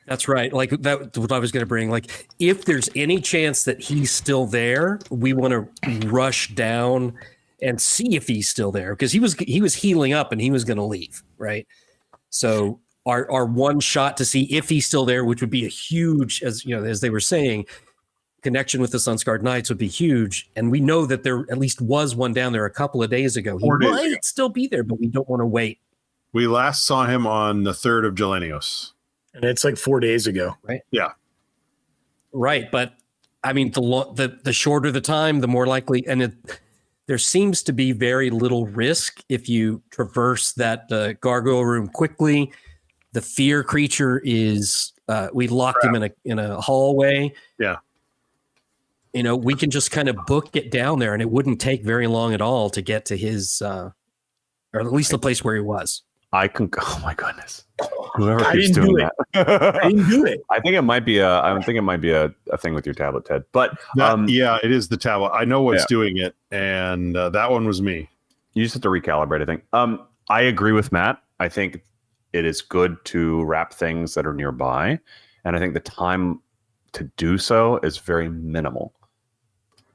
[SPEAKER 4] That's right. Like that's what I was going to bring. Like, if there's any chance that he's still there, we want to rush down and see if he's still there, because he was healing up and he was going to leave, right? So our one shot to see if he's still there, which would be a huge, as they were saying, connection with the Sunscarred Knights would be huge. And we know that there at least was one down there a couple of days ago. He might still be there, but we don't want to wait.
[SPEAKER 5] We last saw him on the 3rd of Jelenios.
[SPEAKER 3] And it's like 4 days ago.
[SPEAKER 4] Right.
[SPEAKER 5] Yeah.
[SPEAKER 4] Right. But I mean, the shorter the time, the more likely. And there seems to be very little risk if you traverse that gargoyle room quickly. The fear creature is, we locked him in a hallway.
[SPEAKER 5] Yeah.
[SPEAKER 4] We can just kind of book it down there, and it wouldn't take very long at all to get to his, or at least the place where he was.
[SPEAKER 2] Oh my goodness! Whoever keeps doing that,
[SPEAKER 3] I didn't do it.
[SPEAKER 2] I think it might be a thing with your tablet, Ted. But
[SPEAKER 5] yeah, it is the tablet. I know what's doing it, and that one was me.
[SPEAKER 2] You just have to recalibrate. I think. I agree with Matt. I think it is good to wrap things that are nearby, and I think the time to do so is very minimal.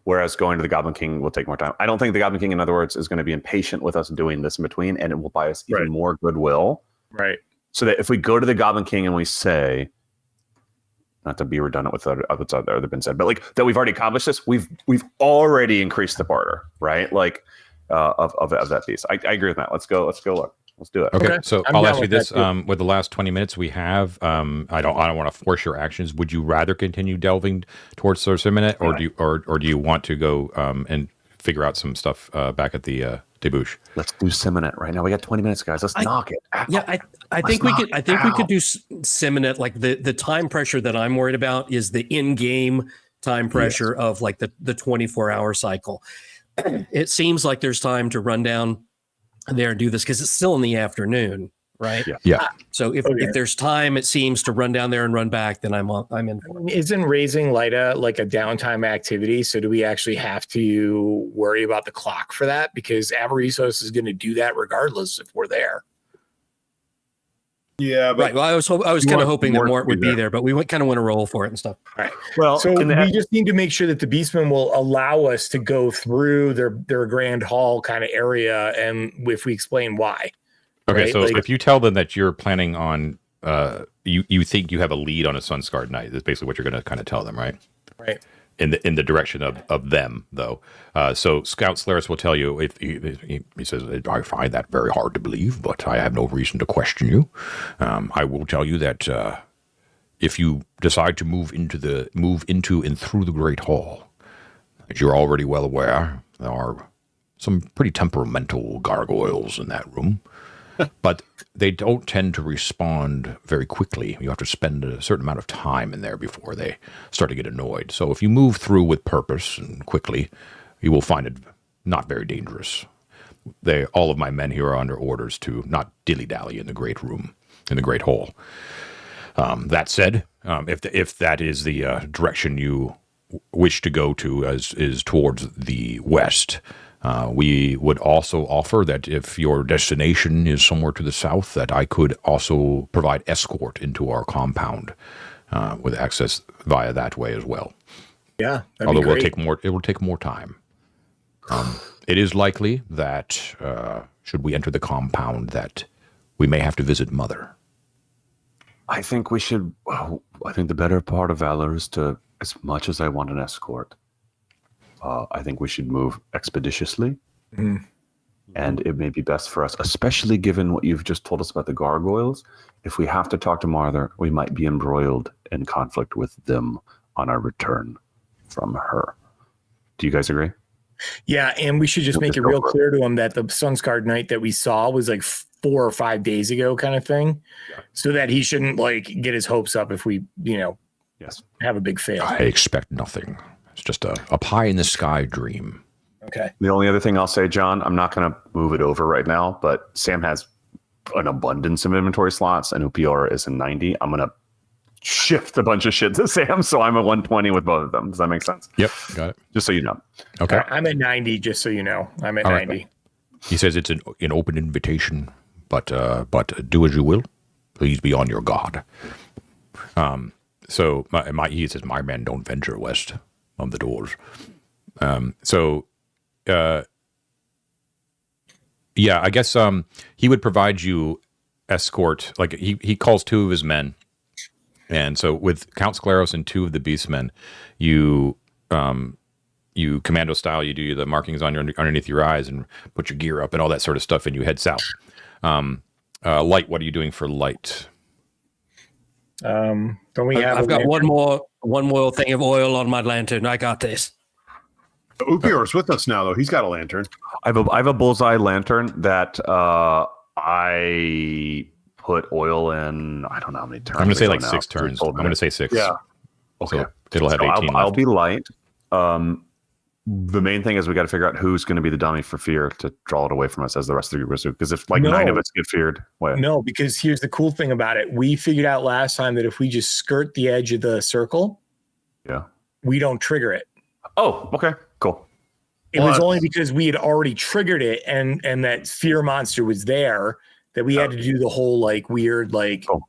[SPEAKER 2] Whereas going to the Goblin King will take more time. I don't think the Goblin King, in other words, is going to be impatient with us doing this in between, and it will buy us even more goodwill.
[SPEAKER 3] Right.
[SPEAKER 2] So that if we go to the Goblin King and we say, not to be redundant with what's other been said, but like that we've already accomplished this, we've already increased the barter, right? Like of that piece. I agree with that. Let's go look. Let's do it.
[SPEAKER 1] Okay. So I'll ask you this: with the last 20 minutes we have, I don't want to force your actions. Would you rather continue delving towards Sir Simonet, or do you want to go and figure out some stuff back at the debouche?
[SPEAKER 2] Let's do Simonet right now. We got 20 minutes, guys. Let's knock it.
[SPEAKER 4] Yeah, I think we could. I think we could do Simonet. Like the time pressure that I'm worried about is the in-game time pressure of like the 24-hour cycle. It seems like there's time to run down there and do this because it's still in the afternoon, right?
[SPEAKER 1] Yeah.
[SPEAKER 4] So if there's time, it seems to run down there and run back, then I'm in for it.
[SPEAKER 3] Isn't raising Lyda like a downtime activity? So do we actually have to worry about the clock for that? Because Avarisos is going to do that regardless if we're there.
[SPEAKER 5] Yeah, but
[SPEAKER 4] right. Well, I was kind of hoping that Mort would be there, but we kind of want to roll for it and stuff.
[SPEAKER 3] All right. Well, so we just need to make sure that the Beastmen will allow us to go through their grand hall kind of area, and if we explain why.
[SPEAKER 1] Okay,
[SPEAKER 3] right?
[SPEAKER 1] so if you tell them that you're planning on, you think you have a lead on a Sunscarred Knight, that's basically what you're going to kind of tell them, right?
[SPEAKER 3] Right.
[SPEAKER 1] In the direction of them, though. So Count Skleros will tell you, if he says, I find that very hard to believe, but I have no reason to question you. I will tell you that if you decide to move into and through the Great Hall, as you're already well aware, there are some pretty temperamental gargoyles in that room. But they don't tend to respond very quickly. You have to spend a certain amount of time in there before they start to get annoyed. So if you move through with purpose and quickly, you will find it not very dangerous. All of my men here are under orders to not dilly-dally in the great room, in the great hall. That said, if that is the direction you wish to go to, as is towards the west, we would also offer that if your destination is somewhere to the south, that I could also provide escort into our compound with access via that way as well.
[SPEAKER 3] Yeah,
[SPEAKER 1] although it will take more time. It is likely that should we enter the compound, that we may have to visit Mother.
[SPEAKER 2] I think we should. I think the better part of valor is to, as much as I want an escort, I think we should move expeditiously. Mm. And it may be best for us, especially given what you've just told us about the gargoyles. If we have to talk to Mother, we might be embroiled in conflict with them on our return from her. Do you guys agree?
[SPEAKER 3] Yeah, and we should just make it real clear to them that the Sunscarred Knight that we saw was like 4 or 5 days ago kind of thing, so that he shouldn't like get his hopes up if we,
[SPEAKER 2] Yes.
[SPEAKER 3] have a big fail.
[SPEAKER 1] I expect nothing. It's just a pie in the sky dream.
[SPEAKER 3] Okay.
[SPEAKER 2] The only other thing I'll say, John, I'm not going to move it over right now, but Sam has an abundance of inventory slots and Upior is a 90. I'm going to shift a bunch of shit to Sam, so I'm at 120 with both of them. Does that make sense?
[SPEAKER 1] Yep, got it.
[SPEAKER 2] Just so you know.
[SPEAKER 1] Okay.
[SPEAKER 3] I'm at 90, just so you know. I'm at
[SPEAKER 1] All
[SPEAKER 3] 90.
[SPEAKER 1] right. He says it's an open invitation, but do as you will. Please be on your guard. So he says, my men don't venture west of the doors. I guess he would provide you escort. Like he calls 2 of his men, and so with Count Skleros and 2 of the beastmen, you commando style. You do the markings on underneath your eyes and put your gear up and all that sort of stuff, and you head south. Light. What are you doing for light?
[SPEAKER 3] Don't we have?
[SPEAKER 4] I've got one more thing of oil on my lantern. I got this.
[SPEAKER 5] Upior's with us now, though. He's got a lantern.
[SPEAKER 2] I have a bullseye lantern that I put oil in. I don't know how many turns.
[SPEAKER 1] I'm going to say like 6 turns. I'm going to say 6.
[SPEAKER 5] Yeah.
[SPEAKER 1] Okay. So it'll have 18 left.
[SPEAKER 2] I'll be light. The main thing is we got to figure out who's going to be the dummy for fear to draw it away from us as the rest of the group. Because if 9 of us get feared,
[SPEAKER 3] No, because here's the cool thing about it. We figured out last time that if we just skirt the edge of the circle, we don't trigger it.
[SPEAKER 2] Oh, okay, cool.
[SPEAKER 3] It was only because we had already triggered it and that fear monster was there that we had to do the whole like weird like.
[SPEAKER 2] Cool.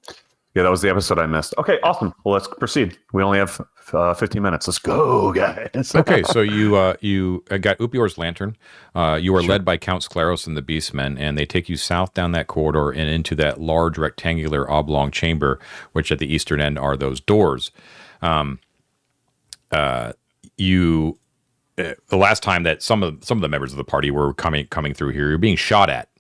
[SPEAKER 2] Yeah, that was the episode I missed. Okay, awesome. Well, let's proceed. We only have 15 minutes. Let's go, guys.
[SPEAKER 1] Okay, so you got Upior's lantern. You are led by Count Skleros and the Beastmen, and they take you south down that corridor and into that large rectangular oblong chamber, which at the eastern end are those doors. The last time that some of the members of the party were coming through here, you're being shot at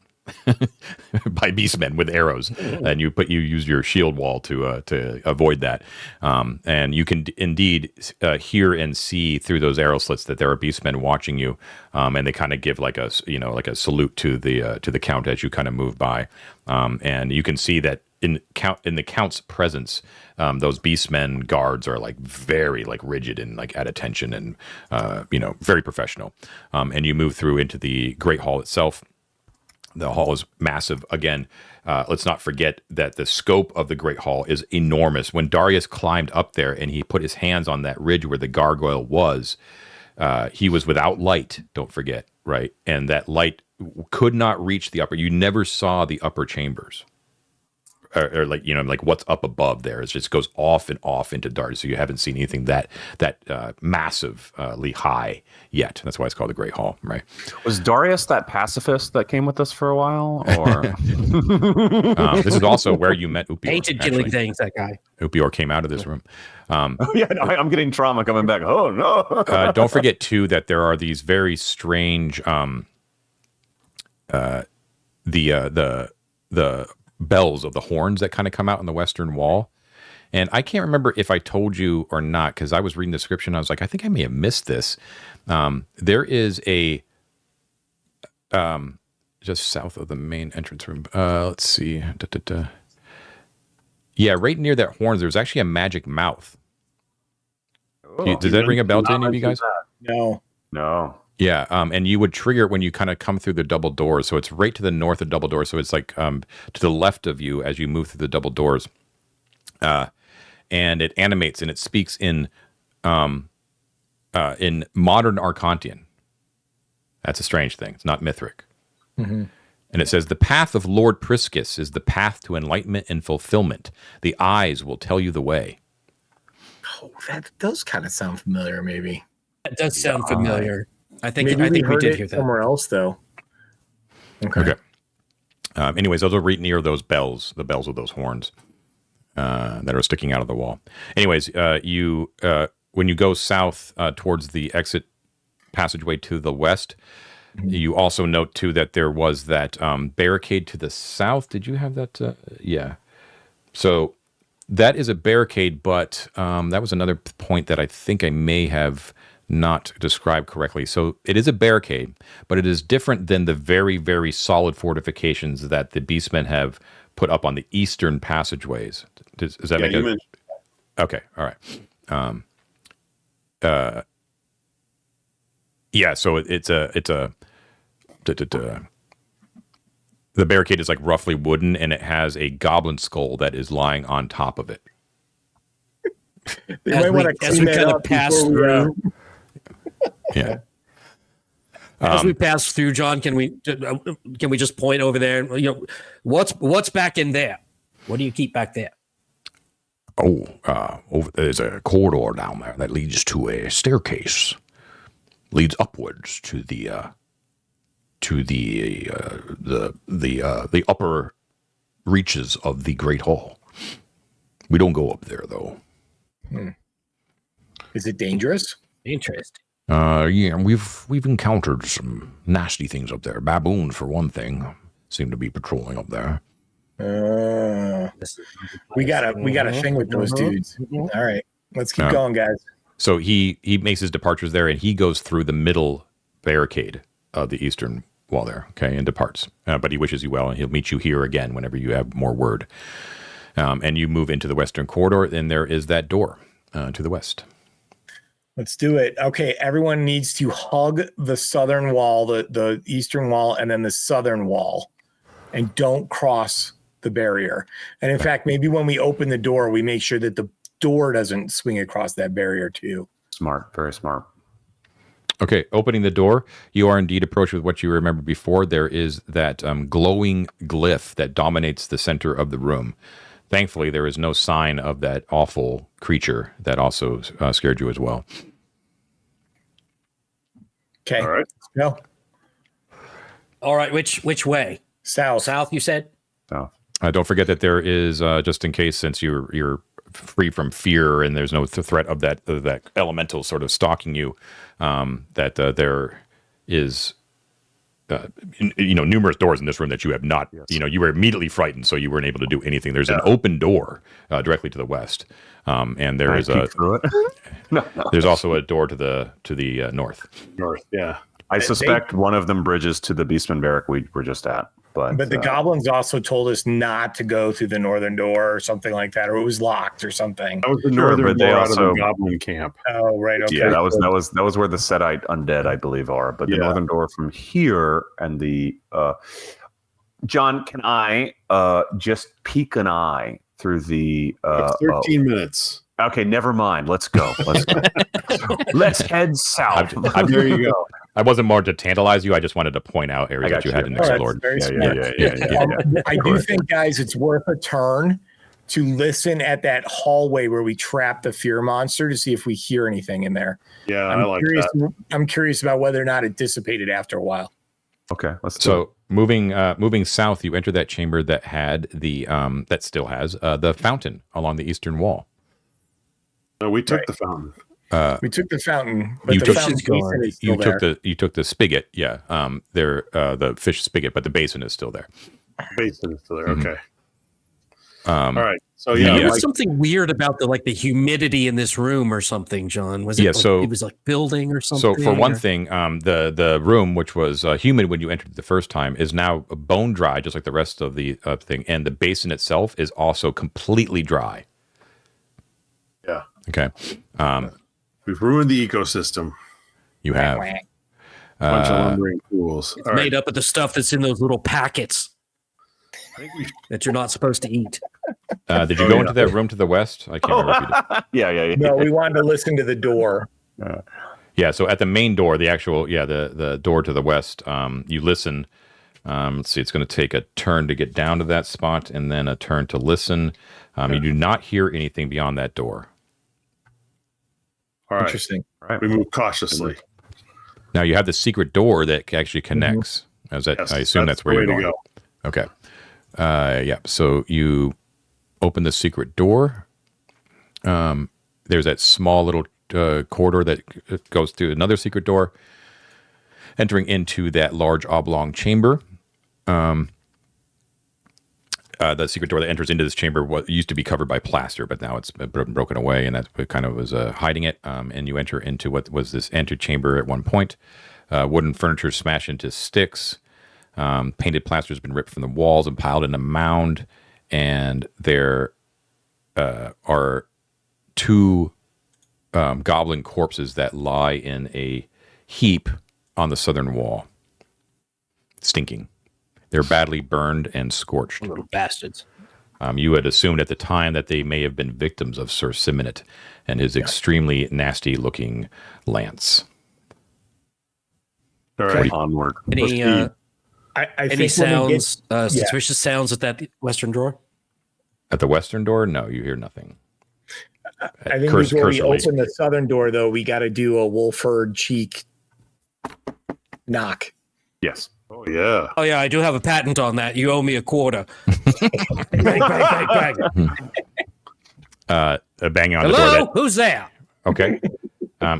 [SPEAKER 1] by beastmen with arrows, and you use your shield wall to avoid that. And you can indeed hear and see through those arrow slits that there are beastmen watching you, and they kind of give like a salute to the count as you kind of move by, and you can see that in the count's presence, those beastmen guards are like very like rigid and like at attention and very professional. And you move through into the Great Hall itself. The hall is massive. Again, let's not forget that the scope of the Great Hall is enormous. When Darius climbed up there and he put his hands on that ridge where the gargoyle was, he was without light, don't forget, right? And that light could not reach the upper. You never saw the upper chambers. Or like what's up above there. It just goes off and off into dark. So you haven't seen anything that massively high yet. That's why it's called the Great Hall, right?
[SPEAKER 2] Was Darius that pacifist that came with us for a while? Or
[SPEAKER 1] this is also where you met Upior.
[SPEAKER 4] Hated killing things, that guy.
[SPEAKER 1] Upior came out of this room.
[SPEAKER 2] I'm getting trauma coming back. Oh no!
[SPEAKER 1] Don't forget too that there are these very strange the bells of the horns that kind of come out in the western wall. And I can't remember if I told you or not, because I was reading the description. I was like, I think I may have missed this. There is a just south of the main entrance room. Let's see. Yeah, right near that horns, there's actually a magic mouth. Does that ring a bell to any of you guys?
[SPEAKER 3] No.
[SPEAKER 1] Yeah, and you would trigger it when you kind of come through the double doors. So it's right to the north of double doors. So it's like to the left of you as you move through the double doors. And it animates and it speaks in modern Arcantian. That's a strange thing. It's not Mithric. Mm-hmm. And it says, the path of Lord Priscus is the path to enlightenment and fulfillment. The eyes will tell you the way.
[SPEAKER 3] Oh, that does kind of sound familiar, maybe.
[SPEAKER 4] That does sound familiar. I think
[SPEAKER 3] Maybe
[SPEAKER 4] we did hear that
[SPEAKER 3] somewhere else, though.
[SPEAKER 1] Okay. Anyways, those are right near those bells, the bells of those horns that are sticking out of the wall. Anyways, you when you go south towards the exit passageway to the west, you also note too that there was that barricade to the south. Did you have that? Yeah. So that is a barricade, but that was another point that I think I may have not described correctly. So it is a barricade, but it is different than the very, very solid fortifications that the beastmen have put up on the eastern passageways. Does that make sense? Okay, all right. Yeah, so it's a the barricade is like roughly wooden, and it has a goblin skull that is lying on top of it.
[SPEAKER 3] They might want to clean that up
[SPEAKER 4] pass
[SPEAKER 3] through.
[SPEAKER 1] Yeah.
[SPEAKER 4] As we pass through, John, can we just point over there? What's back in there? What do you keep back there?
[SPEAKER 1] There's a corridor down there that leads to a staircase, leads upwards to the upper reaches of the Great Hall. We don't go up there though.
[SPEAKER 3] Is it dangerous?
[SPEAKER 4] Interesting.
[SPEAKER 1] Yeah, we've encountered some nasty things up there. Baboons, for one thing, seem to be patrolling up there.
[SPEAKER 3] We got a thing with those dudes. All right, let's keep going, guys.
[SPEAKER 1] So he makes his departures there, and he goes through the middle barricade of the eastern wall there, okay, and departs. But he wishes you well, and he'll meet you here again whenever you have more word. And you move into the western corridor, and there is that door to the west.
[SPEAKER 3] Let's do it. Okay, everyone needs to hug the southern wall, the eastern wall, and then the southern wall, and don't cross the barrier. And in fact, maybe when we open the door, we make sure that the door doesn't swing across that barrier too.
[SPEAKER 2] Smart, very smart.
[SPEAKER 1] Okay, opening the door, you are indeed approached with what you remember before. There is that glowing glyph that dominates the center of the room. Thankfully, there is no sign of that awful creature that also scared you as well.
[SPEAKER 3] Okay,
[SPEAKER 5] all right,
[SPEAKER 3] let's go.
[SPEAKER 4] All right, which way?
[SPEAKER 3] South.
[SPEAKER 4] South, you said?
[SPEAKER 2] So
[SPEAKER 1] Don't forget that there is, just in case, since you're free from fear and there's no threat of that elemental sort of stalking you, that there is numerous doors in this room that you have not, you were immediately frightened, so you weren't able to do anything. There's an open door directly to the west, and there is there's also a door to the north.
[SPEAKER 5] North, yeah.
[SPEAKER 2] I suspect one of them bridges to the Beastman barrack we were just at. But
[SPEAKER 3] the goblins also told us not to go through the northern door or something like that, or it was locked or something.
[SPEAKER 5] That was the northern
[SPEAKER 2] but they
[SPEAKER 5] door
[SPEAKER 2] also,
[SPEAKER 5] out of the goblin camp.
[SPEAKER 3] Oh, right. Okay.
[SPEAKER 2] Yeah, that was where the Setite undead, I believe, are. But the northern door from here and the John, can I just peek an eye through the
[SPEAKER 5] 13 minutes.
[SPEAKER 2] Okay, never mind. Let's go. Let's head south.
[SPEAKER 5] There you go.
[SPEAKER 1] I wasn't more to tantalize you. I just wanted to point out areas that you hadn't explored.
[SPEAKER 3] I do think, guys, it's worth a turn to listen at that hallway where we trap the fear monster to see if we hear anything in there.
[SPEAKER 5] Yeah, I like that.
[SPEAKER 3] I'm curious about whether or not it dissipated after a while.
[SPEAKER 2] Okay, let's do
[SPEAKER 1] So moving south, you enter that chamber that had that still has the fountain along the eastern wall.
[SPEAKER 5] No, we took the fountain.
[SPEAKER 3] We took the fountain, but the fountain's basin is still there.
[SPEAKER 1] You took the spigot, the fish spigot, but the basin is still there.
[SPEAKER 5] Basin is still there.
[SPEAKER 1] Mm-hmm.
[SPEAKER 5] Okay. All right. So yeah,
[SPEAKER 4] was something weird about the humidity in this room or something, John. Was it? It was like building or something.
[SPEAKER 1] So for one thing, the room, which was humid when you entered the first time, is now bone dry, just like the rest of the thing, and the basin itself is also completely dry.
[SPEAKER 5] Yeah.
[SPEAKER 1] Okay.
[SPEAKER 5] We've ruined the ecosystem.
[SPEAKER 1] You have
[SPEAKER 5] a bunch of lumbering fools.
[SPEAKER 4] It's made up of the stuff that's in those little packets that you're not supposed to eat.
[SPEAKER 1] Did you go into that room to the west? I can't remember if you did.
[SPEAKER 2] Yeah.
[SPEAKER 3] No, we wanted to listen to the door.
[SPEAKER 1] Yeah, so at the main door, the actual, the door to the west, you listen. Let's see, it's going to take a turn to get down to that spot and then a turn to listen. You do not hear anything beyond that door.
[SPEAKER 5] All right.
[SPEAKER 3] Interesting.
[SPEAKER 2] All right.
[SPEAKER 5] We move cautiously.
[SPEAKER 1] Now you have the secret door that actually connects.
[SPEAKER 5] Yes,
[SPEAKER 1] I assume that's where you're going.
[SPEAKER 5] Go.
[SPEAKER 1] Okay. So you open the secret door. There's that small little corridor that goes through another secret door, entering into that large oblong chamber. the secret door that enters into this chamber used to be covered by plaster, but now it's been broken away, and that kind of was hiding it. And you enter into what was this antechamber at one point. Wooden furniture smashed into sticks. Painted plaster has been ripped from the walls and piled in a mound. And there are two goblin corpses that lie in a heap on the southern wall, stinking. They're badly burned and scorched.
[SPEAKER 4] Little bastards.
[SPEAKER 1] You had assumed at the time that they may have been victims of Sir Simonet and his extremely nasty-looking lance.
[SPEAKER 5] All right, onward.
[SPEAKER 4] Any
[SPEAKER 3] think
[SPEAKER 4] sounds, suspicious sounds at that western door?
[SPEAKER 1] At the western door? No, you hear nothing.
[SPEAKER 3] I think before we open the southern door, though, we got to do a Wolford cheek knock.
[SPEAKER 2] Yes.
[SPEAKER 5] Oh, yeah.
[SPEAKER 4] Oh, yeah, I do have a patent on that. You owe me a quarter. Bang, bang, bang,
[SPEAKER 1] bang. Banging on
[SPEAKER 4] Hello?
[SPEAKER 1] the door.
[SPEAKER 4] Who's there?
[SPEAKER 1] Okay.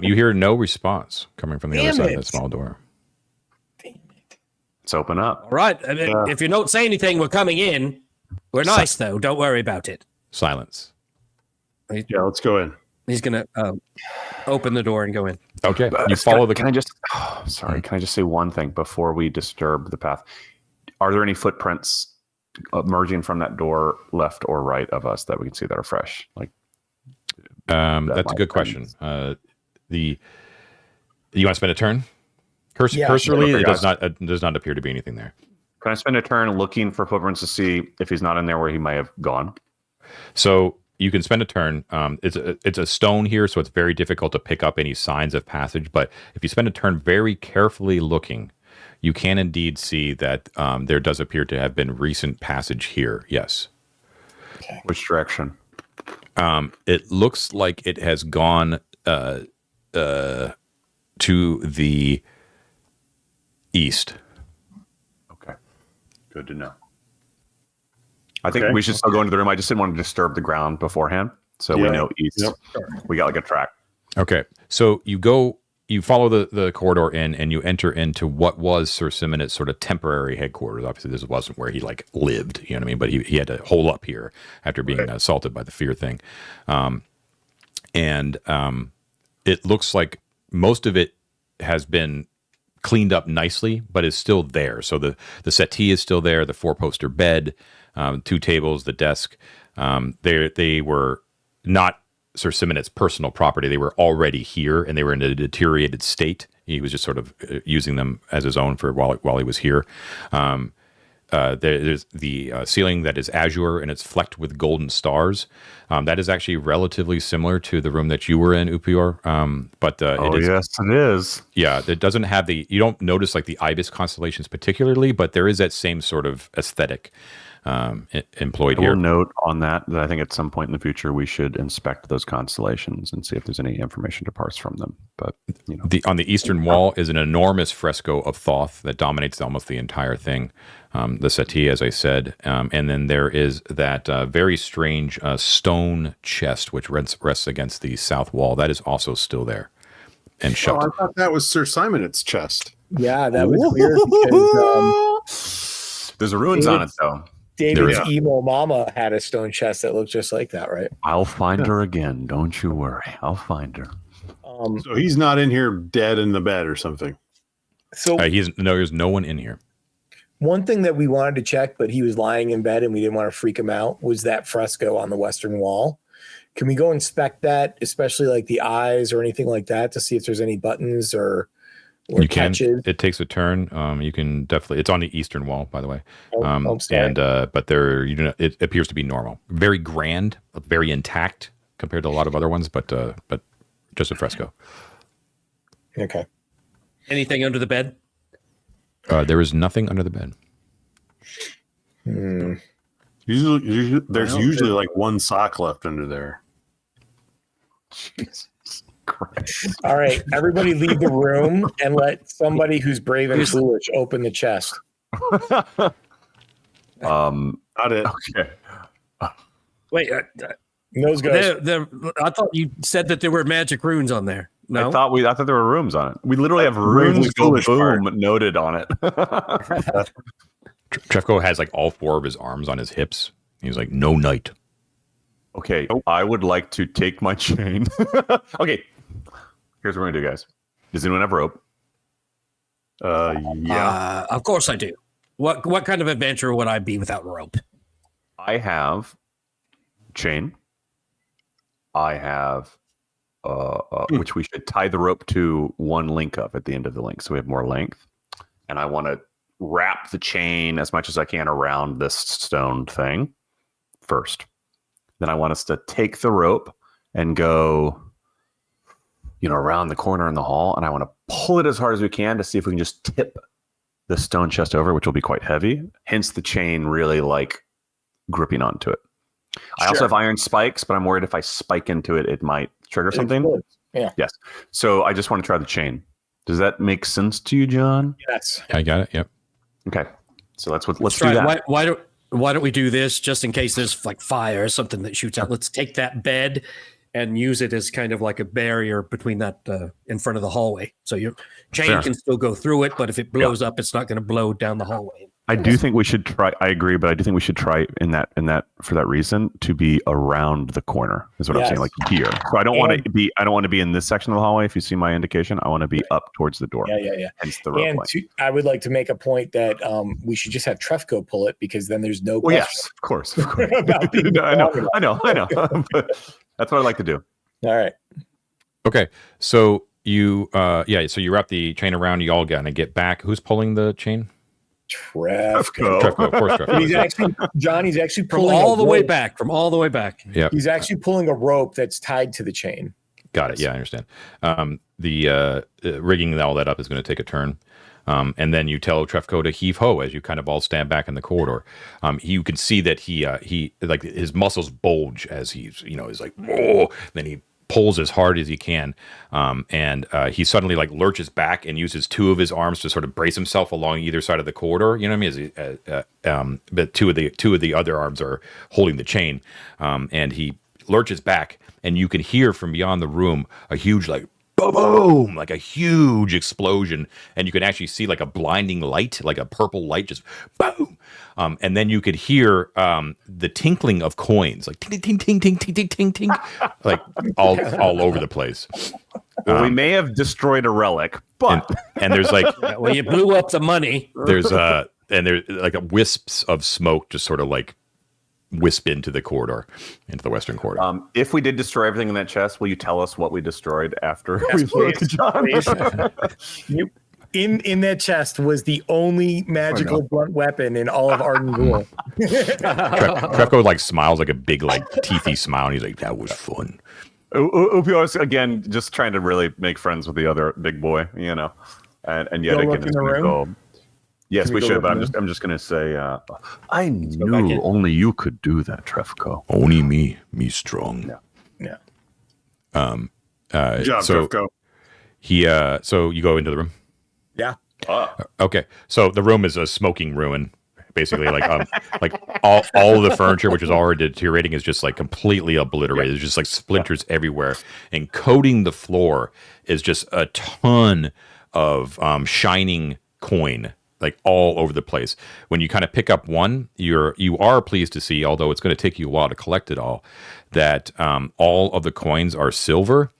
[SPEAKER 1] You hear no response coming from the other side of the small door.
[SPEAKER 2] Let's open up.
[SPEAKER 4] All right. If you don't say anything, we're coming in. We're nice, though. Don't worry about it.
[SPEAKER 1] Silence.
[SPEAKER 5] Yeah, let's go in.
[SPEAKER 4] He's going to open the door and go in.
[SPEAKER 1] Okay. You follow the...
[SPEAKER 2] Can I just... Oh, sorry. Can I just say one thing before we disturb the path? Are there any footprints emerging from that door left or right of us that we can see that are fresh? Like,
[SPEAKER 1] that's a good question. You want to spend a turn? Cursorily, it does not appear to be anything there.
[SPEAKER 2] Can I spend a turn looking for footprints to see if he's not in there where he may have gone?
[SPEAKER 1] So you can spend a turn. It's a stone here, so it's very difficult to pick up any signs of passage. But if you spend a turn very carefully looking, you can indeed see that there does appear to have been recent passage here. Yes.
[SPEAKER 2] Okay. Which direction?
[SPEAKER 1] It looks like it has gone to the east.
[SPEAKER 5] Okay. Good to know.
[SPEAKER 2] I think we should still go into the room. I just didn't want to disturb the ground beforehand. So we know east. Yep. We got like a track.
[SPEAKER 1] Okay. So you follow the corridor in and you enter into what was Sir Simonet's sort of temporary headquarters. Obviously, this wasn't where he like lived, you know what I mean? But he had to hole up here after being assaulted by the fear thing. And it looks like most of it has been cleaned up nicely, but is still there. So the settee is still there, the 4-poster bed, 2 tables, the desk. They were not Sir Simonet's personal property. They were already here, and they were in a deteriorated state. He was just sort of using them as his own for while he was here. There's the ceiling that is azure, and it's flecked with golden stars. That is actually relatively similar to the room that you were in, Upior.
[SPEAKER 2] Yes, it is.
[SPEAKER 1] Yeah, it doesn't have you don't notice like the ibis constellations particularly, but there is that same sort of aesthetic employed here.
[SPEAKER 2] I will note on that I think at some point in the future we should inspect those constellations and see if there's any information to parse from them. But
[SPEAKER 1] on the eastern wall is an enormous fresco of Thoth that dominates almost the entire thing. The settee, as I said, and then there is that very strange stone chest which rests against the south wall. That is also still there and shut.
[SPEAKER 5] Oh, I thought that was Sir Simonet's chest.
[SPEAKER 3] Yeah, that was weird because
[SPEAKER 2] there's ruins on it though.
[SPEAKER 3] David's emo mama had a stone chest that looked just like that, right?
[SPEAKER 2] I'll find her again. Don't you worry. I'll find her.
[SPEAKER 5] So he's not in here dead in the bed or something.
[SPEAKER 3] So
[SPEAKER 1] there's no one in here.
[SPEAKER 3] One thing that we wanted to check, but he was lying in bed and we didn't want to freak him out, was that fresco on the western wall. Can we go inspect that, especially like the eyes or anything like that, to see if there's any buttons or
[SPEAKER 1] you
[SPEAKER 3] catches?
[SPEAKER 1] It takes a turn. You can definitely. It's on the eastern wall, by the way. But there, it appears to be normal, very grand, very intact compared to a lot of other ones, but just a fresco.
[SPEAKER 3] Okay.
[SPEAKER 4] Anything under the bed?
[SPEAKER 1] There is nothing under the bed.
[SPEAKER 5] Usually there's usually like one sock left under there.
[SPEAKER 2] Jesus Christ.
[SPEAKER 3] All right, everybody leave the room and let somebody who's brave and foolish open the chest.
[SPEAKER 2] Not it.
[SPEAKER 5] Okay.
[SPEAKER 4] Wait,
[SPEAKER 3] Nose goes.
[SPEAKER 4] I thought you said that there were magic runes on there. No,
[SPEAKER 2] I thought there were rooms on it. We literally have runes go boom noted on it.
[SPEAKER 1] Trefko has like all 4 of his arms on his hips. He's like, no knight.
[SPEAKER 2] Okay, I would like to take my chain. Okay, here's what we're gonna do, guys. Does anyone have rope?
[SPEAKER 5] Yeah.
[SPEAKER 4] Of course I do. What kind of adventure would I be without rope?
[SPEAKER 2] I have chain. I have which we should tie the rope to one link of at the end of the link, so we have more length. And I want to wrap the chain as much as I can around this stone thing first. Then I want us to take the rope and go, around the corner in the hall, and I want to pull it as hard as we can to see if we can just tip the stone chest over, which will be quite heavy. Hence the chain really like gripping onto it. I also have iron spikes, but I'm worried if I spike into it, it might trigger something.
[SPEAKER 3] Yeah.
[SPEAKER 2] Yes. So I just want to try the chain. Does that make sense to you, John?
[SPEAKER 3] Yes.
[SPEAKER 1] I got it. Yep.
[SPEAKER 2] Okay. So let's do
[SPEAKER 4] try
[SPEAKER 2] that.
[SPEAKER 4] Why don't we do this just in case there's like fire or something that shoots out? Let's take that bed and use it as kind of like a barrier between that in front of the hallway. So your chain can still go through it, but if it blows up, it's not going to blow down the hallway.
[SPEAKER 2] I do think we should try. I agree, but I do think we should try in that for that reason to be around the corner is what I'm saying, like here. So I don't want to be. I don't want to be in this section of the hallway. If you see my indication, I want to be up towards the door.
[SPEAKER 3] Yeah.
[SPEAKER 2] Hence the rope length.
[SPEAKER 3] I would like to make a point that we should just have Trefko pull it because then there's no.
[SPEAKER 2] Well, yes, of course. I know. But that's what I like to do.
[SPEAKER 3] All right.
[SPEAKER 1] Okay. So you, so you wrap the chain around. You all gonna get back. Who's pulling the chain?
[SPEAKER 3] Trefko.
[SPEAKER 1] Trefko, of course. Trefko.
[SPEAKER 3] He's actually
[SPEAKER 4] From
[SPEAKER 3] pulling
[SPEAKER 4] all the way back.
[SPEAKER 1] Yeah.
[SPEAKER 3] He's actually pulling a rope that's tied to the chain.
[SPEAKER 1] Got it. Yeah, I understand. The rigging all that up is going to take a turn. And then you tell Trefko to heave ho as you kind of all stand back in the corridor. You can see that he like his muscles bulge as he's is like, oh, then he pulls as hard as he can, and he suddenly like lurches back and uses 2 of his arms to sort of brace himself along either side of the corridor. You know what I mean? But two of the other arms are holding the chain, and he lurches back, and you can hear from beyond the room a huge like boom, like a huge explosion, and you can actually see like a blinding light, like a purple light, just boom. And then you could hear the tinkling of coins, like ting, ting, ting, ting, ting, ting, ting, ting, like all over the place.
[SPEAKER 2] Well, we may have destroyed a relic, but
[SPEAKER 1] and there's like,
[SPEAKER 4] well, you blew up the money.
[SPEAKER 1] There's like wisps of smoke just sort of like wisp into the corridor, into the western corridor.
[SPEAKER 2] If we did destroy everything in that chest, will you tell us what we destroyed after we blew to John?
[SPEAKER 3] In that chest was the only magical blunt weapon in all of Arden Vul.
[SPEAKER 1] Trefko like smiles like a big like teethy smile, and he's like, "That was fun."
[SPEAKER 2] Upior again, just trying to really make friends with the other big boy, and yet again, it's going to go. Yes, we should, but I'm just going to say, I knew only you could do that, Trefko.
[SPEAKER 1] Only me strong.
[SPEAKER 3] Yeah.
[SPEAKER 5] Good job, Trefko.
[SPEAKER 1] So you go into the room.
[SPEAKER 3] Yeah.
[SPEAKER 1] Okay. So the room is a smoking ruin, basically. Like all of the furniture, which is already deteriorating, is just like completely obliterated. There's just like splinters everywhere, and coating the floor is just a ton of shining coin, like all over the place. When you kind of pick up one, you are pleased to see, although it's going to take you a while to collect it all, that all of the coins are silver,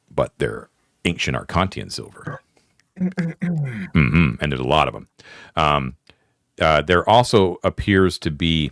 [SPEAKER 1] but they're ancient Arcantian silver. And there's a lot of them. There also appears to be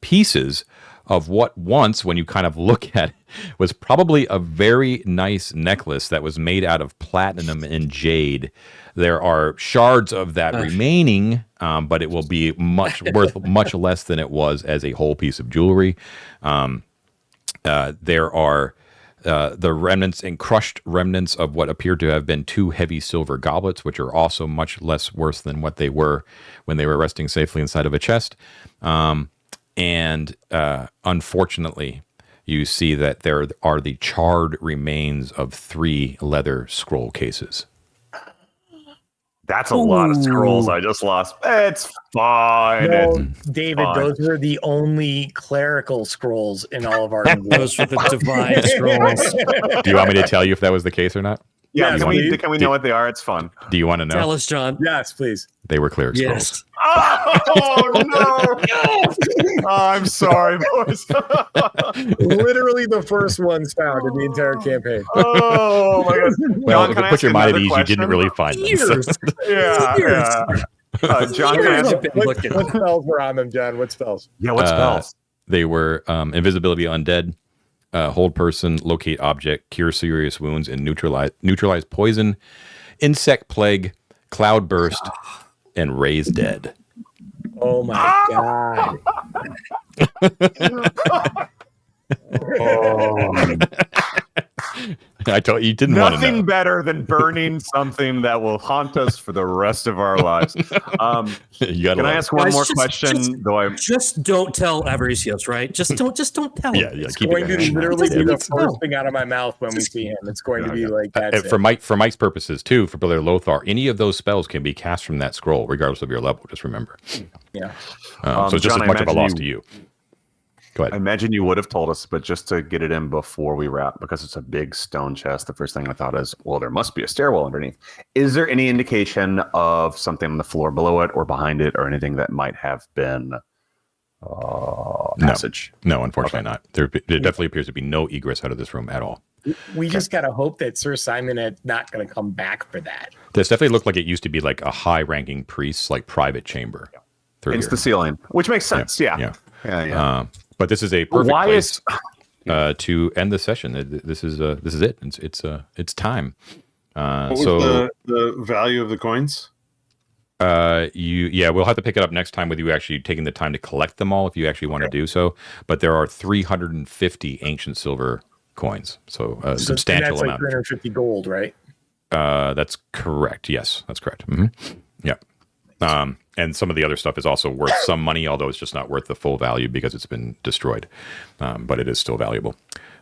[SPEAKER 1] pieces of what once, when you kind of look at it, was probably a very nice necklace that was made out of platinum and jade. There are shards of that remaining, but it will be worth much less than it was as a whole piece of jewelry. There are the remnants and crushed remnants of what appear to have been 2 heavy silver goblets, which are also much less worse than what they were when they were resting safely inside of a chest. And unfortunately, you see that there are the charred remains of 3 leather scroll cases.
[SPEAKER 2] That's a lot of scrolls I just lost. It's fine.
[SPEAKER 3] No, David, those are the only clerical scrolls in all of our.
[SPEAKER 4] Those are the divine scrolls.
[SPEAKER 1] Do you want me to tell you if that was the case or not?
[SPEAKER 2] Yeah,
[SPEAKER 3] Yes,
[SPEAKER 2] can we know what they are? It's fun.
[SPEAKER 1] Do you want to know?
[SPEAKER 4] Tell us, John.
[SPEAKER 3] Yes, please.
[SPEAKER 1] They were cleric scrolls.
[SPEAKER 4] Yes.
[SPEAKER 2] Oh no! I'm sorry, boys.
[SPEAKER 3] Literally the first ones found in the entire campaign.
[SPEAKER 2] Oh my god!
[SPEAKER 1] Well,
[SPEAKER 2] John, can I
[SPEAKER 1] put
[SPEAKER 2] ask
[SPEAKER 1] your mind at
[SPEAKER 2] another
[SPEAKER 1] ease. You didn't
[SPEAKER 2] question?
[SPEAKER 1] really find them. so-
[SPEAKER 4] Years.
[SPEAKER 2] Yeah,
[SPEAKER 4] Years.
[SPEAKER 2] yeah. John, can I ask?
[SPEAKER 4] Years.
[SPEAKER 3] What
[SPEAKER 4] looking.
[SPEAKER 3] spells were on them, John? What spells?
[SPEAKER 2] Yeah, what spells?
[SPEAKER 1] They were invisibility undead, hold person, locate object, cure serious wounds, and neutralize poison, insect plague, cloud burst, and raise dead.
[SPEAKER 3] Oh my god.
[SPEAKER 1] I told you didn't want to
[SPEAKER 2] Nothing
[SPEAKER 1] know.
[SPEAKER 2] better than burning something that will haunt us for the rest of our lives.
[SPEAKER 1] You gotta
[SPEAKER 2] Can I
[SPEAKER 1] love
[SPEAKER 2] ask one
[SPEAKER 4] Guys,
[SPEAKER 2] more
[SPEAKER 4] just-
[SPEAKER 2] question?
[SPEAKER 4] just-
[SPEAKER 2] Though I
[SPEAKER 4] Just don't tell Avaricios, right? Just don't tell
[SPEAKER 1] it.
[SPEAKER 4] him.
[SPEAKER 1] Yeah,
[SPEAKER 3] It's
[SPEAKER 1] keep
[SPEAKER 3] going
[SPEAKER 1] it.
[SPEAKER 3] to literally be the
[SPEAKER 4] Let's go.
[SPEAKER 3] first thing out of my mouth when we see him. It's going to be like that's
[SPEAKER 1] For Mike's purposes too, for Brother Lothar, any of those spells can be cast from that scroll, regardless of your level. Just remember.
[SPEAKER 3] Yeah.
[SPEAKER 1] So it's just
[SPEAKER 2] John,
[SPEAKER 1] as
[SPEAKER 2] I
[SPEAKER 1] much of a
[SPEAKER 2] imagine
[SPEAKER 1] loss
[SPEAKER 2] you-
[SPEAKER 1] to you. Go
[SPEAKER 2] I
[SPEAKER 1] ahead.
[SPEAKER 2] imagine you would have told us, but just to get it in before we wrap, because it's a big stone chest, the first thing I thought is, well, there must be a stairwell underneath. Is there any indication of something on the floor below it or behind it or anything that might have been passage?
[SPEAKER 1] No, unfortunately not. There definitely appears to be no egress out of this room at all.
[SPEAKER 3] We just gotta hope that Sir Simonet not gonna come back for that.
[SPEAKER 1] This definitely looked like it used to be like a high-ranking priest's like private chamber. Through
[SPEAKER 2] It's
[SPEAKER 1] here.
[SPEAKER 2] the ceiling, which makes sense. Yeah.
[SPEAKER 1] But this is a perfect
[SPEAKER 2] Why
[SPEAKER 1] place
[SPEAKER 2] is
[SPEAKER 1] to end the session. This is it. It's time.
[SPEAKER 5] What was
[SPEAKER 1] So
[SPEAKER 5] the value of the coins?
[SPEAKER 1] we'll have to pick it up next time with you actually taking the time to collect them all if you actually want to do so. But there are 350 ancient silver coins, so a substantial
[SPEAKER 3] that's like
[SPEAKER 1] amount.
[SPEAKER 3] 350 gold, right?
[SPEAKER 1] That's correct. Yes, that's correct. Yeah. And some of the other stuff is also worth some money, although it's just not worth the full value because it's been destroyed. But it is still valuable.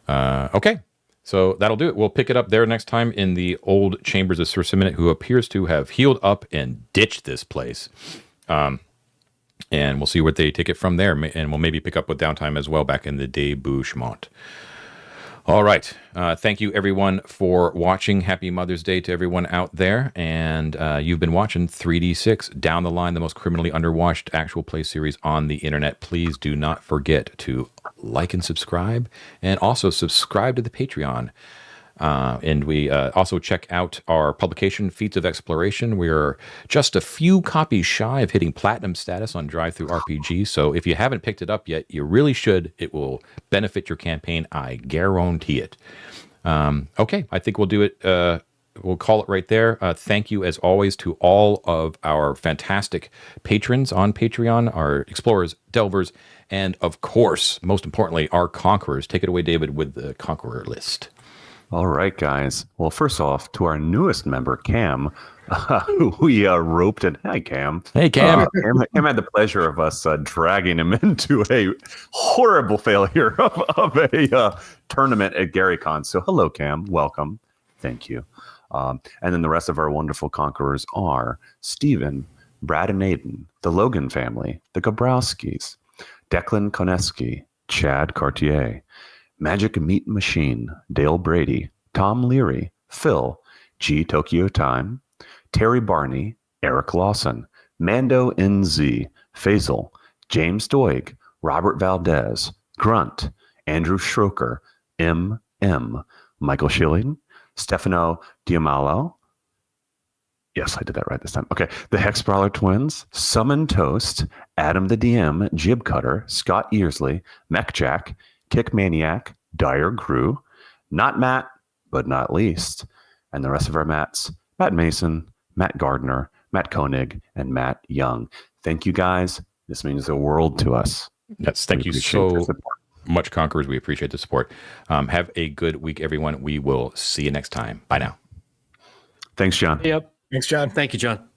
[SPEAKER 1] Okay. So that'll do it. We'll pick it up there next time in the old chambers of Sir Simonet, who appears to have healed up and ditched this place. And we'll see where they take it from there. And we'll maybe pick up with downtime as well back in the debouchement. All right. Thank you, everyone, for watching. Happy Mother's Day to everyone out there. And you've been watching 3D6, Down the Line, the most criminally underwatched actual play series on the internet. Please do not forget to like and subscribe, and also subscribe to the Patreon. And we also check out our publication, Feats of Exploration. We're just a few copies shy of hitting platinum status on DriveThruRPG. So if you haven't picked it up yet, you really should. It will benefit your campaign. I guarantee it. Okay, I think we'll do it. We'll call it right there. Thank you, as always, to all of our fantastic patrons on Patreon, our explorers, delvers, and of course, most importantly, our conquerors. Take it away, David, with the conqueror list.
[SPEAKER 2] All right, guys. Well, first off, to our newest member, Cam, who we roped in. Hi, Cam.
[SPEAKER 1] Hey, Cam.
[SPEAKER 2] Cam had the pleasure of us dragging him into a horrible failure of a tournament at GaryCon. So, hello, Cam. Welcome. Thank you. And then the rest of our wonderful conquerors are Stephen, Brad and Aiden, the Logan family, the Gabrowskis, Declan Koneski, Chad Cartier, Magic Meat Machine, Dale Brady, Tom Leary, Phil, G Tokyo Time, Terry Barney, Eric Lawson, Mando NZ, Faisal, James Doig, Robert Valdez, Grunt, Andrew Schroker, M. Michael Schilling, Stefano Diamalo. Yes, I did that right this time. Okay. The Hex Brawler Twins, Summon Toast, Adam the DM, Jib Cutter, Scott Earsley, Mech Jack, Kick Maniac, Dire Crew, not Matt, but not least, and the rest of our Matts, Matt Mason, Matt Gardner, Matt Koenig, and Matt Young. Thank you, guys. This means the world to us.
[SPEAKER 1] Yes, thank you so much, Conquerors. We appreciate the support. Have a good week, everyone. We will see you next time. Bye now.
[SPEAKER 2] Thanks, John.
[SPEAKER 4] Yep.
[SPEAKER 3] Thanks, John.
[SPEAKER 4] Thank you, John.